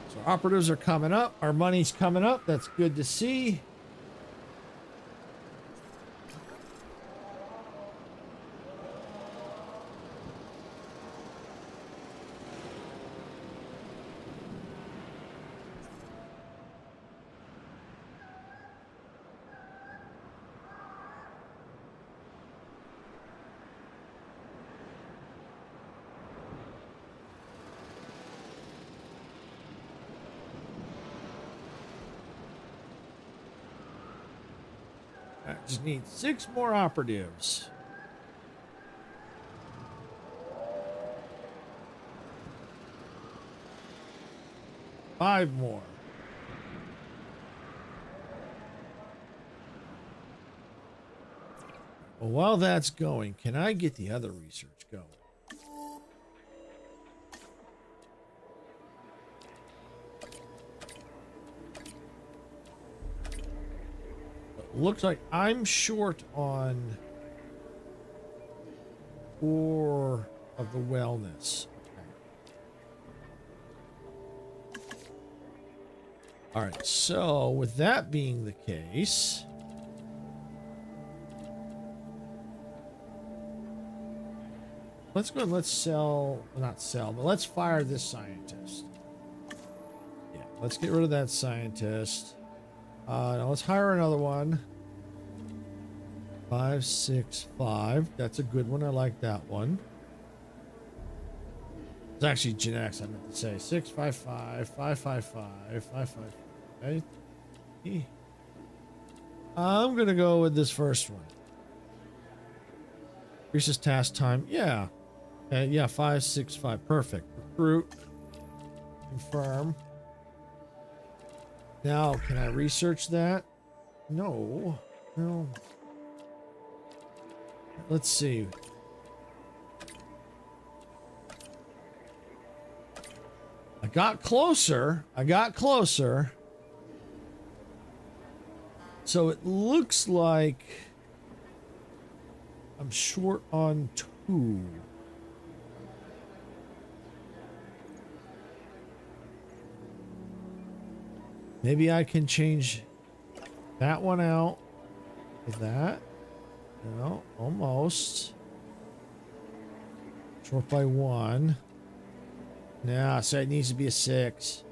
So operatives are coming up. Our money's coming up. That's good to see. I just need 6 more operatives. Five more. Well, while that's going, can I get the other research going? Looks like I'm short on 4 of the wellness. Okay. All right, so with that being the case, let's go and let's sell, not sell, but let's fire this scientist. Yeah, let's get rid of that scientist. Now let's hire another one. 565. That's a good one. I like that one. It's actually genetics, I meant to say. 655, 555, 555. I'm gonna go with this first one. Increases task time. Yeah. Yeah, 565. Perfect. Recruit. Confirm. Now, can I research that? No. No. Let's see. I got closer. So it looks like I'm short on 2. Maybe I can change that one out with that. No, almost. Short by 1. Nah, so it needs to be a 6.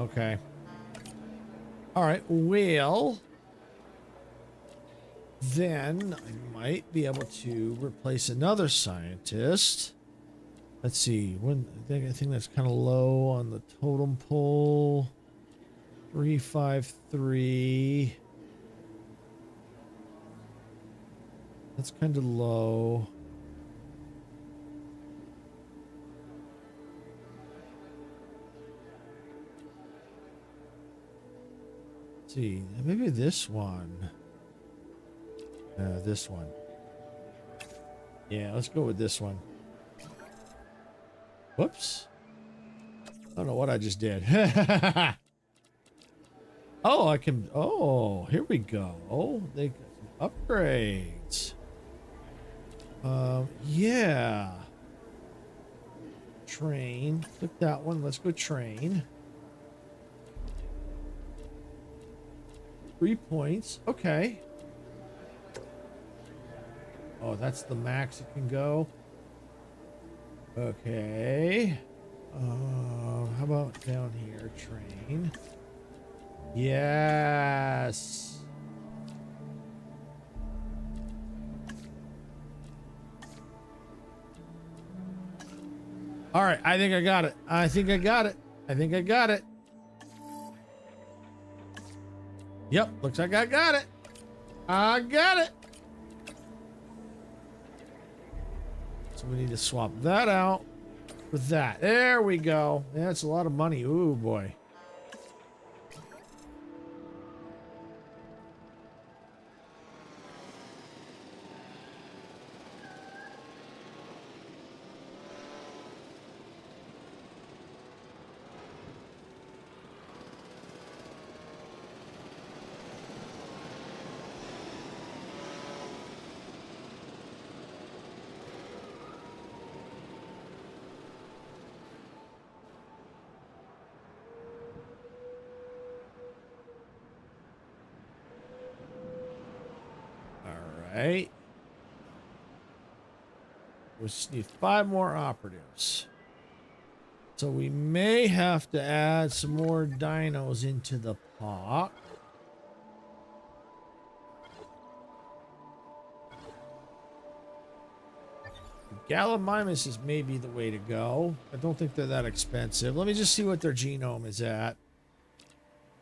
Okay. All right, well, then I might be able to replace another scientist. Let's see. I think that's kind of low on the totem pole. 353. That's kind of low. Let's see, maybe this one. This one. Yeah, let's go with this one. Whoops. I don't know what I just did. Oh, I can. Oh, here we go. Oh, they got some upgrades. Yeah. Train. Click that one. Let's go train. 3 points. Okay. Oh, that's the max it can go. Okay. How about down here? Train. Yes. All right. I think I got it. I think I got it. Yep. Looks like I got it. I got it. So we need to swap that out with that. There we go. That's a lot of money. Ooh, boy. Right. We just need 5 more operatives. So we may have to add some more dinos into the pot. Gallimimus is maybe the way to go. I don't think they're that expensive. Let me just see what their genome is at.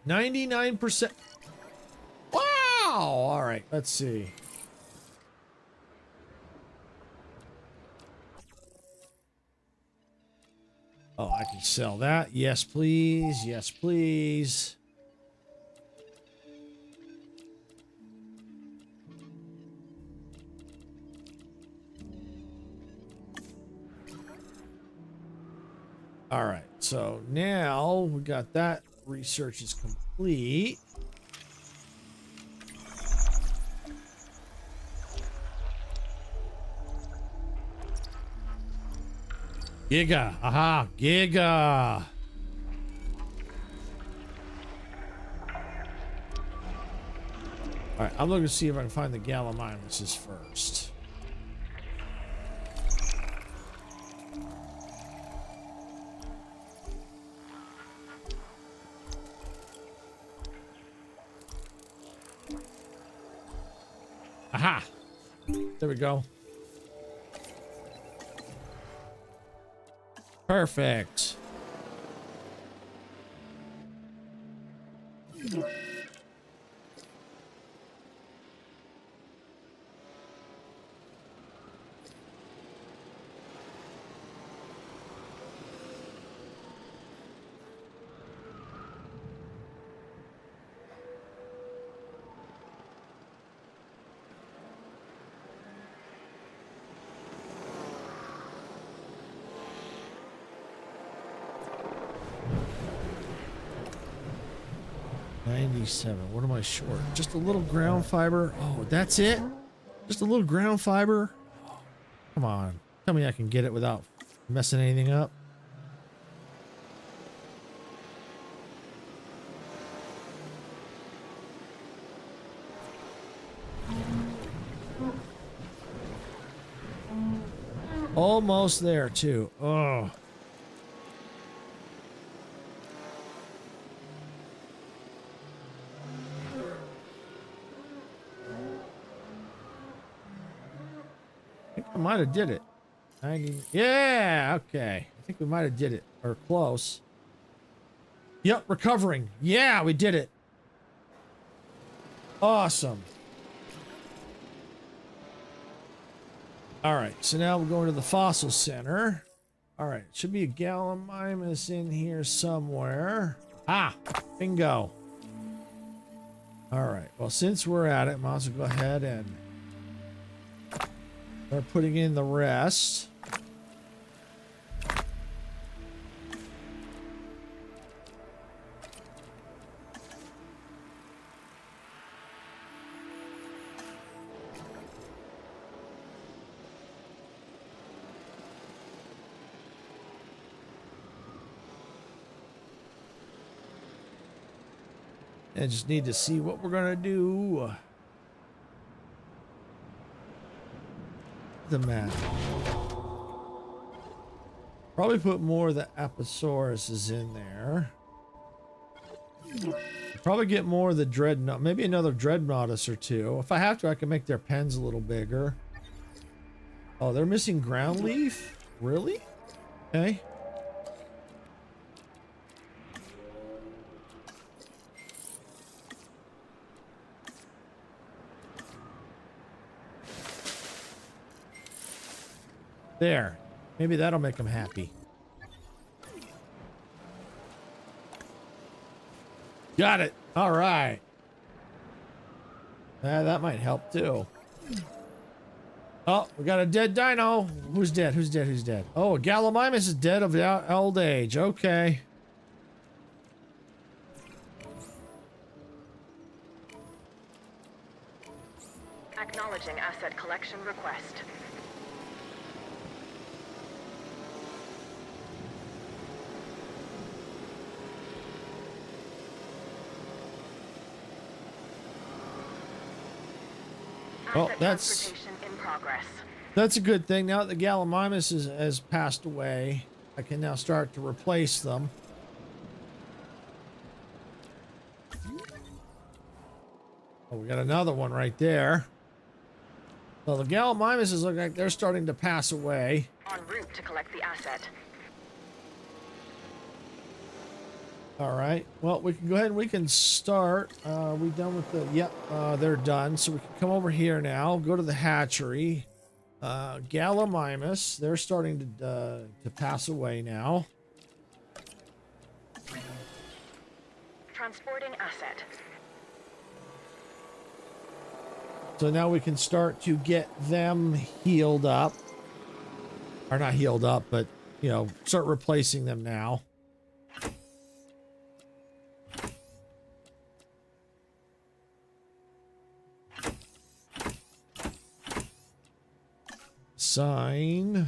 99%. Wow! All right, let's see. Oh, I can sell that. Yes, please. Yes, please. All right. So now we got that. Research is complete. Giga. Aha. Giga. All right. I'm looking to see if I can find the Gallimimuses first. Aha. There we go. Perfect. 97. What am I short? Just a little ground fiber. Oh, that's it? Just a little ground fiber? Come on. Tell me I can get it without messing anything up. Almost there, too. Oh. I might have did it. 90. Yeah, okay. I think we might have did it. Or close. Yep, recovering. Yeah, we did it. Awesome. Alright, so now we're going to the fossil center. Alright, should be a Gallimimus in here somewhere. Ah, bingo. Alright, well, since we're at it, might as well go ahead and start putting in the rest. I just need to see what we're gonna do. The map. Probably put more of the Apatosauruses in there. Probably get more of the Dreadnought. Maybe another Dreadnoughtus or two. If I have to, I can make their pens a little bigger. Oh, they're missing ground leaf? Really? Okay. There. Maybe that'll make them happy. Got it. All right. That might help too. Oh, we got a dead dino. Who's dead? Who's dead? Who's dead? Oh, Gallimimus is dead of old age. Okay. Acknowledging asset collection request. Oh, Asset that's transportation in progress. a good thing. Now that the Gallimimus has passed away, I can now start to replace them. Oh, we got another one right there. So the Gallimimuses look like they're starting to pass away. En route to collect the asset. All right. Well, we can go ahead and we can start. Are we done with the... Yep, they're done. So we can come over here now. Go to the hatchery. Gallimimus, they're starting to pass away now. Transporting asset. So now we can start to get them healed up. Or not healed up, but, you know, start replacing them now. Sign.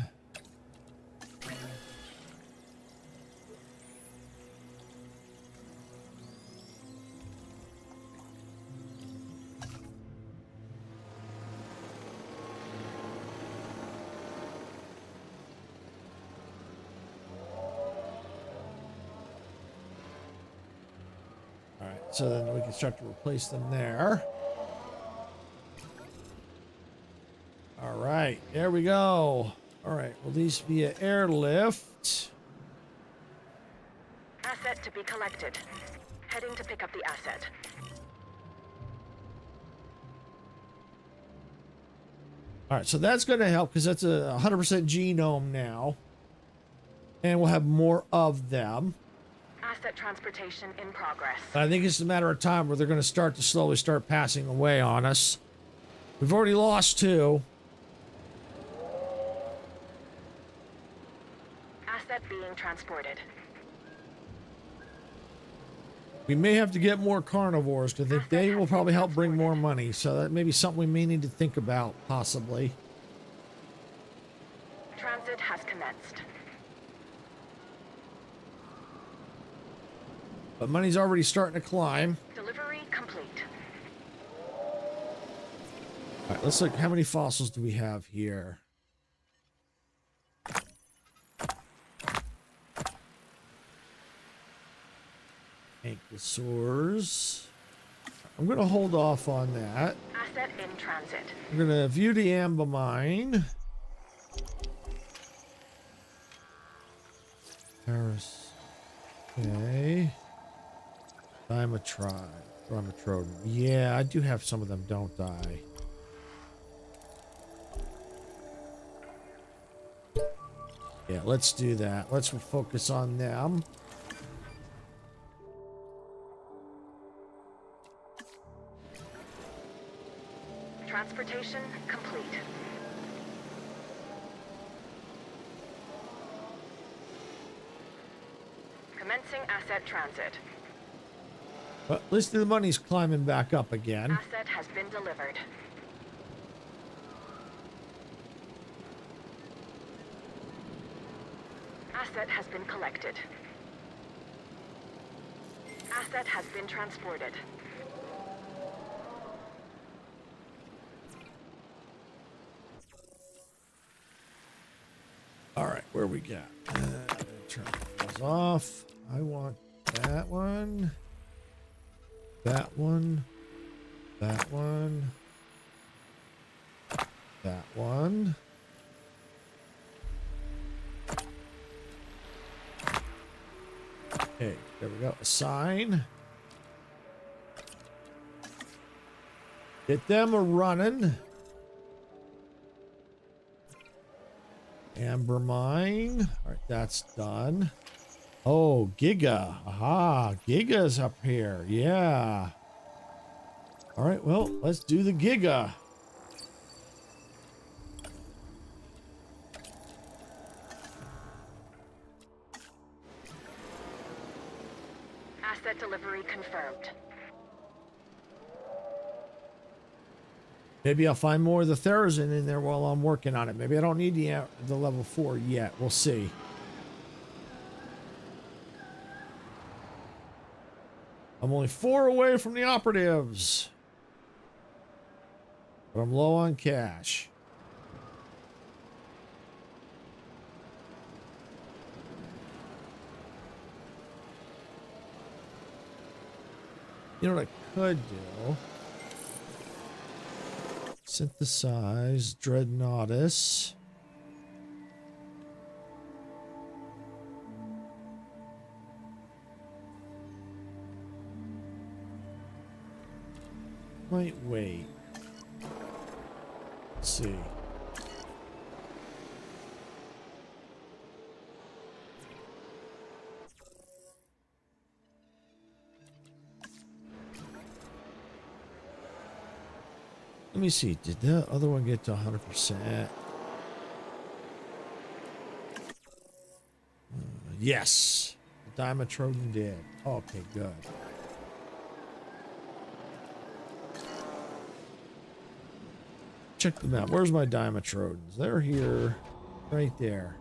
All right, so then we can start to replace them there. All right, there we go. All right, will these be an airlift? Asset to be collected. Heading to pick up the asset. All right, so that's going to help because that's a 100% genome now. And we'll have more of them. Asset transportation in progress. I think it's a matter of time where they're going to start to slowly start passing away on us. We've already lost 2. Asset being transported. We may have to get more carnivores because they will probably help bring more money. So that may be something we may need to think about, possibly. Transit has commenced. But money's already starting to climb. Delivery complete. All right, let's look. How many fossils do we have here? Ankylosaurs. I'm going to hold off on that. Asset in transit. I'm going to view the amber mine. Paris. Okay. Dimetrodon. Yeah, I do have some of them, don't I? Yeah, let's do that. Let's focus on them. Transportation complete. Commencing asset transit. But at least the money's climbing back up again. Asset has been delivered. Asset has been collected. Asset has been transported. All right, where we got? Turn those off. I want that one. That one. That one. That one. Okay, there we go. Assign. Get them a running. Amber mine. All right, that's done. Oh, Giga. Aha, Giga's up here. Yeah. All right, well, let's do the Giga. Asset delivery confirmed. Maybe I'll find more of the Therazin in there while I'm working on it. Maybe I don't need the level 4 yet. We'll see. I'm only 4 away from the operatives. But I'm low on cash. You know what I could do? Synthesize Dreadnoughtus. Might wait. Let's see. Let me see. Did the other one get to 100%? Yes. The Dimetrodon did. Okay, good. Check them out. Where's my Dimetrodons? They're here. Right there.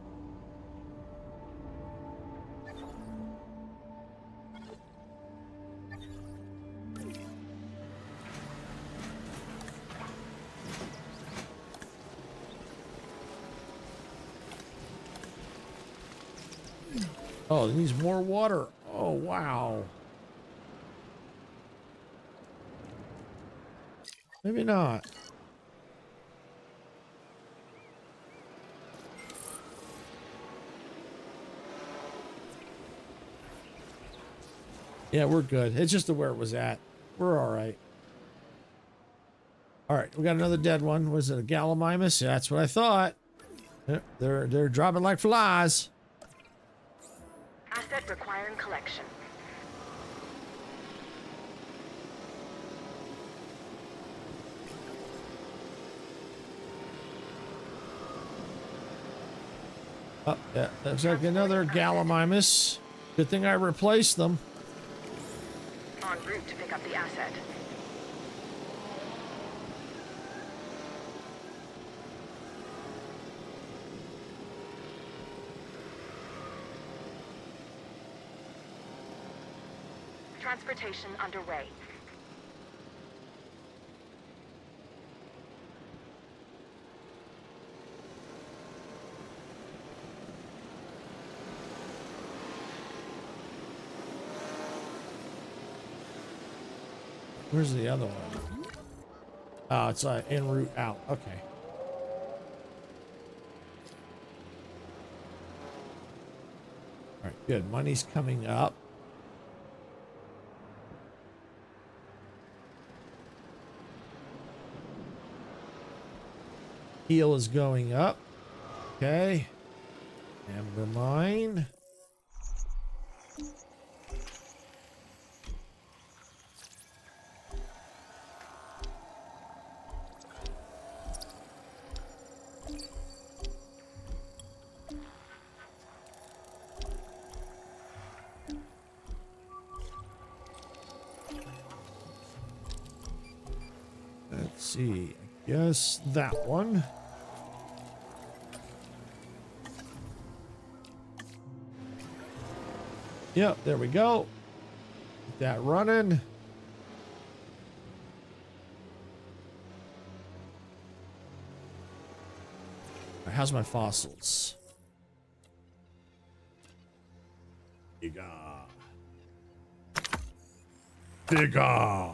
Oh, it needs more water. Oh, wow. Maybe not. Yeah, we're good. It's just where it was at. We're all right. All right, we got another dead one. Was it a Gallimimus? Yeah, that's what I thought. Yep, they're dropping like flies. Asset requiring collection. Oh, yeah, looks like another Gallimimus. Good thing I replaced them. route to pick up the asset. Transportation underway. Where's the other one? Oh, it's en route out. Okay. All right, good. Money's coming up. Heal is going up. Okay. Amber mine. Let's see. I guess that one. Yep, there we go. Get that running. All right, how's my fossils? Bigger. Bigger.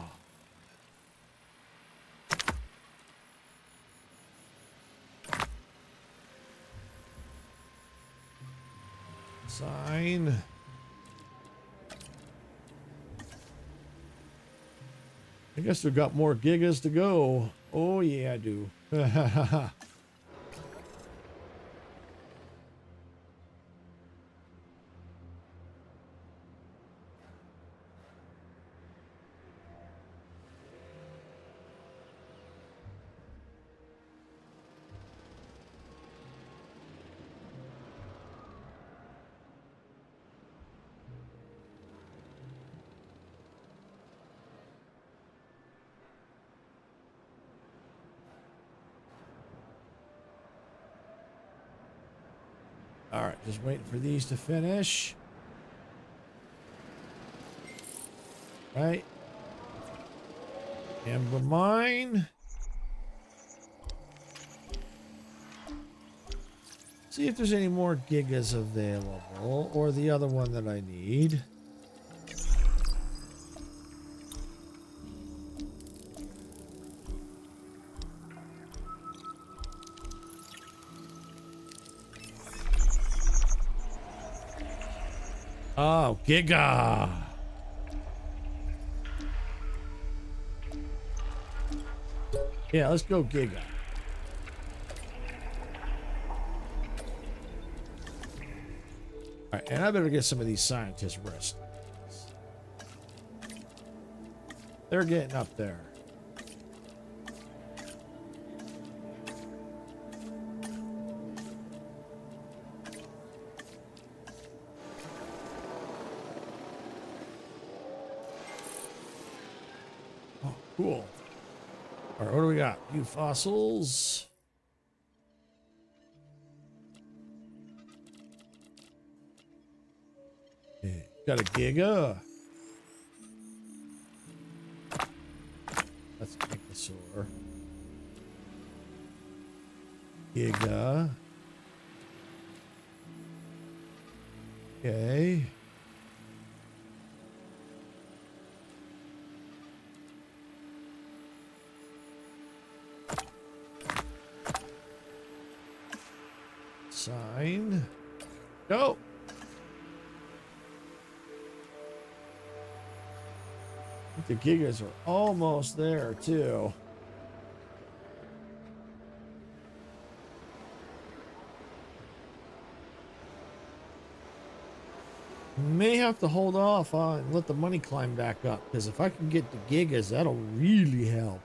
Sign. I guess we've got more gigas to go. Oh yeah, I do. All right, just waiting for these to finish. Right. Amber mine. See if there's any more gigas available, or the other one that I need. Oh, Giga. Yeah, let's go Giga. All right, and I better get some of these scientists rest. They're getting up there. Cool. All right, what do we got? New fossils. Okay, got a Giga. That's a dinosaur. Giga. Okay. Sign. Go. I think the gigas are almost there too. May have to hold off and let the money climb back up, because if I can get the gigas, that'll really help.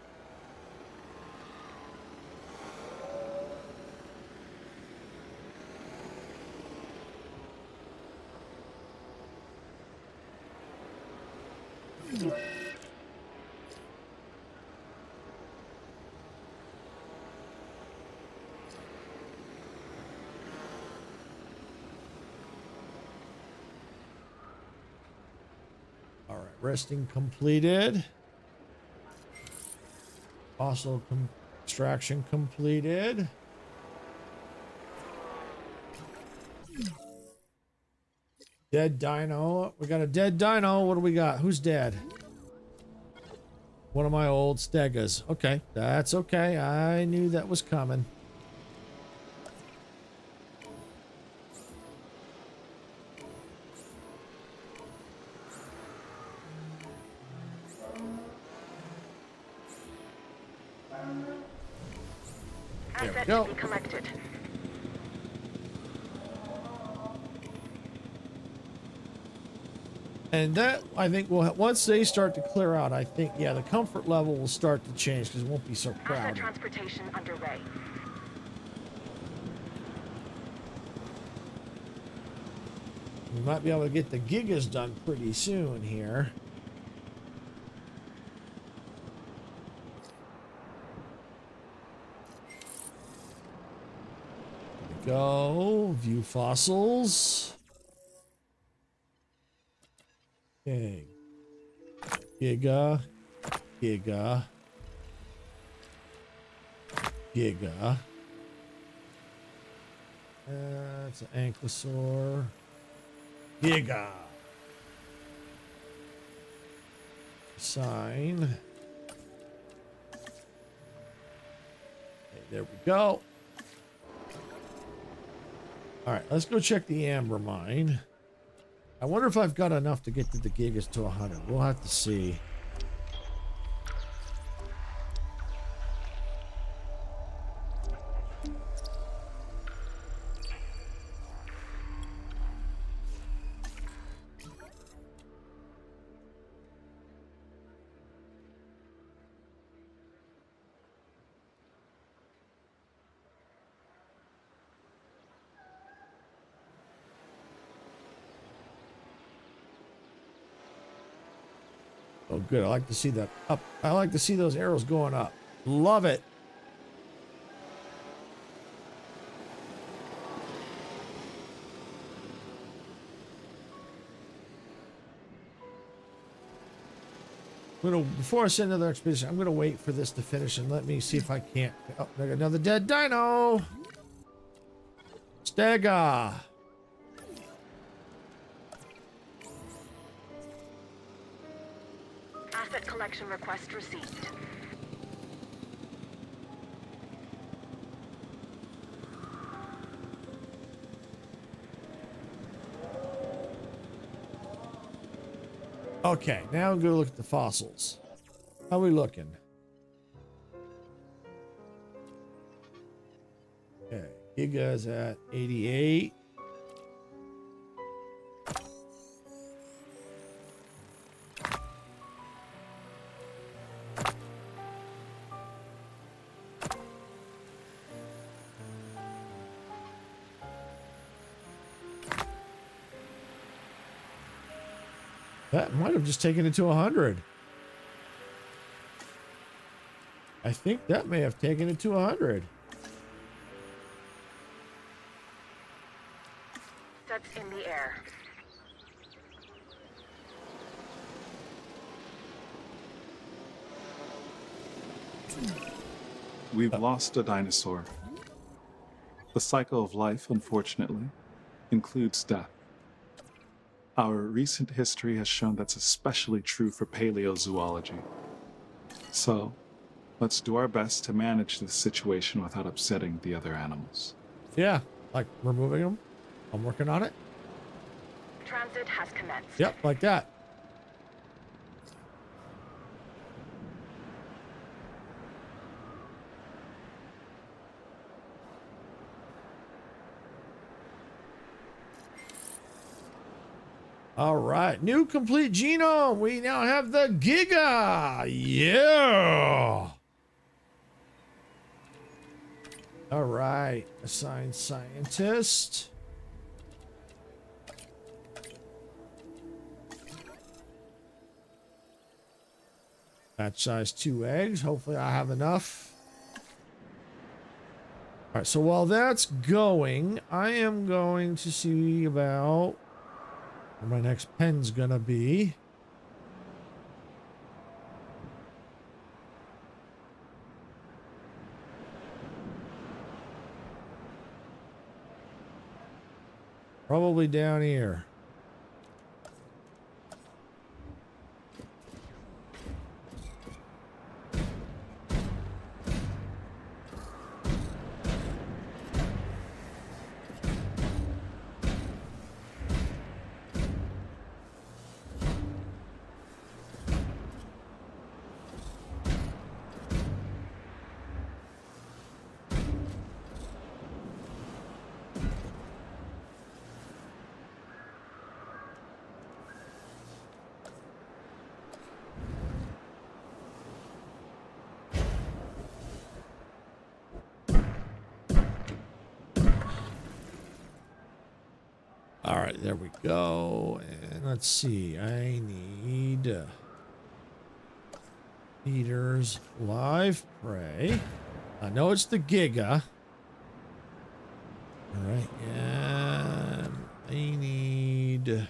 Resting completed. Fossil extraction completed. Dead dino. We got a dead dino. What do we got? Who's dead? One of my old stegas. Okay, that's okay. I knew that was coming. There we go. Asset to be collected. And that, I think, will once they start to clear out, I think, yeah, the comfort level will start to change because it won't be so Asset crowded. transportation underway. We might be able to get the gigas done pretty soon here. There we go. View fossils. Okay. Giga. Giga. Giga. That's an ankylosaur. Giga. Sign. Okay, there we go. All right, let's go check the amber mine. I wonder if I've got enough to get to the gigas to 100. We'll have to see. Oh, good. I like to see that up. I like to see those arrows going up. Love it. Before I send another expedition, I'm gonna wait for this to finish and let me see if I can't. Oh, I got another dead dino. Stega. Asset collection request received. Okay, now I'm gonna look at the fossils. How are we looking? Okay, Giga's at 88. That might have just taken it to 100. I think that may have taken it to 100. Sets in the air. We've lost a dinosaur. The cycle of life, unfortunately, includes death. Our recent history has shown that's especially true for paleozoology. So, let's do our best to manage this situation without upsetting the other animals. Yeah, like removing them. I'm working on it. Transit has commenced. Yep, like that. All right, new complete genome. We now have the Giga. Yeah. All right, assigned scientist. Batch size 2 eggs. Hopefully I have enough. All right, so while that's going, I am going to see about where my next pen's gonna be. Probably down here. All right, there we go. And let's see. I need eaters, live prey. I know it's the Giga. All right, and I need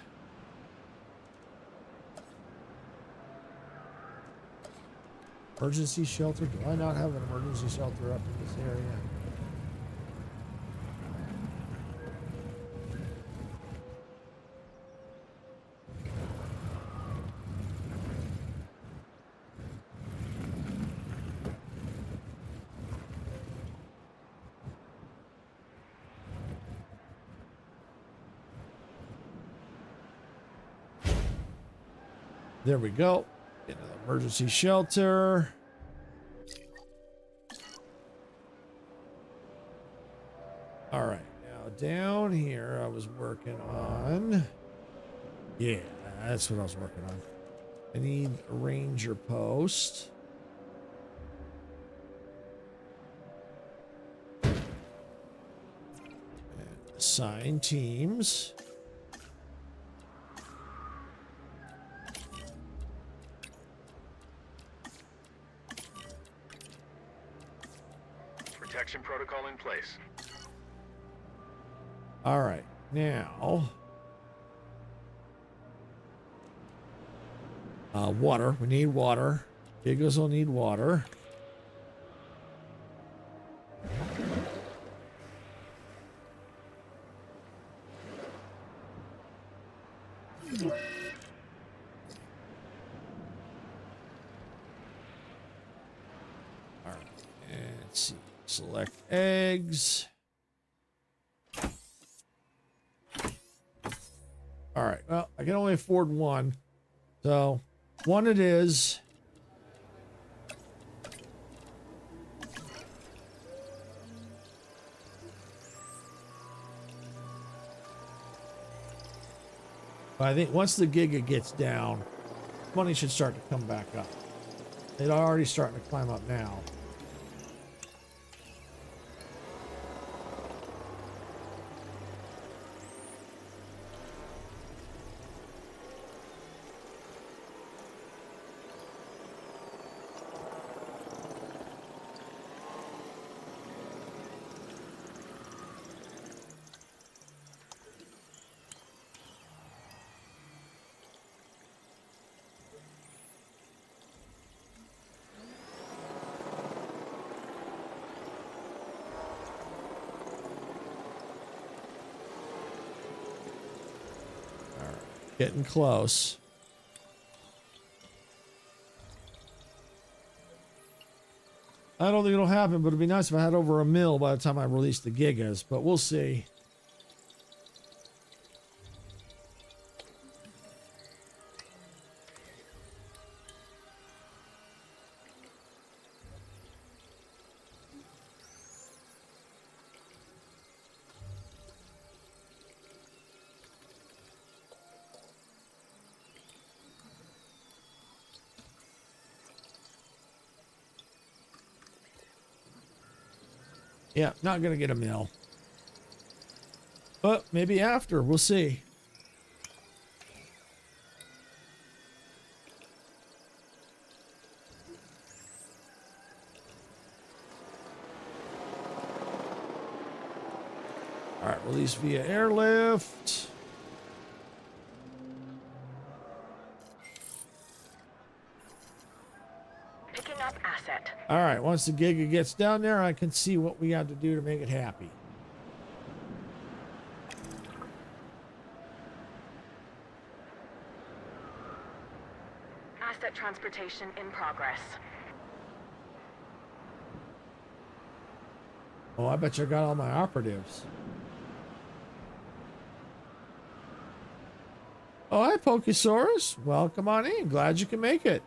emergency shelter. Do I not have an emergency shelter up in this area? There we go. Get another emergency shelter. All right, now down here I was working on. Yeah, that's what I was working on. I need a ranger post. And assign teams. Protection protocol in place. All right, now water. We need water. Gigas will need water. All right, and let's see. Select eggs. All right, well, I can only afford one. So, one it is. But I think once the Giga gets down, money should start to come back up. It's already starting to climb up now. Getting close. I don't think it'll happen, but it'd be nice if I had over 1 mil by the time I release the Gigas, but we'll see. Yeah, not gonna get 1 mil. But maybe after, we'll see. All right, release via airlift. Picking up asset. All right, once the Giga gets down there, I can see what we have to do to make it happy. transportation in progress. Oh, I bet you I got all my operatives. Oh, hi, Pokesaurus. Welcome on in. Glad you can make it.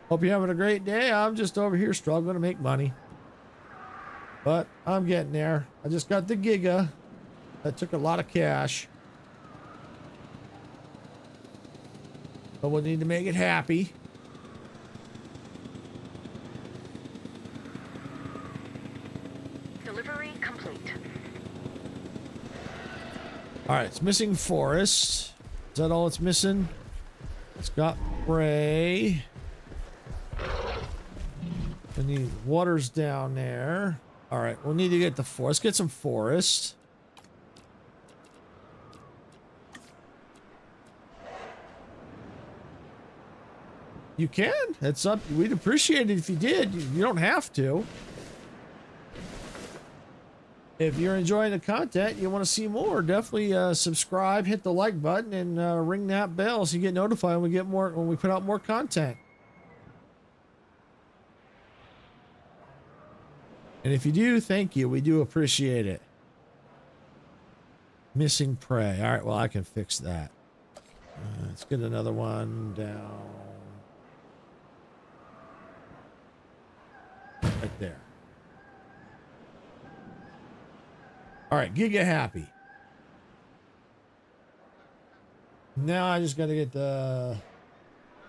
Hope you're having a great day. I'm just over here struggling to make money. But I'm getting there. I just got the Giga. That took a lot of cash. But we'll need to make it happy. Delivery complete. All right, it's missing forest. Is that all it's missing? It's got prey. We need water's down there. All right, we'll need to get the forest. Get some forest. You can. It's up. We'd appreciate it if you did. You don't have to. If you're enjoying the content, you want to see more, definitely subscribe, hit the like button, and ring that bell so you get notified when we get more, when we put out more content. And if you do, thank you. We do appreciate it. Missing prey. All right, well, I can fix that. Let's get another one down. Right there. All right, Giga happy. Now I just got to get the...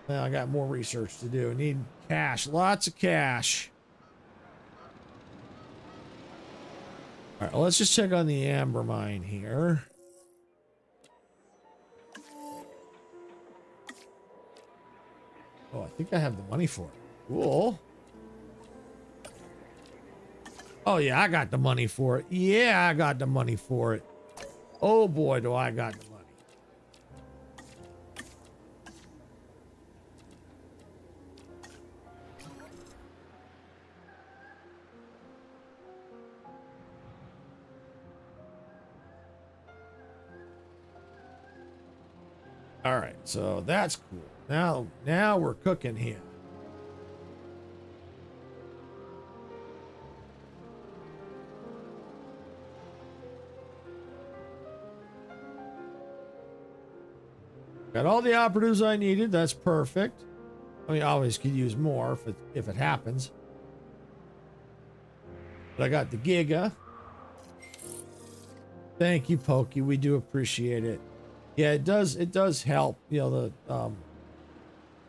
Now I got more research to do. I need cash. Lots of cash. All right, well, let's just check on the amber mine here. Oh, I think I have the money for it. Cool. Oh, yeah, I got the money for it. Yeah, I got the money for it. Oh, boy, do I got the money. All right, so that's cool. Now we're cooking here. Got all the operatives I needed. That's perfect. I mean, I always could use more if it happens. But I got the Giga. Thank you, Pokey. We do appreciate it. Yeah, it does help. You know,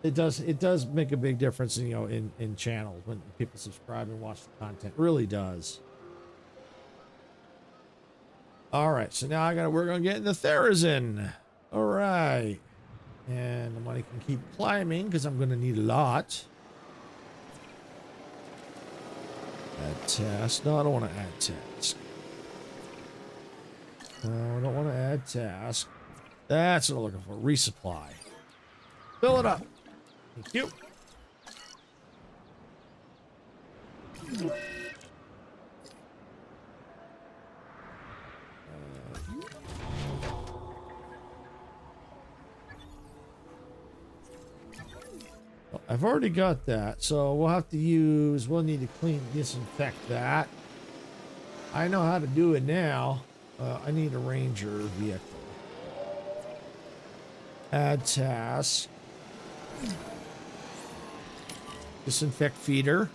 it does make a big difference, you know, in channels when people subscribe and watch the content. It really does. All right, so now I gotta work on getting the Therazin. All right. And the money can keep climbing because I'm going to need a lot. Add task. No, I don't want to add task. No, I don't want to add task. That's what I'm looking for. Resupply. Fill it up. Thank you. I've already got that, so we'll need to disinfect that. I know how to do it now. I need a ranger vehicle. Add task. Disinfect feeder.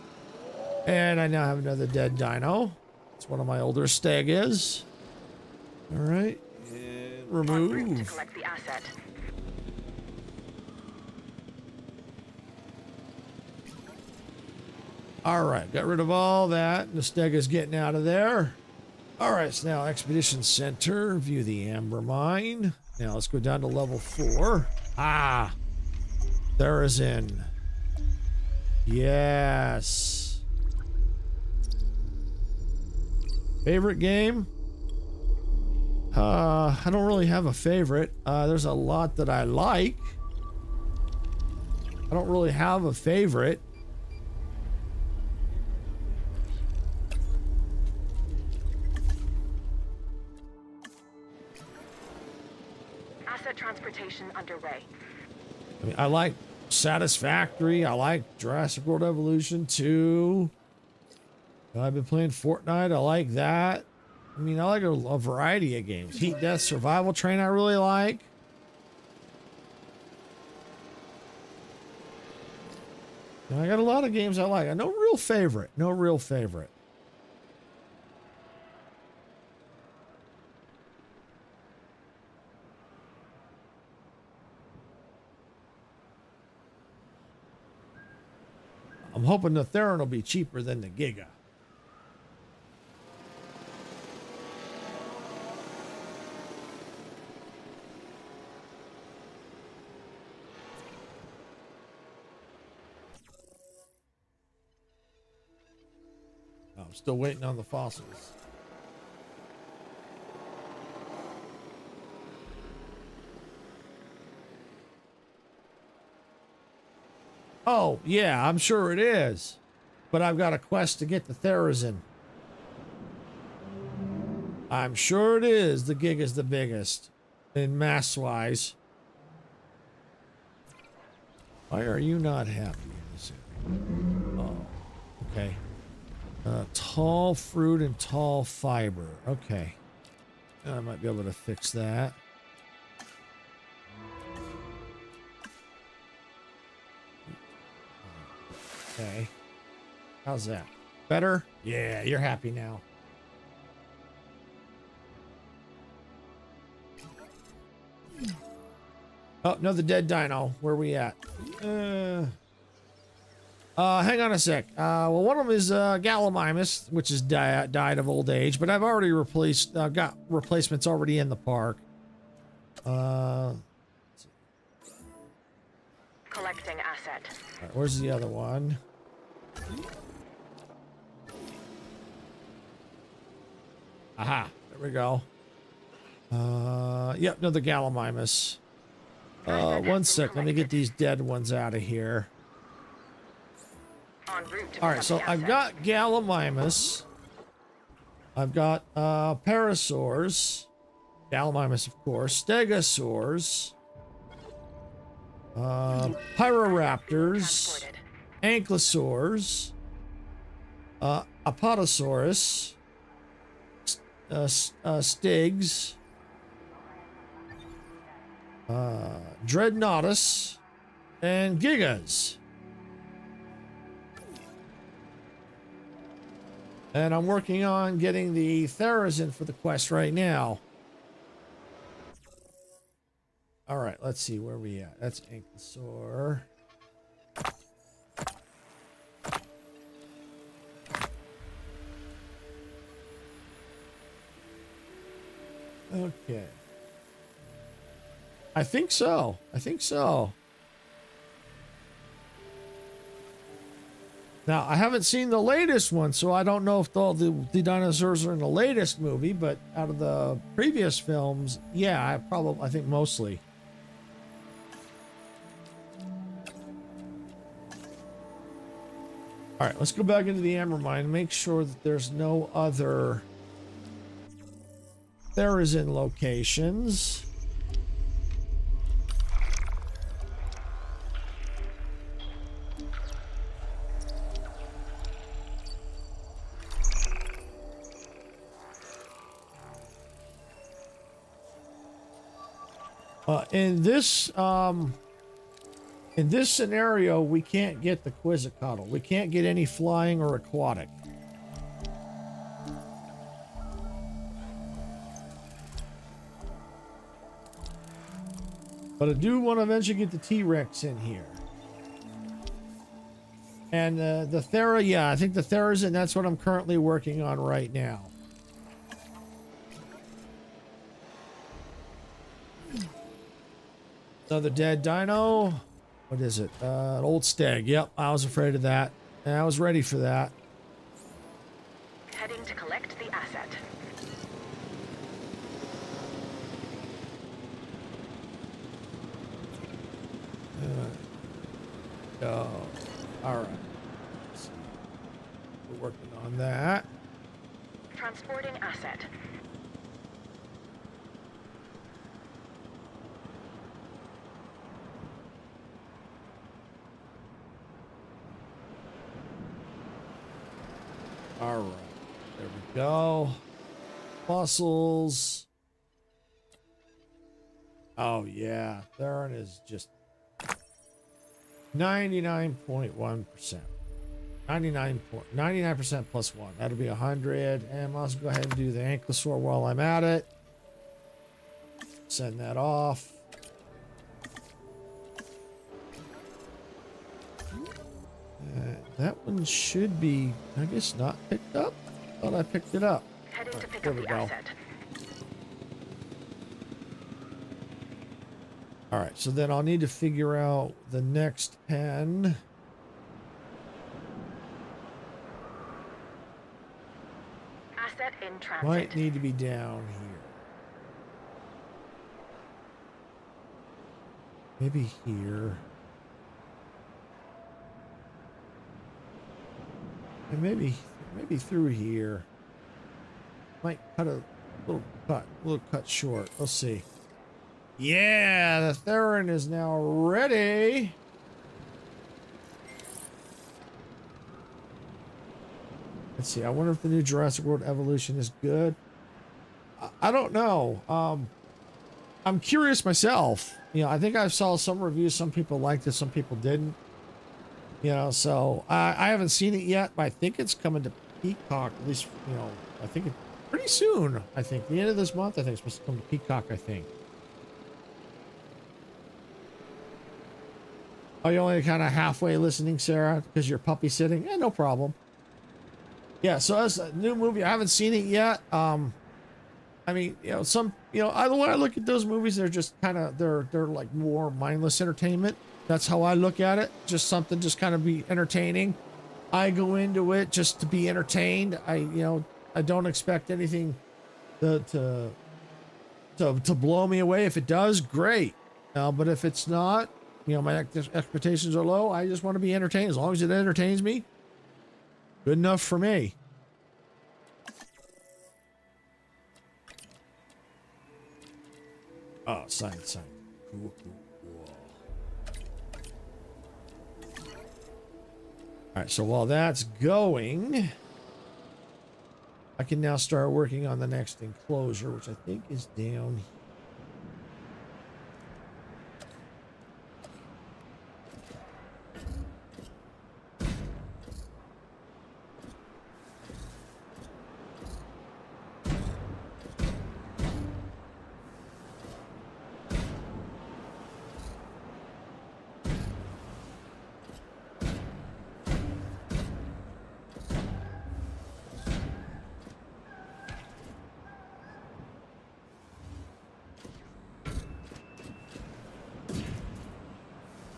And I now have another dead dino. It's one of my older stegas. All right. And remove. To collect the asset. All right, got rid of all that. The stega's getting out of there. All right, so now Expedition Center, view the amber mine. Now let's go down to level 4. Ah, Therazin. Yes. Favorite game? I don't really have a favorite. There's a lot that I like. I don't really have a favorite. Asset transportation underway. I mean, I like satisfactory. I like Jurassic World Evolution 2. I've been playing Fortnite. I like that. I mean, I like a variety of games. Heat Death Survival Train I really like. And I got a lot of games I like. No real favorite. No real favorite. I'm hoping the Theron will be cheaper than the Giga. I'm still waiting on the fossils. Oh, yeah, I'm sure it is. But I've got a quest to get the Therizin. I'm sure it is. The gig is the biggest in mass-wise. Why are you not happy in this area? Oh, okay. Tall fruit and tall fiber. Okay. I might be able to fix that. Okay. How's that? Better? Yeah, you're happy now. Oh, no, the dead dino. Where we at? Hang on a sec. Well, one of them is Gallimimus, which is died of old age, but I've already replaced, got replacements already in the park. Collecting asset. All right, where's the other one? Aha, there we go. Yep, no, the Gallimimus. One sec, let me get these dead ones out of here. En route to All right, so I've got Gallimimus. I've got Parasaurs. Gallimimus, of course. Stegosaurs. Pyroraptors. Ankylosaurs. Apatosaurus. Stygs. Dreadnoughtus. And Gigas. And I'm working on getting the Therizin for the quest right now. All right, let's see where we at. That's Ankylosaur. Okay. I think so. I think so. Now, I haven't seen the latest one, so I don't know if all the dinosaurs are in the latest movie, but out of the previous films, yeah, I think mostly. All right, let's go back into the amber mine and make sure that there's no other Therizin locations. In this scenario, we can't get the Quetzalcoatl. We can't get any flying or aquatic. But I do want to eventually get the T-Rex in here. And the Thera, yeah, I think the Therizin, that's what I'm currently working on right now. Another dead dino. What is it? An old stag. Yep, I was afraid of that. And I was ready for that. Heading to collect the asset. Oh, all right. Let's see. We're working on that. Transporting asset. All right. There we go. Fossils. Oh, yeah. Theron is just 99.1%. 99% plus 1. That'll be 100. And I'll go ahead and do the ankylosaur while I'm at it. Send that off. That one should be, I guess, not picked up. Thought I picked it up. Heading to pick There up we the go. asset. All right, so then I'll need to figure out the next pen. Asset in transit. Might need to be down here. Maybe here. And maybe through here. Might cut a little cut short. Let's see. Yeah, the Theron is now ready. Let's see. I wonder if the new Jurassic World Evolution is good. I don't know. I'm curious myself. You know, I think I saw some reviews. Some people liked it, some people didn't. You know, so I haven't seen it yet, but I think it's coming to Peacock. At least, you know, I think it's pretty soon. I think the end of this month. I think it's supposed to come to Peacock. I think. Oh, you're only kind of halfway listening, Sarah, because you're puppy sitting. Yeah, no problem. Yeah, so that's a new movie. I haven't seen it yet. I mean, you know, when I look at those movies, they're just kind of, they're like more mindless entertainment. That's how I look at it. Just something, just kind of be entertaining. I go into it just to be entertained. I don't expect anything to blow me away. If it does, great. But if it's not, you know, my expectations are low. I just want to be entertained. As long as it entertains me, good enough for me. Oh, sign. Cool. All right, so while that's going, I can now start working on the next enclosure, which I think is down here.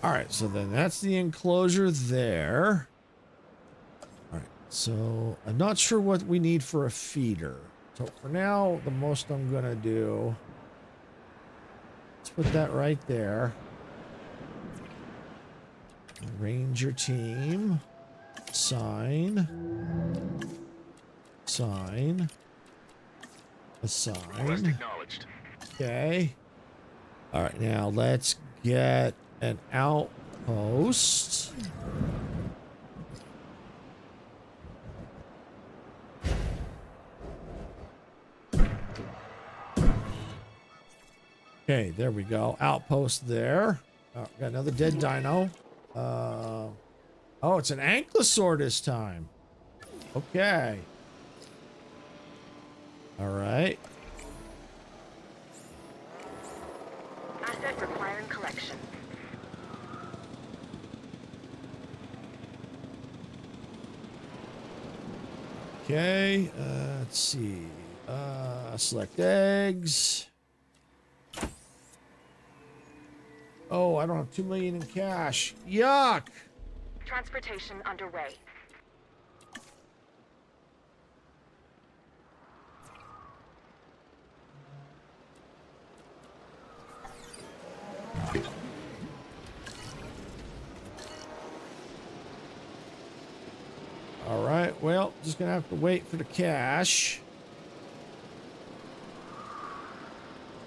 All right, so then that's the enclosure there. All right, so I'm not sure what we need for a feeder. So for now, the most I'm gonna do, let's put that right there. Ranger team, sign, assign. Okay. All right, now let's get an outpost. Okay, there we go. Outpost there. Oh, got another dead dino. Oh, it's an ankylosaur this time. Okay. All right. Asset requiring collection. Okay, let's see. Select eggs. Oh, I don't have 2 million in cash. Yuck! Transportation underway. All right, well, just gonna have to wait for the cash.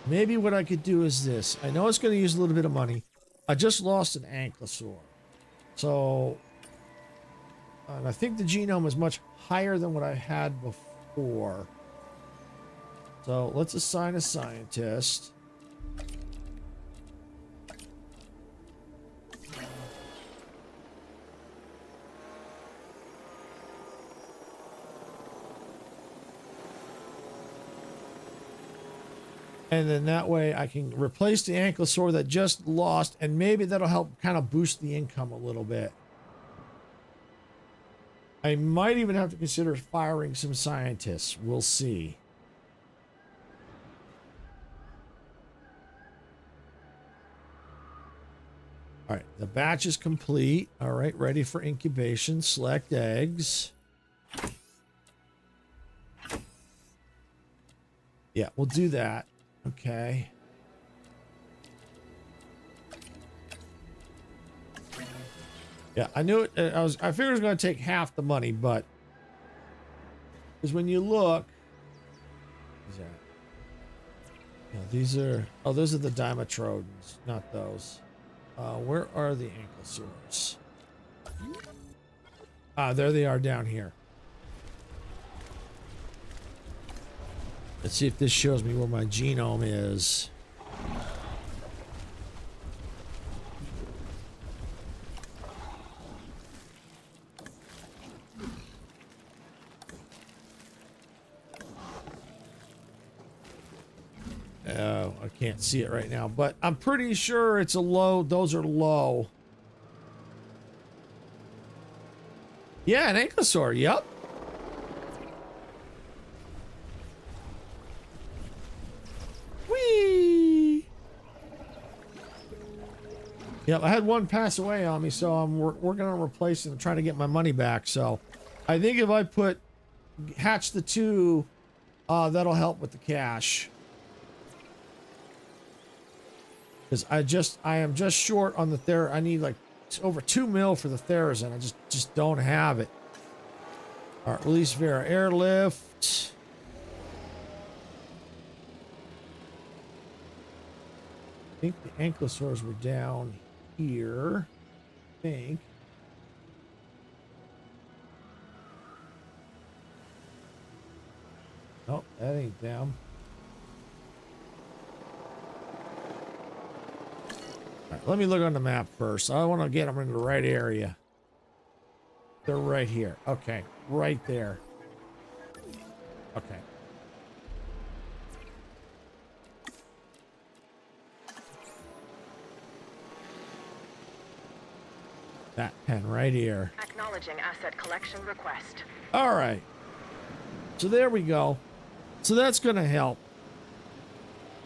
Maybe what I could do is this. I know it's gonna use a little bit of money. I just lost an ankylosaur. So, And I think the genome is much higher than what I had before. So let's assign a scientist. And then that way I can replace the ankylosaur that just lost, and maybe that'll help kind of boost the income a little bit. I might even have to consider firing some scientists. We'll see. All right, the batch is complete. All right, ready for incubation. Select eggs. Yeah, we'll do that. Okay. Yeah, I knew it. I figured it was going to take half the money, but because when you look, yeah, these are. Oh, those are the Dimetrodons, not those. Where are the ankylosaurs? Ah, there they are down here. Let's see if this shows me where my genome is. Oh, I can't see it right now, but I'm pretty sure it's a low. Those are low. Yeah, an ankylosaur. Yep. Whee! Yep, I had one pass away on me, so I'm working on replacing and trying to get my money back. So I think if I hatch the two, that'll help with the cash. Because I am just short on the I need like over 2 mil for the Therizin. I just don't have it. All right, release Vera airlift. I think the ankylosaurs were down here. I think. Oh, that ain't them. All right, let me look on the map first. I want to get them in the right area. They're right here. Okay, right there. Okay. That pen right here. Acknowledging asset collection request. All right. So there we go. So that's going to help.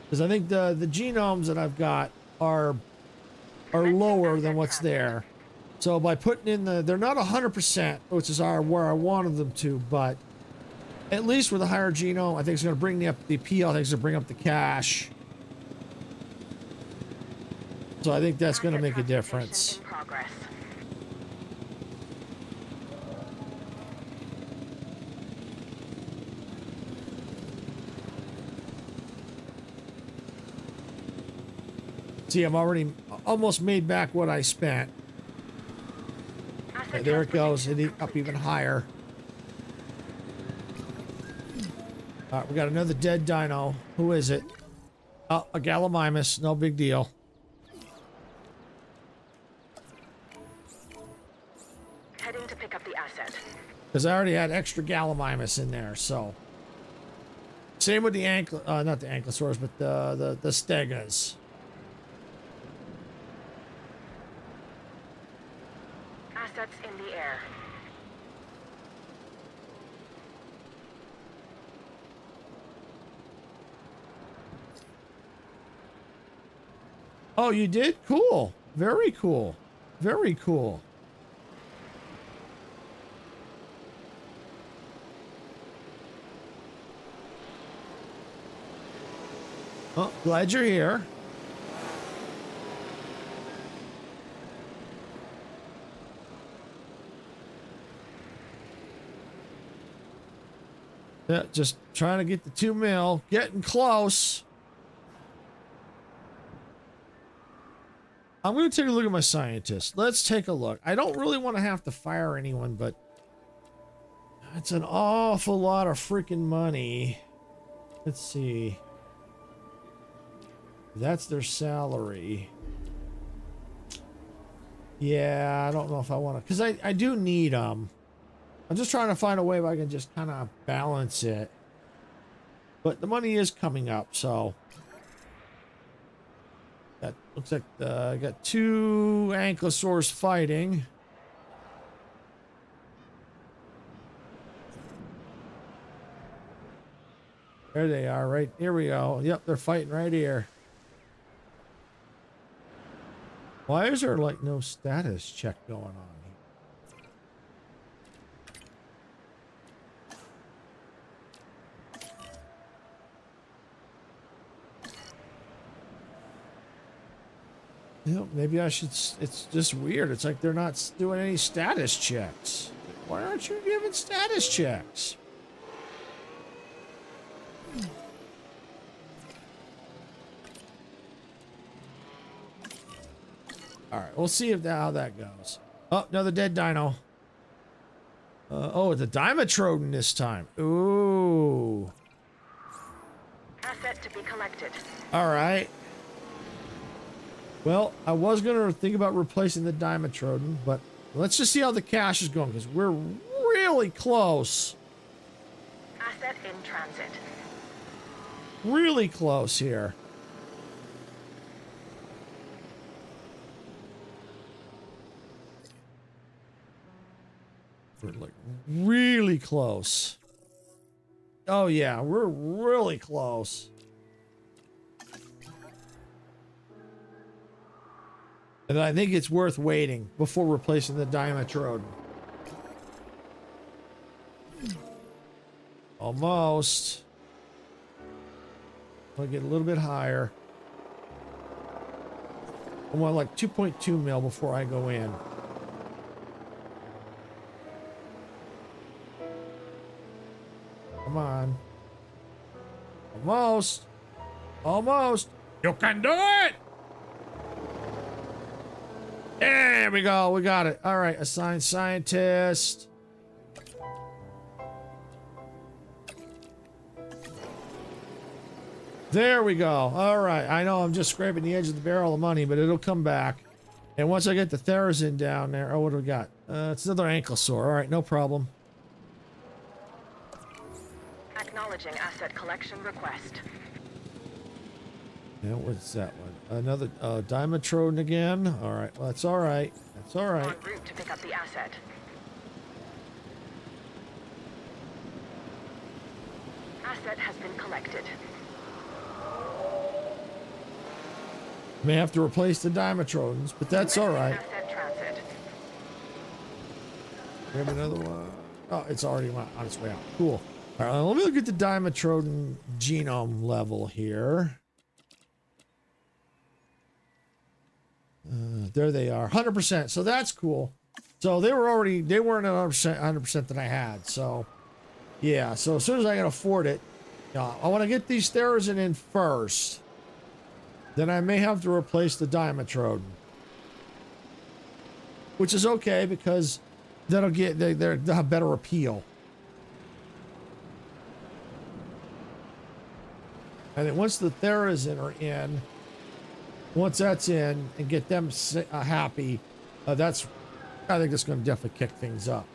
Because I think the genomes that I've got are lower than what's there. So by putting in they're not 100%, which is where I wanted them to, but at least with a higher genome, I think it's going to bring up the appeal. I think it's going to bring up the cash. So I think that's going to make a difference. In progress. See, I'm already almost made back what I spent. Okay, there it goes, up even higher. All right, we got another dead dino. Who is it? Oh, a Gallimimus. No big deal. Heading to pick up the asset. Because I already had extra Gallimimus in there, so. Same with the not the ankylosaurs, but the stegas. Assets in the air. Oh, you did? Cool. Very cool. Very cool. Oh, glad you're here. Yeah, just trying to get the 2 mil. Getting close. I'm going to take a look at my scientist. Let's take a look. I don't really want to have to fire anyone, but It's an awful lot of freaking money. Let's see. That's their salary. Yeah, I don't know if I want to, because I do need them. I'm just trying to find a way where I can just kind of balance it. But the money is coming up, so. That looks like I got 2 ankylosaurs fighting. There they are, right here we go. Yep, they're fighting right here. Why is there like no status check going on here? You know, maybe I should. It's just weird. It's like they're not doing any status checks. Why aren't you giving status checks? All right, we'll see if how that goes. Oh, another dead dino. Oh, the Dimetrodon this time. Ooh. Asset to be collected. All right. Well, I was going to think about replacing the Dimetrodon, but let's just see how the cash is going, because we're really close. Asset in transit. Really close here. We're like really close. Oh yeah, we're really close. And I think it's worth waiting before replacing the Dimetrodon. Almost. I'll get a little bit higher. I want like 2.2 mil before I go in. Come on. Almost. Almost. You can do it! There we go. We got it. All right. Assigned scientist. There we go. All right. I know I'm just scraping the edge of the barrel of money, but it'll come back. And once I get the Therazin down there. Oh, what do we got? It's another ankylosaur. All right. No problem. Acknowledging asset collection request. Yeah, what's that one? Another Dimetrodon again. All right, well, that's all right. That's all right. En route to pick up the asset. Asset has been collected. May have to replace the Dimetrodons, but that's all right. Asset transit. Grab another one. Oh, it's already on its way out. Cool. All right, let me look at the Dimetrodon genome level here. There they are, 100%. So that's cool. So they weren't at 100% that I had. So yeah. So as soon as I can afford it, I want to get these Therazin in first. Then I may have to replace the Dimetrodon, which is okay because that'll get they'll have better appeal. And then once the Therazin are in. Once that's in and get them happy, I think that's going to definitely kick things up.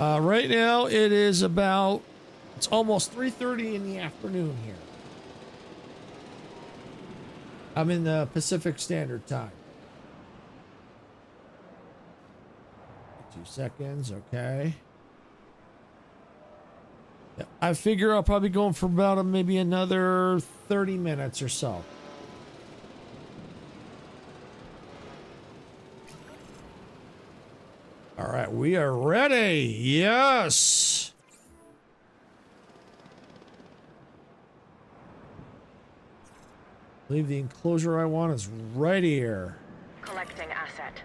Right now it is it's almost 3:30 in the afternoon here. I'm in the Pacific Standard Time. 2 seconds, okay. Yeah, I figure I'll probably go for about maybe another 30 minutes or so. All right, we are ready. Yes. I believe the enclosure I want is right here. Collecting asset.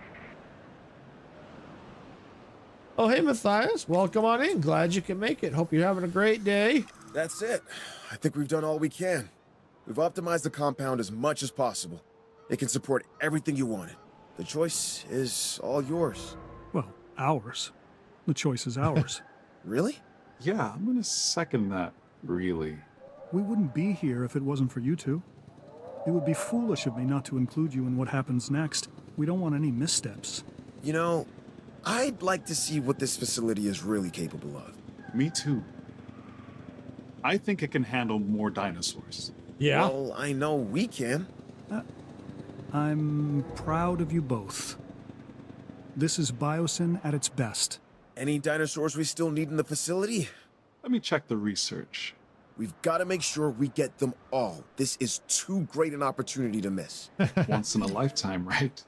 Oh, hey, Matthias. Welcome on in. Glad you can make it. Hope you're having a great day. That's it. I think we've done all we can. We've optimized the compound as much as possible. It can support everything you wanted. The choice is all yours. Well, ours. The choice is ours. Really? Yeah, I'm gonna second that, really. We wouldn't be here if it wasn't for you two. It would be foolish of me not to include you in what happens next. We don't want any missteps. You know, I'd like to see what this facility is really capable of. Me too. I think it can handle more dinosaurs. Yeah. Well, I know we can. I'm proud of you both. This is Biosyn at its best. Any dinosaurs we still need in the facility? Let me check the research. We've got to make sure we get them all. This is too great an opportunity to miss. Once in a lifetime, right?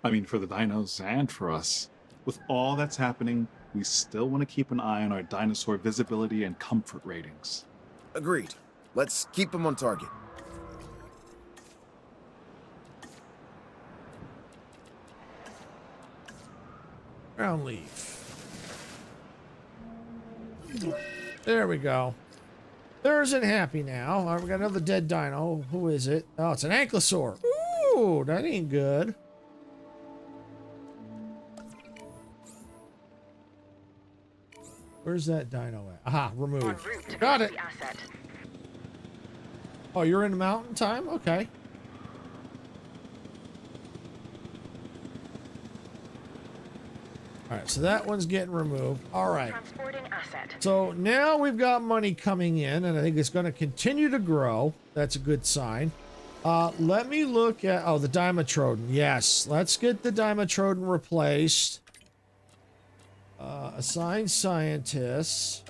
I mean, for the dinos and for us. With all that's happening, we still want to keep an eye on our dinosaur visibility and comfort ratings. Agreed. Let's keep them on target. Ground leaf. There we go. Thurs and happy now. All right, we got another dead dino. Who is it? Oh, it's an ankylosaur. Ooh, that ain't good. Where's that dino at? Aha, En removed. route to Got collect it. the asset. Oh, you're in the mountain time? Okay. All right, so that one's getting removed. All right. Transporting asset. So now we've got money coming in, and I think it's going to continue to grow. That's a good sign. Let me look at... Oh, the Dimetrodon. Yes, let's get the Dimetrodon replaced. Assign scientists.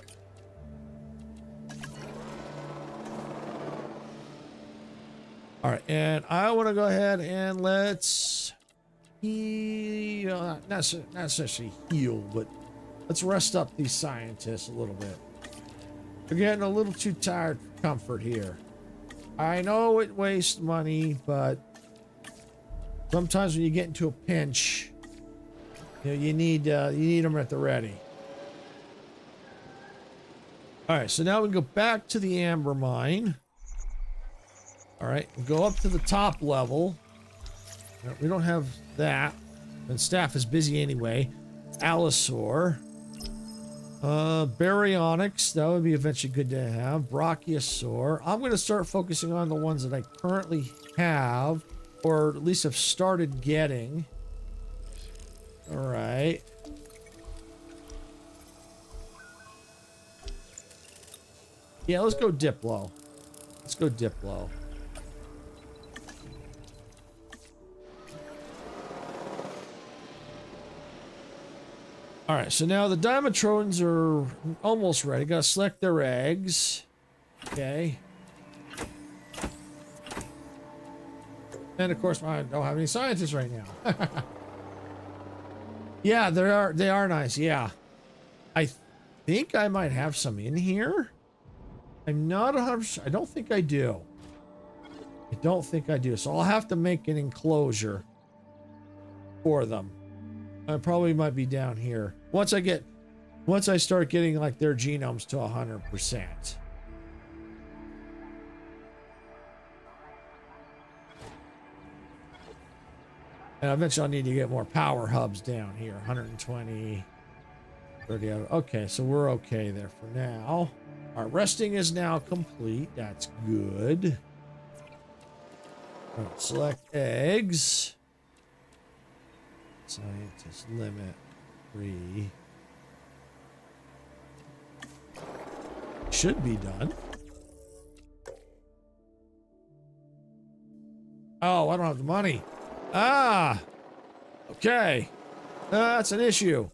All right, and I want to go ahead and let's heal, not necessarily heal, but let's rest up these scientists a little bit. They're getting a little too tired for comfort here. I know it wastes money, but sometimes when you get into a pinch, you know, you need them at the ready. All right, so now we can go back to the amber mine. All right, go up to the top level. We don't have that, and staff is busy anyway. Allosaur, Baryonyx, that would be eventually good to have. Brachiosaur. I'm going to start focusing on the ones that I currently have, or at least have started getting. All right. Yeah, let's go Diplo. Let's go Diplo. All right, so now the Dimetrodons are almost ready. Gotta select their eggs. Okay. And of course, I don't have any scientists right now. Yeah, they are nice. Yeah. I think I might have some in here. I'm not 100%. I don't think I do. I don't think I do. So I'll have to make an enclosure for them. I probably might be down here. Once I start getting like their genomes to 100%. And eventually I'll need to get more power hubs down here. 120, 30. Okay, so we're okay there for now. Our resting is now complete. That's good. All right, select eggs. Scientist limit 3. Should be done. Oh, I don't have the money. Ah, okay. That's an issue.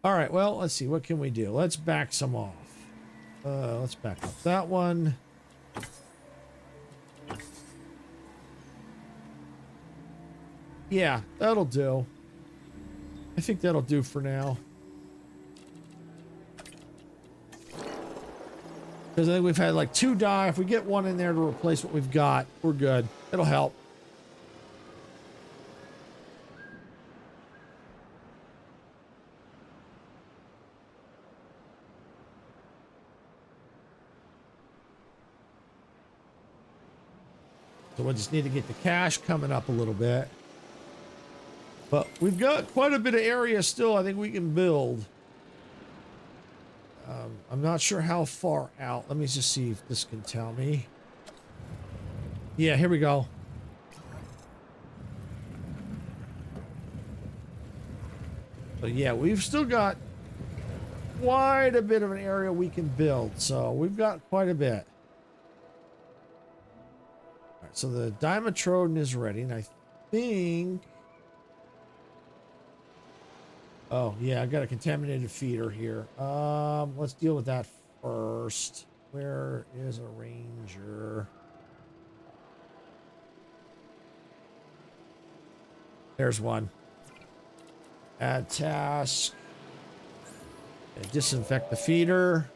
All right, well, let's see. What can we do? Let's back some off. Let's back up that one. Yeah, that'll do. I think that'll do for now. Because I think we've had like 2 die. If we get one in there to replace what we've got, we're good. It'll help. So we just need to get the cash coming up a little bit. But we've got quite a bit of area still I think we can build. I'm not sure how far out. Let me just see if this can tell me. Yeah, here we go. But yeah, we've still got quite a bit of an area we can build. So we've got quite a bit. All right, so the Dimetrodon is ready, and I think... Oh, yeah, I got a contaminated feeder here. Let's deal with that first. Where is a ranger? There's one. Add task. Okay, disinfect the feeder.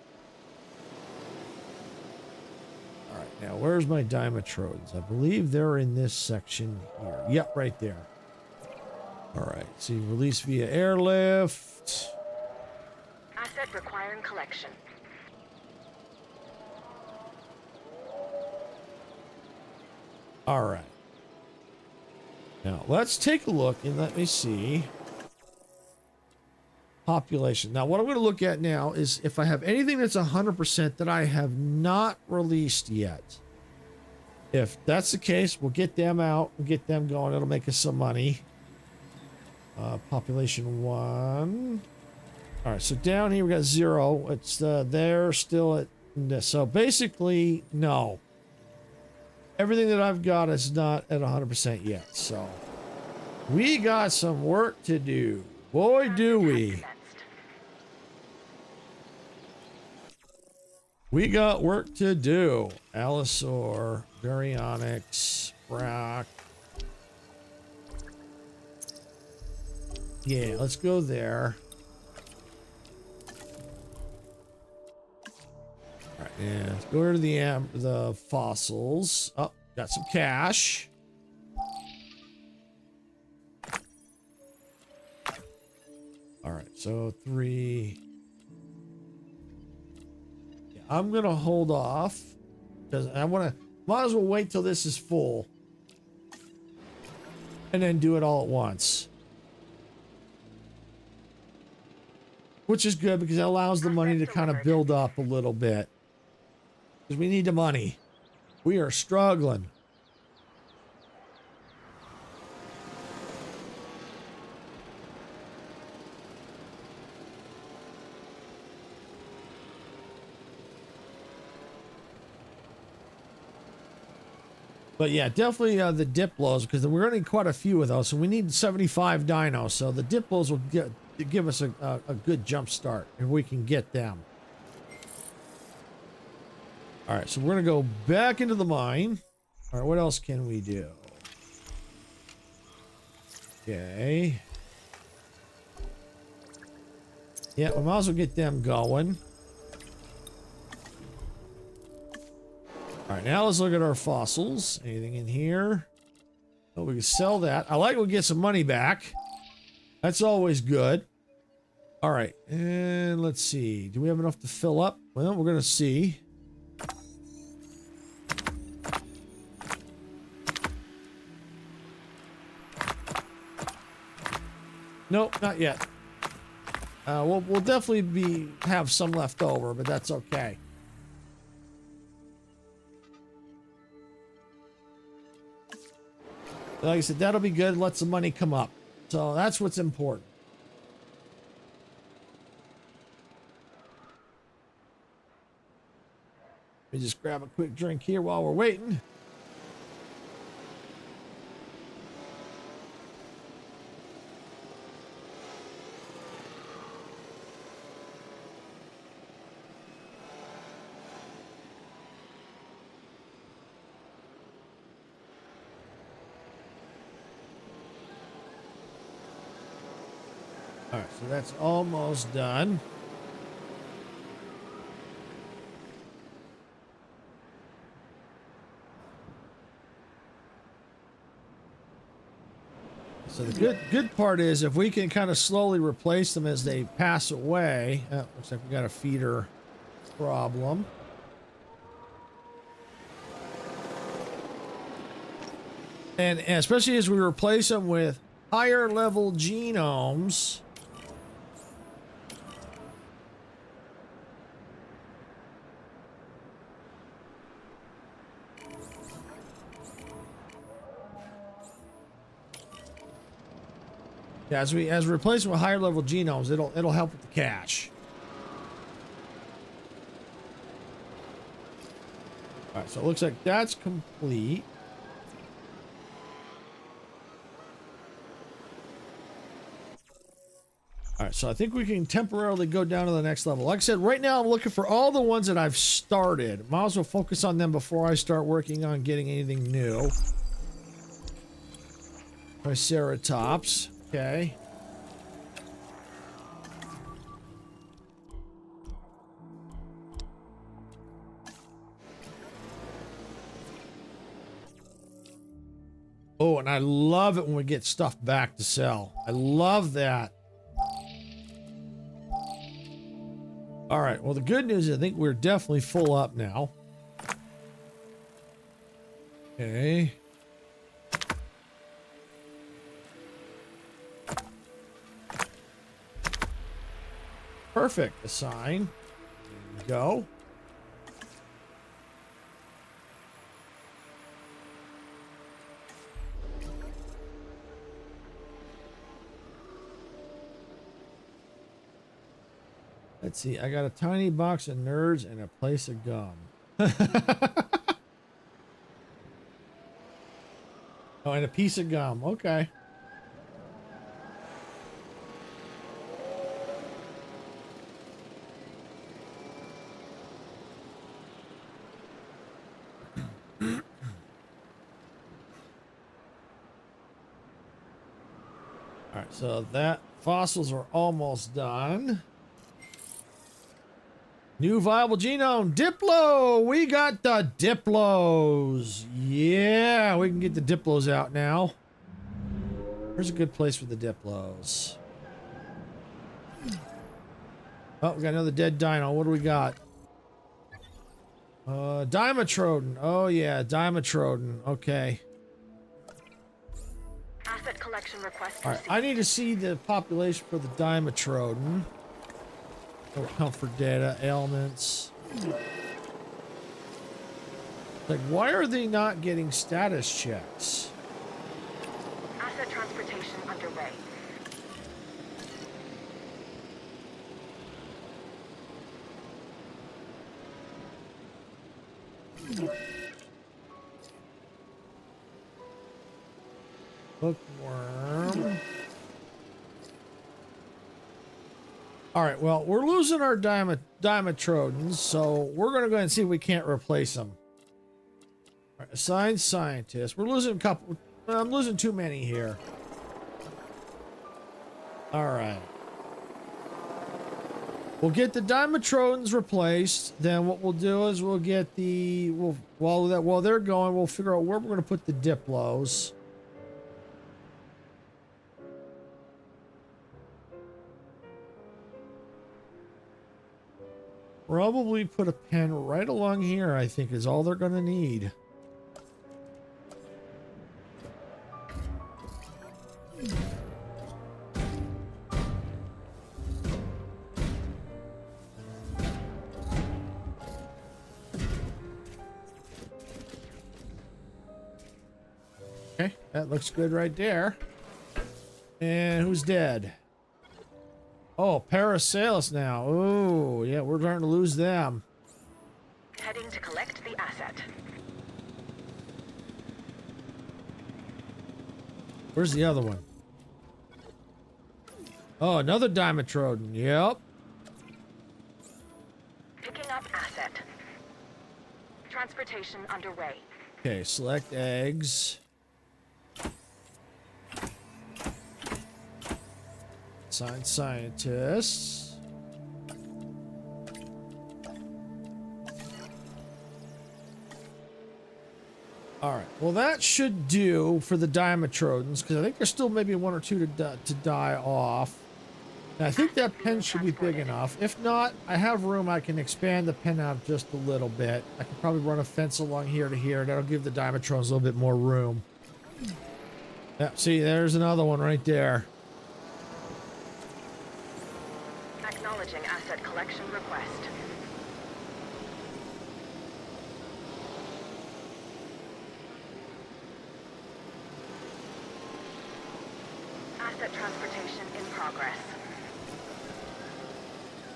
All right, now where's my Dimetrodons? I believe they're in this section here. Yep, right there. All right, so you release via airlift. Asset requiring collection. All right. Now, let's take a look and let me see. Population. Now, what I'm going to look at now is if I have anything that's 100% that I have not released yet. If that's the case, we'll get them out and get them going. It'll make us some money. Population 1. All right, so down here we got 0. It's there still at this. So basically, no. Everything that I've got is not at 100% yet. So we got some work to do. Boy, do we. We got work to do. Allosaur, Baryonyx, Brack. Yeah, let's go there. All right, and let's go to the fossils. Oh, got some cash. All right, so 3. Yeah, I'm gonna hold off because I want to. Might as well wait till this is full, and then do it all at once. Which is good because it allows the money to kind of build up a little bit. Because we need the money. We are struggling. But yeah, definitely the Diplos, because we're running quite a few of those. So we need 75 dinos. So the Diplos will give us a good jump start if we can get them. All right, so we're going to go back into the mine. All right, what else can we do? Okay. Yeah, we might as well get them going. All right, now let's look at our fossils. Anything in here? Oh, we can sell that. I like we get some money back. That's always good. All right, and let's see. Do we have enough to fill up? Well, we're going to see. Nope, not yet. We'll definitely have some left over, but that's okay. Like I said, that'll be good. Let some money come up. So that's what's important. Let me just grab a quick drink here while we're waiting. All right, so that's almost done. So the good part is if we can kind of slowly replace them as they pass away. Looks like we got a feeder problem. And especially as we replace them with higher level genomes. Yeah, as we replace them with higher level genomes, it'll help with the cache. All right, so it looks like that's complete. All right, so I think we can temporarily go down to the next level. Like I said, right now I'm looking for all the ones that I've started. Might as well focus on them before I start working on getting anything new. Triceratops, okay. Oh, and I love it when we get stuff back to sell. I love that. All right, well, the good news is I think we're definitely full up now. Okay. Perfect. Assign. There we go. Let's see. I got a tiny box of nerds and a place of gum. Oh, and a piece of gum. Okay. All right, so that fossils are almost done. New viable genome, Diplo. We got the Diplos. Yeah, we can get the Diplos out now. Where's a good place for the Diplos? Oh, we got another dead dino. What do we got? Dimetrodon. Oh yeah, Dimetrodon. Okay. Asset collection request. All right, I need to see the population for the Dimetrodon. Oh, comfort data, ailments. Like, why are they not getting status checks? Asset transportation underway. Bookworm. All right, well, we're losing our Dimetrodons, so we're going to go ahead and see if we can't replace them. All right, assigned scientist. We're losing a couple. I'm losing too many here. All right. We'll get the Dimetrodons replaced. Then what we'll do is we'll get the... while they're going, we'll figure out where we're going to put the Diplos. Probably put a pen right along here, I think, is all they're going to need. Okay, that looks good right there. And who's dead? Oh, Parasaurus now. Oh, yeah, we're starting to lose them. Heading to collect the asset. Where's the other one? Oh, another Dimetrodon. Yep. Picking up asset. Transportation underway. Okay, select eggs. Assign scientists. All right. Well, that should do for the Dimetrodons, because I think there's still maybe one or two to die off. And I think that pen should be big enough. If not, I have room. I can expand the pen out just a little bit. I can probably run a fence along here to here. That'll give the Dimetrodons a little bit more room. Yeah, see, there's another one right there. Acknowledging asset collection request. Asset transportation in progress.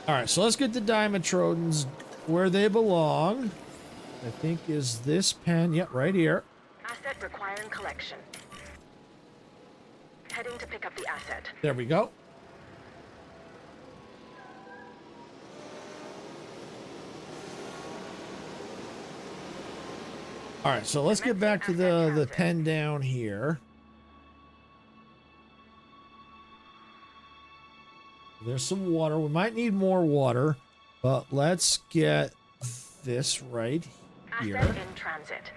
All right, so let's get the Dimetrodons where they belong. I think is this pen. Yep, right here. Asset requiring collection. Heading to pick up the asset. There we go. All right, so let's get back to the pen down here. There's some water. We might need more water, but let's get this right here. Asset in transit.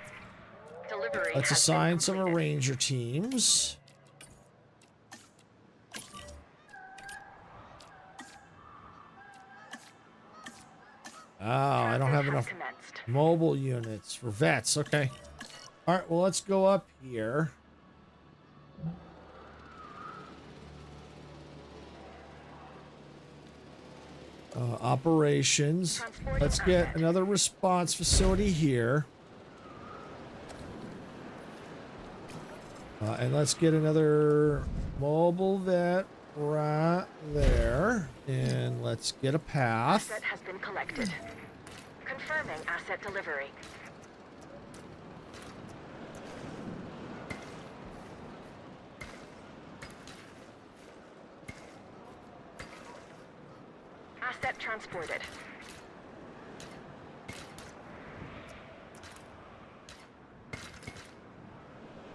Delivery. Let's has assign been some completed. Ranger teams. Oh, I don't Transit have has enough commenced. mobile units for vets. Okay. All right, well, let's go up here. Operations. Transporting Let's get asset. another response facility here. And let's get another mobile vet right there. And let's get a path. Asset has been collected. Confirming asset delivery. Asset transported.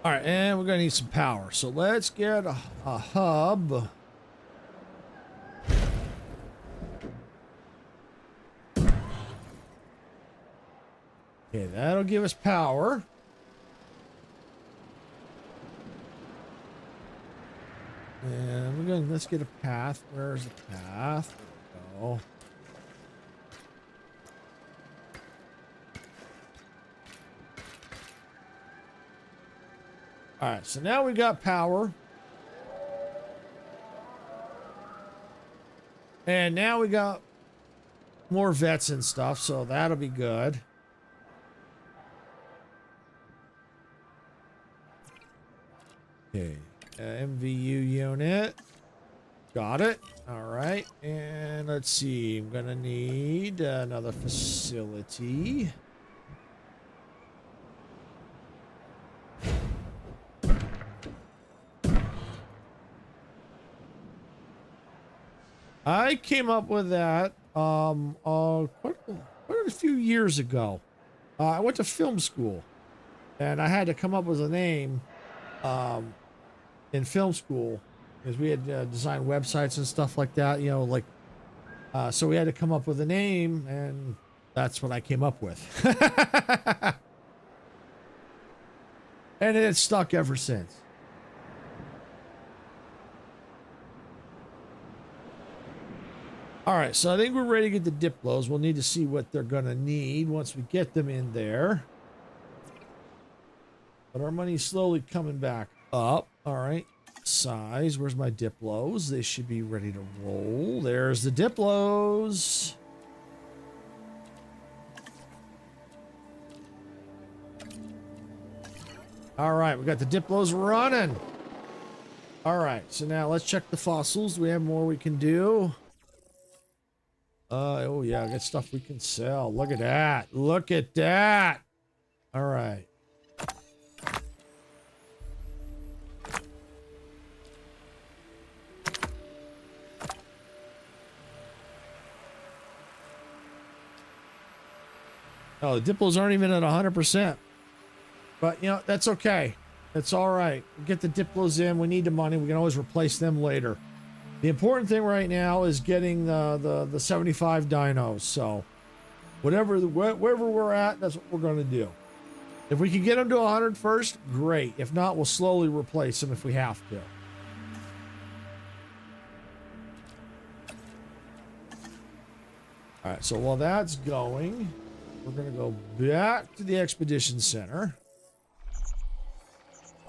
All right, and we're going to need some power. So let's get a hub. Okay, that'll give us power. And we're going to, let's get a path. Where's the path? There we go. All right, so now we got power. And now we got more vets and stuff, so that'll be good. Okay, MVU unit. Got it. All right, and let's see. I'm gonna need another facility. I came up with that quite a few years ago. I went to film school, and I had to come up with a name in film school because we had designed websites and stuff like that. You know, like so we had to come up with a name, and that's what I came up with. And it's stuck ever since. All right, so I think we're ready to get the Diplos. We'll need to see what they're going to need once we get them in there. But our money's slowly coming back up. All right, size. Where's my Diplos? They should be ready to roll. There's the Diplos. All right, we got the Diplos running. All right, so now let's check the fossils. Do we have more we can do? Oh yeah, I got stuff we can sell. Look at that. Look at that. All right. Oh, the Diplos aren't even at 100%. But, you know, that's okay. That's all right. We'll get the Diplos in. We need the money. We can always replace them later. The important thing right now is getting the 75 dinos. So wherever we're at, that's what we're going to do. If we can get them to 100 first, great. If not, we'll slowly replace them if we have to. All right, so while that's going, we're going to go back to the Expedition Center.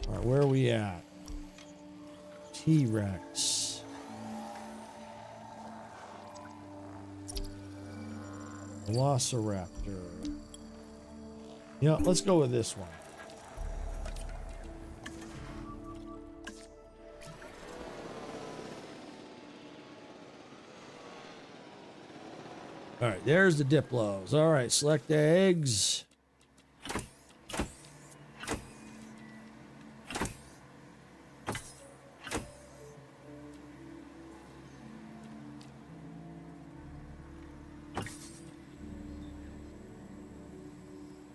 All right, where are we at? T-Rex. Velociraptor. Yeah, let's go with this one. All right, there's the Diplos. All right, select eggs.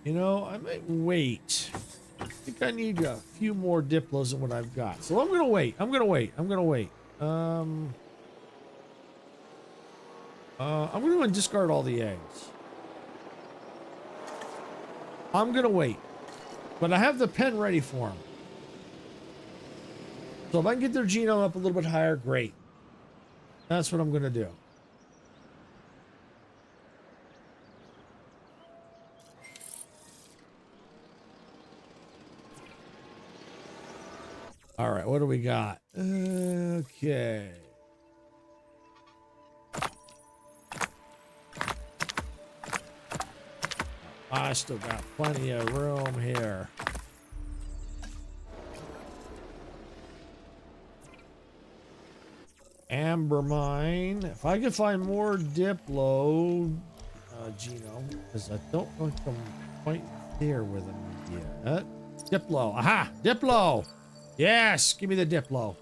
You know, I might wait. I think I need a few more Diplos than what I've got. So I'm going to wait. I'm going to wait. I'm going to discard all the eggs. I'm going to wait. But I have the pen ready for them. So if I can get their genome up a little bit higher, great. That's what I'm going to do. All right, what do we got? Okay. I still got plenty of room here. Amber mine. If I can find more Diplo genome, because I don't think I'm quite there with them yet. Diplo. Aha! Diplo! Yes! Give me the Diplo.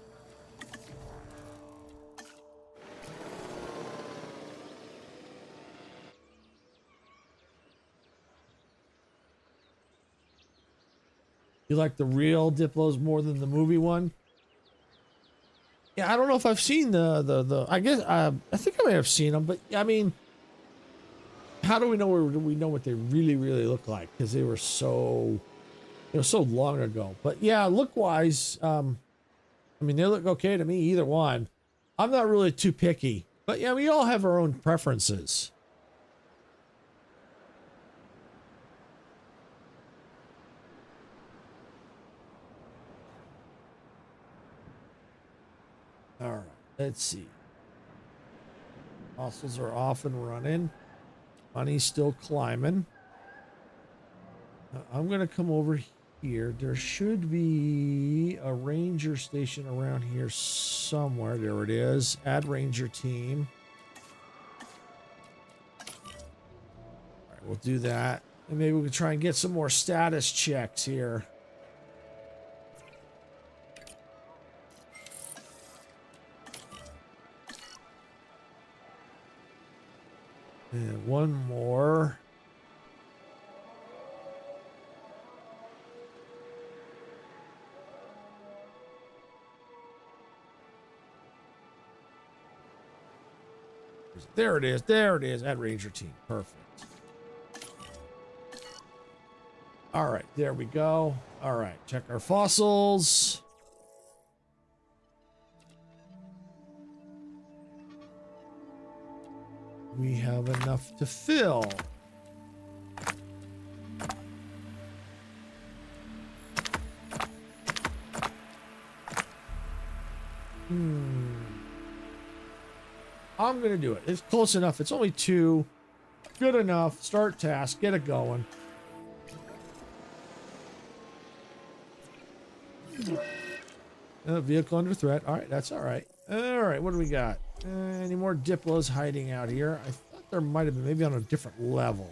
You like the real Diplos more than the movie one? Yeah, I don't know if I've seen the I guess I think I may have seen them, but I mean, how do we know what they really look like? Because they were so, so long ago. But yeah, look wise, I mean, they look okay to me, either one. I'm not really too picky, but yeah, we all have our own preferences. All right, let's see. Fossils are off and running. Money's still climbing. Now, I'm going to come over here. There should be a ranger station around here somewhere. There it is. Add ranger team. All right, we'll do that. And maybe we can try and get some more status checks here. And one more. There it is. There it is. At Ranger Team. Perfect. All right. There we go. All right. Check our fossils. We have enough to fill. I'm going to do it. It's close enough. It's only 2. Good enough. Start task. Get it going. Vehicle under threat. All right. That's all right. All right. What do we got? Any more Diplos hiding out here? I thought there might have been, maybe on a different level.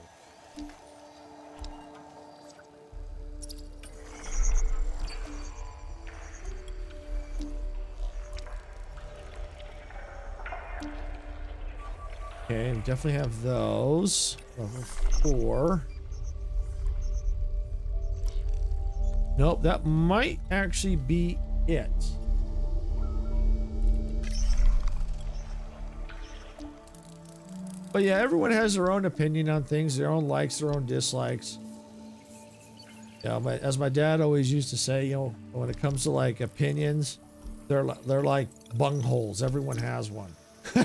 Okay, definitely have those. Level 4. Nope, that might actually be it. But yeah, everyone has their own opinion on things, their own likes, their own dislikes. Yeah, as my dad always used to say, when it comes to like opinions, they're like bungholes. Everyone has one. All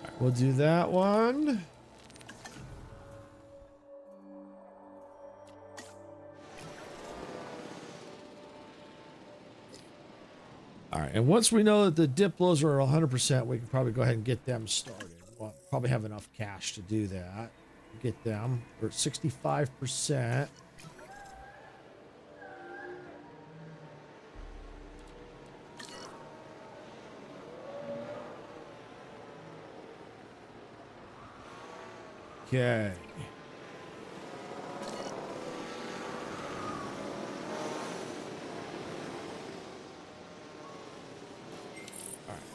right, We'll do that one. All right, and once we know that the Diplos are 100%, we can probably go ahead and get them started. We'll probably have enough cash to do that. Get them. We're at 65%. Okay.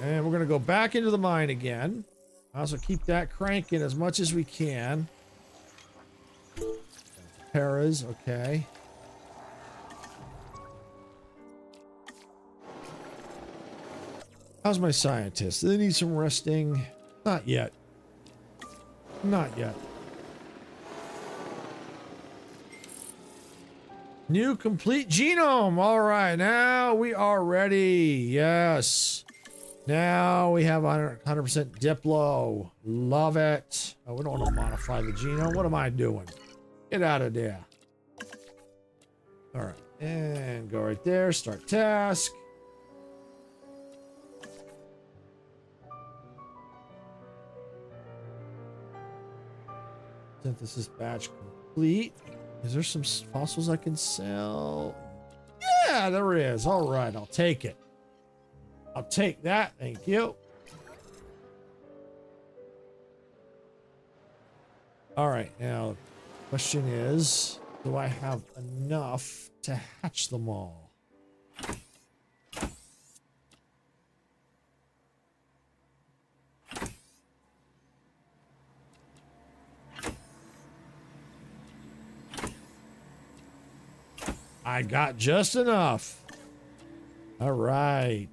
And we're going to go back into the mine again. Also keep that cranking as much as we can. Paras, okay. How's my scientist? Do they need some resting? Not yet. Not yet. New complete genome. All right, now we are ready. Yes. Now we have 100% Diplo. Love it. Oh, we don't want to modify the genome. What am I doing? Get out of there. All right. And go right there. Start task. Synthesis batch complete. Is there some fossils I can sell? Yeah, there is. All right. I'll take it. I'll take that. Thank you. All right. Now, the question is, do I have enough to hatch them all? I got just enough. All right.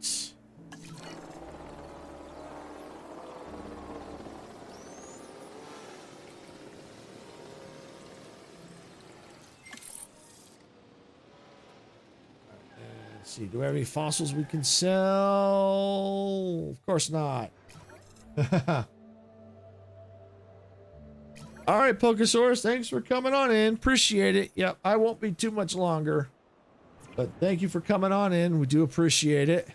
Let's see. Do we have any fossils we can sell? Of course not. All right, Pokesaurus, thanks for coming on in. Appreciate it. Yep, I won't be too much longer. But thank you for coming on in. We do appreciate it.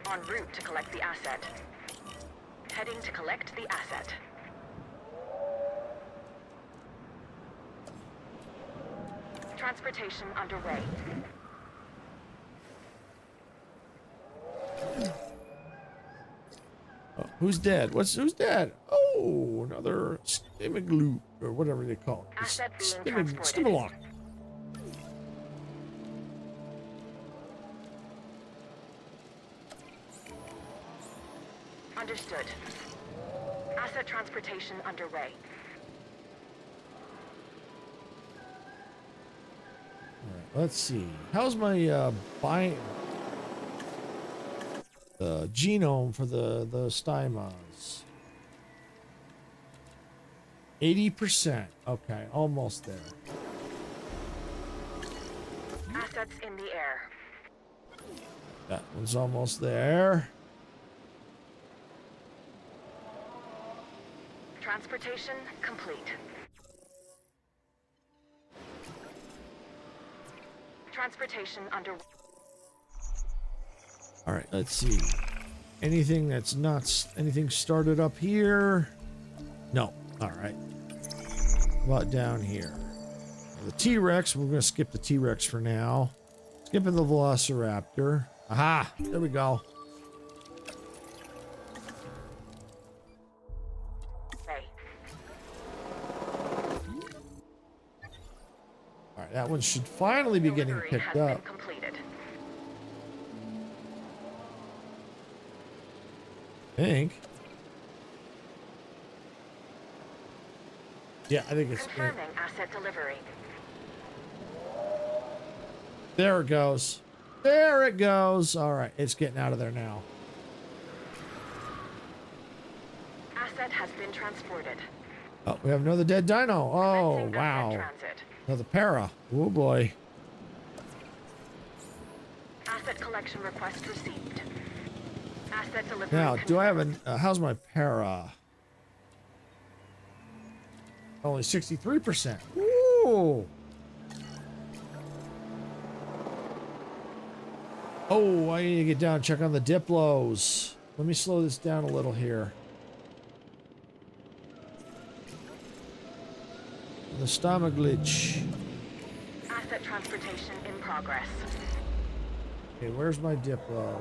En route to collect the asset. Heading to collect the asset. Transportation underway. Oh, who's dead? Who's dead? Oh, another Stimigloop or whatever they call it. Asset being transported. Stimalock. Understood. Asset transportation underway. All right, let's see. How's my genome for the stymas? 80%. Okay, almost there. Assets in the air. That one's almost there. Transportation complete. Transportation under. All right, let's see. Anything that's not anything started up here? No. All right. How about down here? The T-Rex, we're going to skip the T-Rex for now. Skipping the Velociraptor. Aha, there we go. Hey. All right, that one should finally be getting Delivery picked has up. been completed. I think. Yeah, I think it's. Confirming asset delivery. There it goes. There it goes. All right, it's getting out of there now. Asset has been transported. Oh, we have another dead dino. Oh, Commencing wow. asset transit. Oh, the para. Oh boy. Asset collection request received. Asset delivery. Now, do I have an? How's my para? Only 63%. Ooh. Oh, I need to get down and check on the Diplos. Let me slow this down a little here. The stomach glitch. Asset transportation in progress. Okay, where's my Diplos?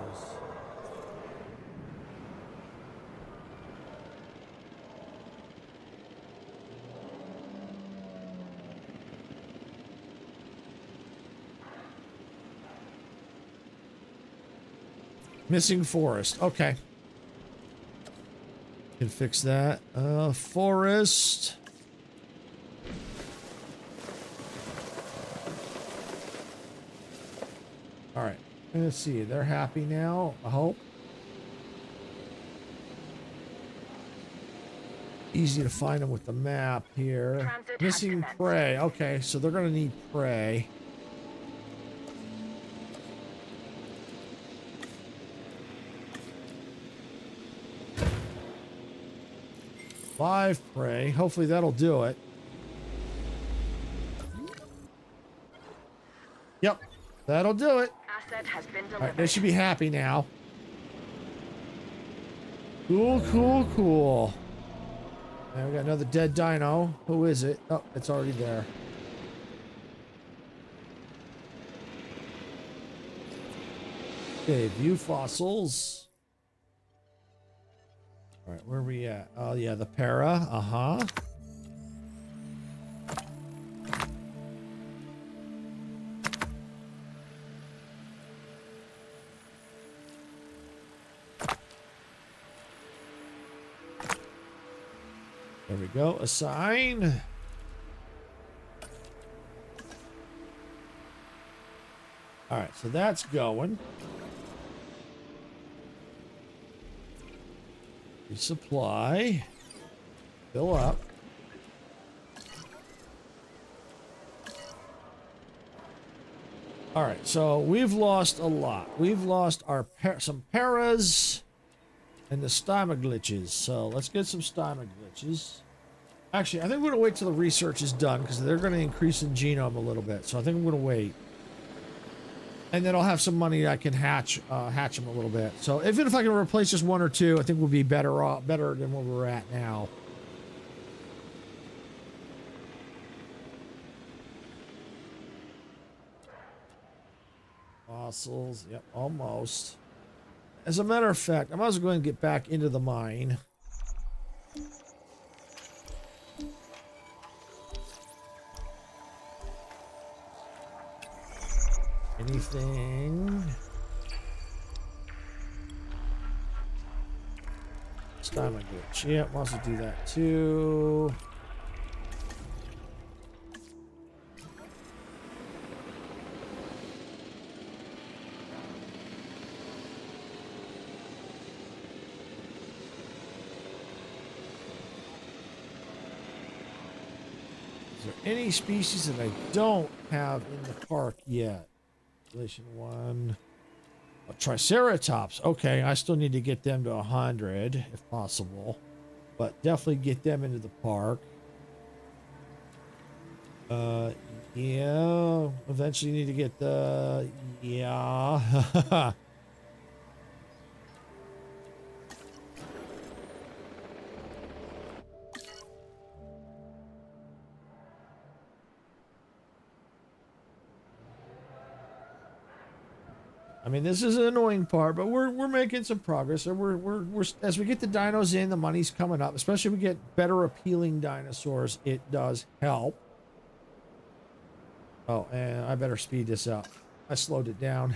Missing forest. Okay. Can fix that. Forest. All right. Let's see. They're happy now, I hope. Easy to find them with the map here. Transit Missing has commenced. prey. Okay, so they're going to need prey. Five prey. Hopefully that'll do it. Yep, that'll do it. Asset has been All delivered. right, they should be happy now. Cool, cool, cool. And we got another dead dino. Who is it? Oh, it's already there. Okay, view fossils. All right, where are we at? Oh, yeah, the para. Uh-huh. There we go. Assign. All right, so that's going. Resupply. Fill up. All right, so we've lost a lot. We've lost our some paras and the stomach glitches. So let's get some stomach glitches. Actually, I think we're gonna wait till the research is done because they're gonna increase in genome a little bit. So I think I'm gonna wait. And then I'll have some money I can hatch them a little bit. So even if I can replace just one or two, I think we'll be better than where we're at now. Fossils, yep, almost. As a matter of fact, I might as well go and get back into the mine. Anything? Stomach glitch. Yep, wants to do that too. Is there any species that I don't have in the park yet? Relation 1. Oh, Triceratops. Okay, I still need to get them to 100 if possible, but definitely get them into the park. Yeah, eventually need to get the yeah. I mean, this is an annoying part, but we're making some progress, and we're as we get the dinos in, the money's coming up. Especially if we get better appealing dinosaurs, it does help. Oh, and I better speed this up. I slowed it down.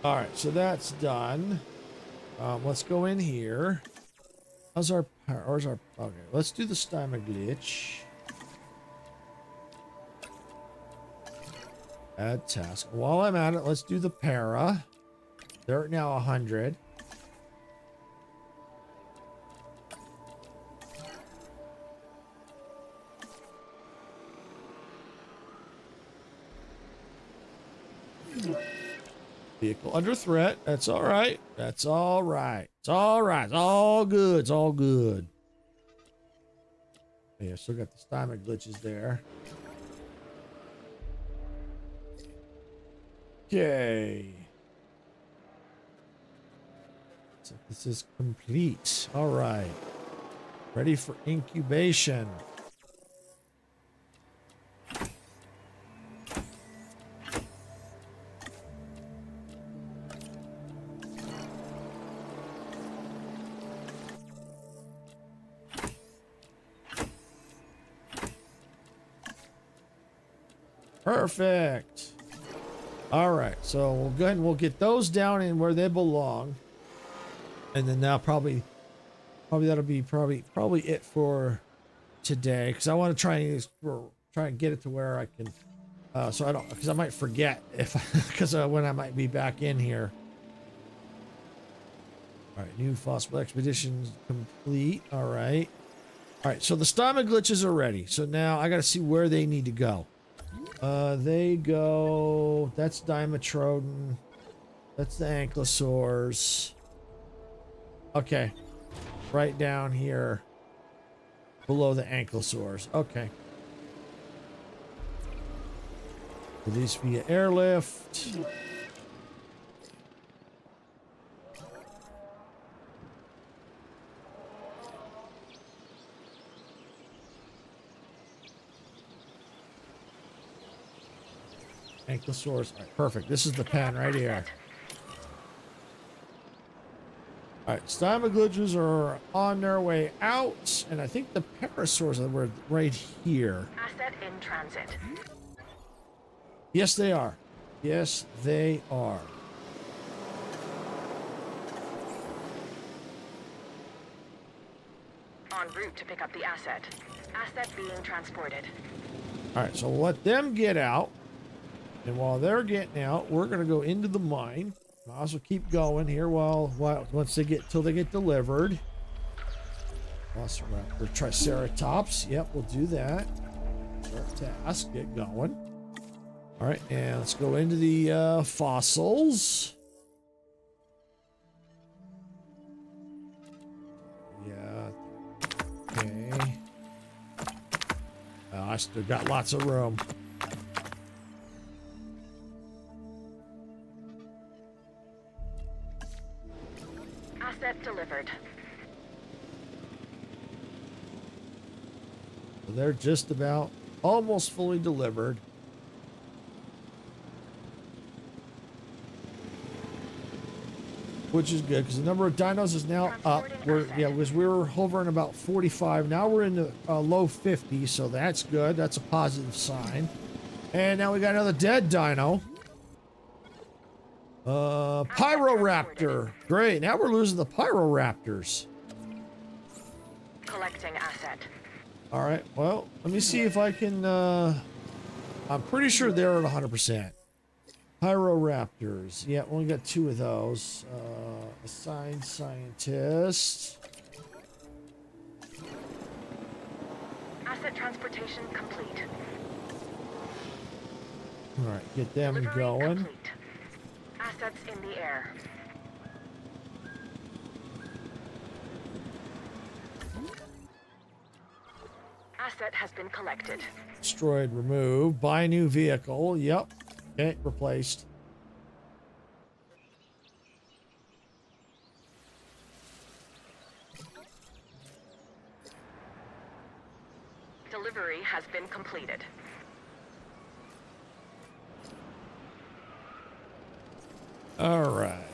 All right, so that's done. Let's go in here. How's our power? Okay, let's do the stomach glitch. Add task. While I'm at it, let's do the para. They're at now 100. Vehicle under threat. That's all right. That's all right. It's all right. It's all good. It's all good. Yeah, still got the stomach glitches there. Okay. So this is complete. All right. Ready for incubation. Perfect. All right, so we'll go ahead and we'll get those down in where they belong, and then now probably that'll be probably it for today, because I want to try and get it to where I can, so I don't, because I might forget if because when I might be back in here. All right, new possible expeditions complete. All right, so the stomach glitches are ready. So now I got to see where they need to go. They go, that's Dimetrodon. That's the ankylosaurs. Okay. Right down here. Below the ankylosaurs. Okay. Release via airlift. Ankylosaurus. All right, perfect. This is the pen right here. All right, Stymaglidges are on their way out, and I think the Parasaurs were right here. Asset in transit. Yes, they are. Yes, they are. En route to pick up the asset. Asset being transported. All right, so we'll let them get out. And while they're getting out, we're going to go into the mine. I'll also keep going here once they get till they get delivered. Velociraptor, Triceratops. Yep, we'll do that. Start task, get going. All right, and let's go into the fossils. Yeah. Okay. I still got lots of room. Asset delivered. So they're just about almost fully delivered. Which is good because the number of dinos is now up. Because we were hovering about 45. Now we're in the low 50s, so that's good. That's a positive sign. And now we got another dead dino. Pyroraptor. Great. Now we're losing the Pyroraptors. Collecting asset. All right. Well, let me see if I can. I'm pretty sure they're at 100%. Pyroraptors. Yeah, only got 2 of those. Assigned scientist. Asset transportation complete. All right, get them Delivery going. complete. Assets in the air. Asset has been collected. Destroyed, removed. Buy new vehicle. Yep. Okay, replaced. Delivery has been completed. All right.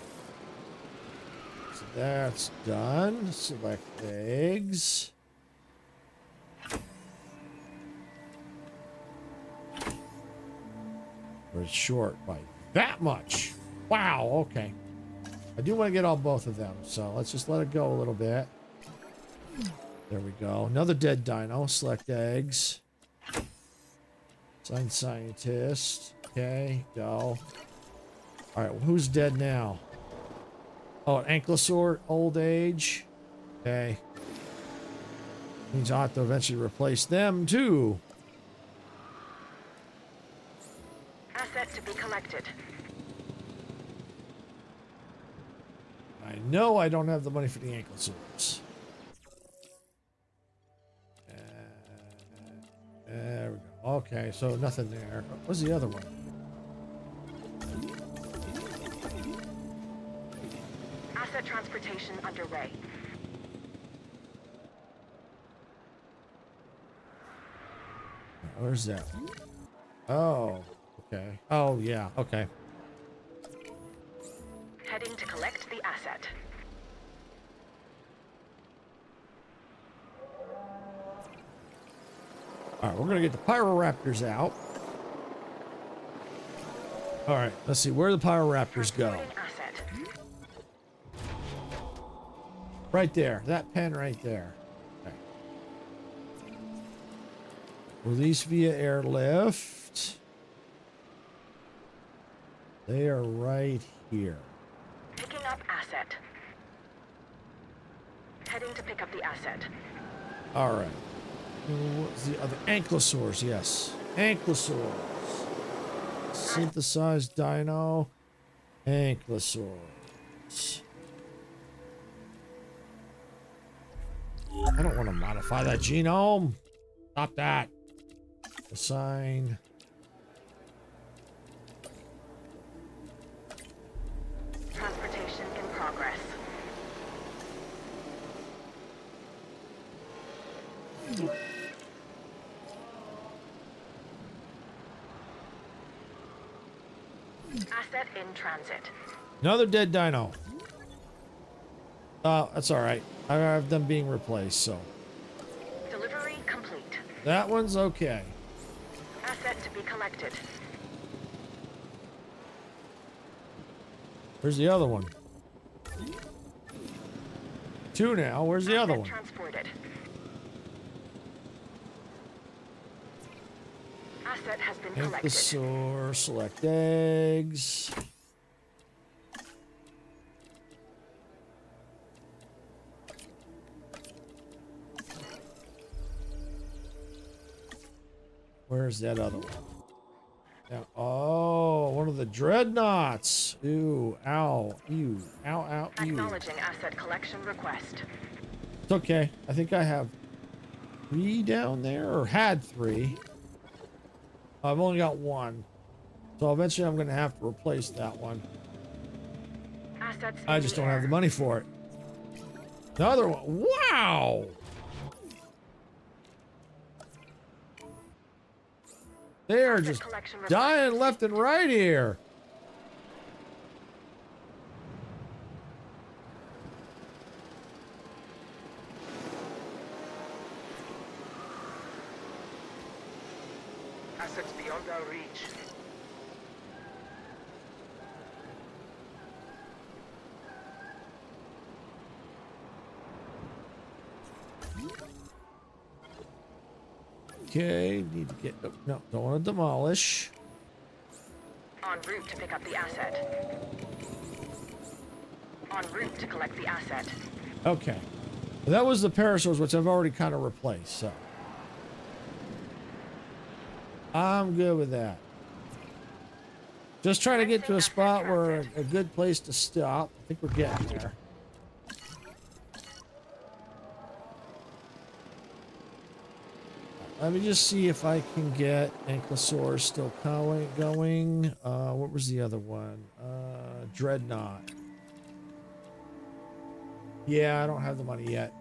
So that's done. Select eggs. We're short by that much. Wow, okay. I do want to get all both of them, so let's just let it go a little bit. There we go. Another dead dino. Select eggs. Assign scientist. Okay, go. All right, who's dead now? Oh, an ankylosaur, old age. Okay. Means I'll have to eventually replace them too. Asset to be collected. I know I don't have the money for the ankylosaurs. There we go. Okay, so nothing there. What's the other one? Asset transportation underway. Where's that? Oh, okay. Oh, yeah, okay. Heading to collect the asset. All right, we're gonna get the Pyroraptors out. All right, let's see where the Pyroraptors go. Transporting asset. Right there, that pen right there. Okay. Release via airlift. They are right here. Picking up asset. Heading to pick up the asset. All right. What's the other? Ankylosaurs, yes. Ankylosaurs. Synthesized dino. Ankylosaurs. I don't want to modify that genome. Stop that. Assign. Transportation in progress. Asset in transit. Another dead dino. That's all right. I have them being replaced, so Delivery complete. that one's okay. Asset to be collected. Where's the other one? Two now. Where's the other Asset one? transported. Asset has been collected. Ankylosaur, select eggs. Where's that other one? Now, oh, one of the dreadnoughts. Ooh, ow, ew, ow, ow, ew. Acknowledging asset collection request. It's okay. I think I have 3 down there, or had 3. I've only got 1. So eventually I'm going to have to replace that one. Assets I in just the don't have air. the money for it. Another one. Wow! They are Asset just collection request. dying left and right here. Assets beyond our reach. Okay, need to get... No, don't want to demolish. En route to pick up the asset. En route to collect the asset. Okay. That was the parasaurs, which I've already kind of replaced, so... I'm good with that. Just trying to get to a spot where a good place to stop. I think we're getting there. Let me just see if I can get Ankylosaurus still going. What was the other one? Dreadnought. Yeah, I don't have the money yet.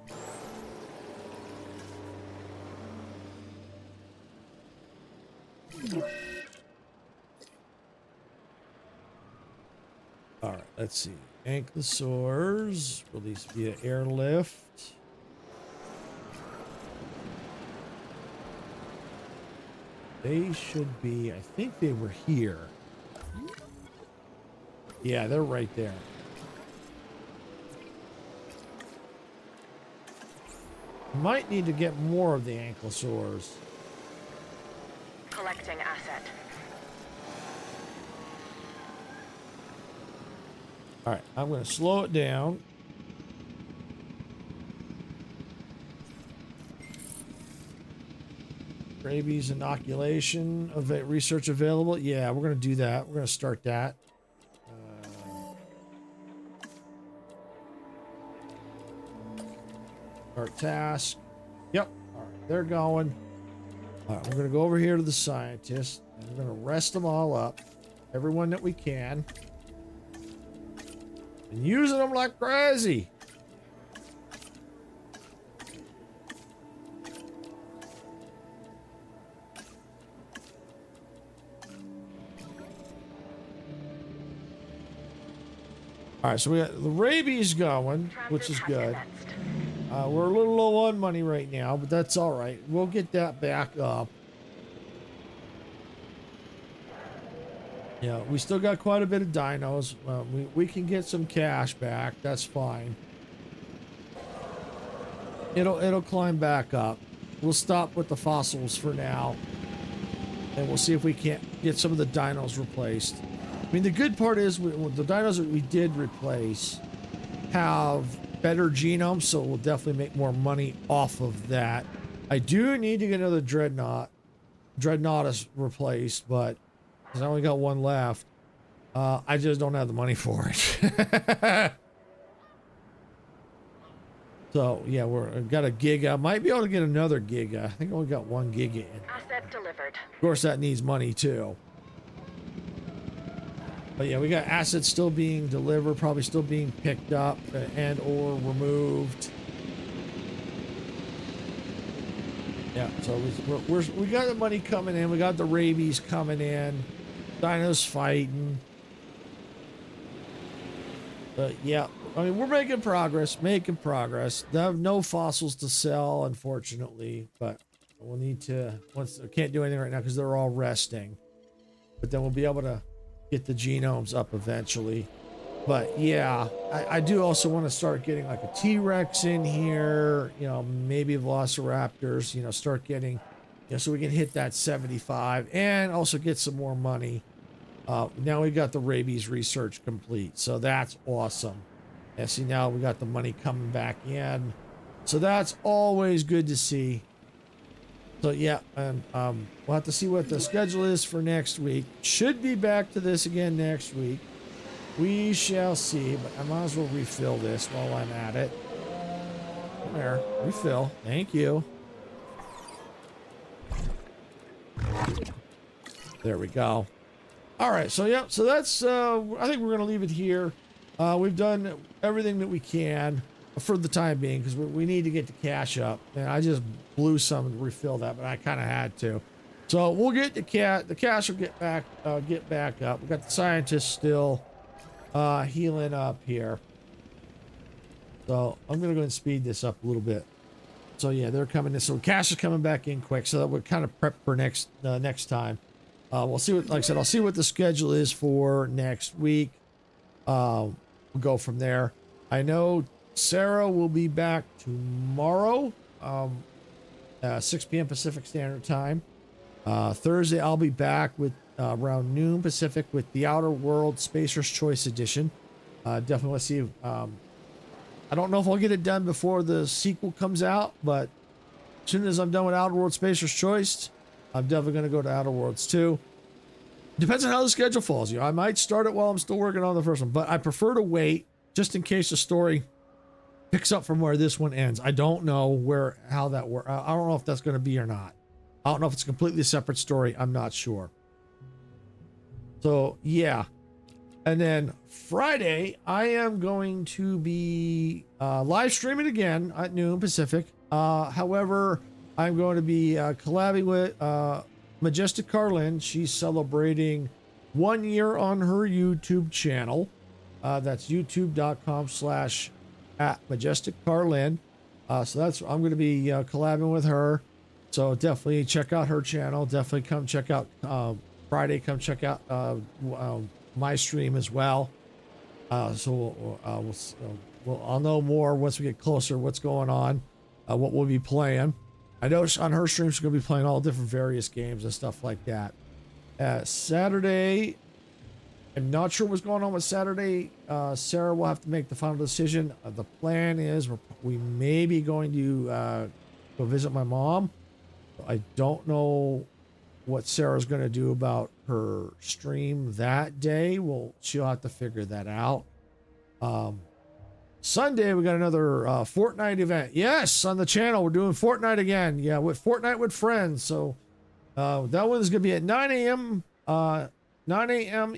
All right, let's see. Ankylosaurs released via airlift. They should be, I think they were here. Yeah, they're right there. Might need to get more of the Ankylosaurs. Collecting asset. All right, I'm going to slow it down. Rabies inoculation of research available. Yeah, we're going to do that. We're going to start that. Start task. Yep. All right, they're going. All right, we're going to go over here to the scientists, and we're going to rest them all up. Everyone that we can. And using them like crazy. All right, so we got the rabies going, which is good. We're a little low on money right now, but that's all right. We'll get that back up. Yeah, we still got quite a bit of dinos. We can get some cash back. That's fine. It'll climb back up. We'll stop with the fossils for now, and we'll see if we can't get some of the dinos replaced. I mean, the good part is the dinos that we did replace have better genomes, so we'll definitely make more money off of that. I do need to get another Dreadnoughtus replaced, but because I only got one left, I just don't have the money for it. So yeah, we've got a Giga. Might be able to get another Giga. I think I only got one Giga in. Asset delivered. Of course, that needs money too. But yeah, we got assets still being delivered, probably still being picked up and or removed. Yeah, so we got the money coming in. We got the rabies coming in. Dinos fighting. But yeah, I mean, we're making progress, They have no fossils to sell, unfortunately, but we'll need to, we can't do anything right now because they're all resting. But then we'll be able to get the genomes up eventually. But yeah, I do also want to start getting like a T-Rex in here, you know, maybe Velociraptors, you know, start getting, you know, so we can hit that 75 and also get some more money. Now we got the rabies research complete, so that's awesome. And see, now we got the money coming back in, so that's always good to see. So yeah, and we'll have to see what the schedule is for next week. Should be back to this again next week. We shall see, but I might as well refill this while I'm at it. Come there, refill. Thank you. There we go. All right, so yeah, so that's, I think we're going to leave it here. We've done everything that we can for the time being because we need to get the cash up. And I just blew some to refill that, but I kind of had to. So we'll get the cash will get back up. We got the scientists still healing up here. So I'm going to go ahead and speed this up a little bit. So yeah, they're coming in. So cash is coming back in quick so that we're kind of prepped for next time. We'll see what, like I said, I'll see what the schedule is for next week. We'll go from there. I know Sarah will be back tomorrow, 6 p.m. Pacific Standard Time. Thursday, I'll be back with around noon Pacific with the Outer World Spacer's Choice Edition. Definitely want to see. I don't know if I'll get it done before the sequel comes out, but as soon as I'm done with Outer World Spacer's Choice, I'm definitely going to go to Outer Worlds 2. Depends on how the schedule falls. You know, I might start it while I'm still working on the first one, but I prefer to wait just in case the story picks up from where this one ends. I don't know how that works. I don't know if that's going to be or not. I don't know if it's a completely separate story. I'm not sure. So yeah. And then Friday, I am going to be live streaming again at noon Pacific. However, I'm going to be collabing with Majestic Carlin. She's celebrating 1 year on her YouTube channel. That's youtube.com/@MajesticCarlin. So that's, I'm going to be collabing with her. So definitely check out her channel. Definitely come check out Friday. Come check out my stream as well. So I'll know more once we get closer. What's going on? What we'll be playing. I know on her stream she's going to be playing all different various games and stuff like that. Saturday, I'm not sure what's going on with Saturday. Sarah will have to make the final decision. The plan is we may be going to go visit my mom. I don't know what Sarah's going to do about her stream that day. Well, she'll have to figure that out. Sunday, we got another Fortnite event. Yes, on the channel, we're doing Fortnite again. Yeah, with Fortnite with friends. So that one's going to be at 9 a.m. 9 a.m.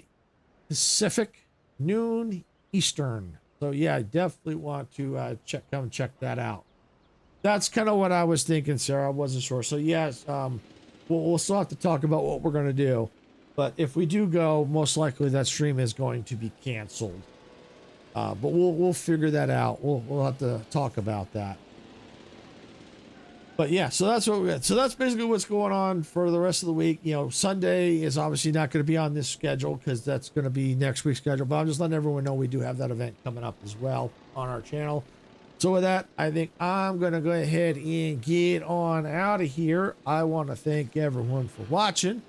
Pacific, noon Eastern. So yeah, I definitely want to come check that out. That's kind of what I was thinking, Sarah. I wasn't sure. So yes, we'll still have to talk about what we're going to do. But if we do go, most likely that stream is going to be canceled. But we'll figure that out. We'll have to talk about that. But yeah, so that's what we got. So that's basically what's going on for the rest of the week. You know, Sunday is obviously not going to be on this schedule because that's going to be next week's schedule. But I'm just letting everyone know we do have that event coming up as well on our channel. So with that, I think I'm going to go ahead and get on out of here. I want to thank everyone for watching.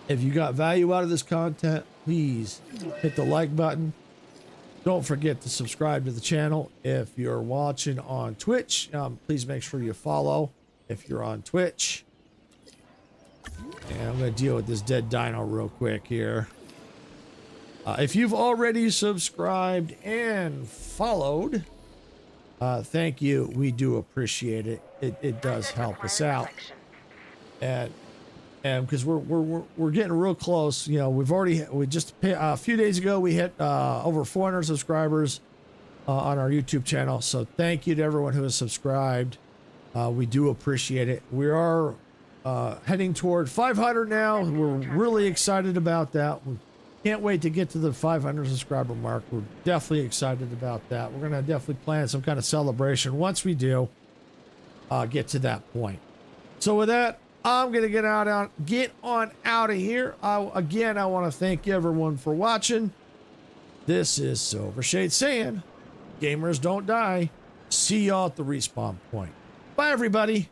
If you got value out of this content, please hit the like button. Don't forget to subscribe to the channel. If you're watching on Twitch, please make sure you follow if you're on Twitch. And I'm going to deal with this dead dino real quick here. If you've already subscribed and followed, thank you. We do appreciate it. It does help us out. And because we're getting real close. You know, we just a few days ago we hit over 400 subscribers on our YouTube channel. So thank you to everyone who has subscribed. We do appreciate it. We are heading toward 500 now. We're really excited about that. We can't wait to get to the 500 subscriber mark. We're definitely excited about that. We're gonna definitely plan some kind of celebration once we do get to that point. So with that, I'm going to get on out of here. I want to thank everyone for watching. This is Silvershade saying, gamers don't die. See y'all at the respawn point. Bye, everybody.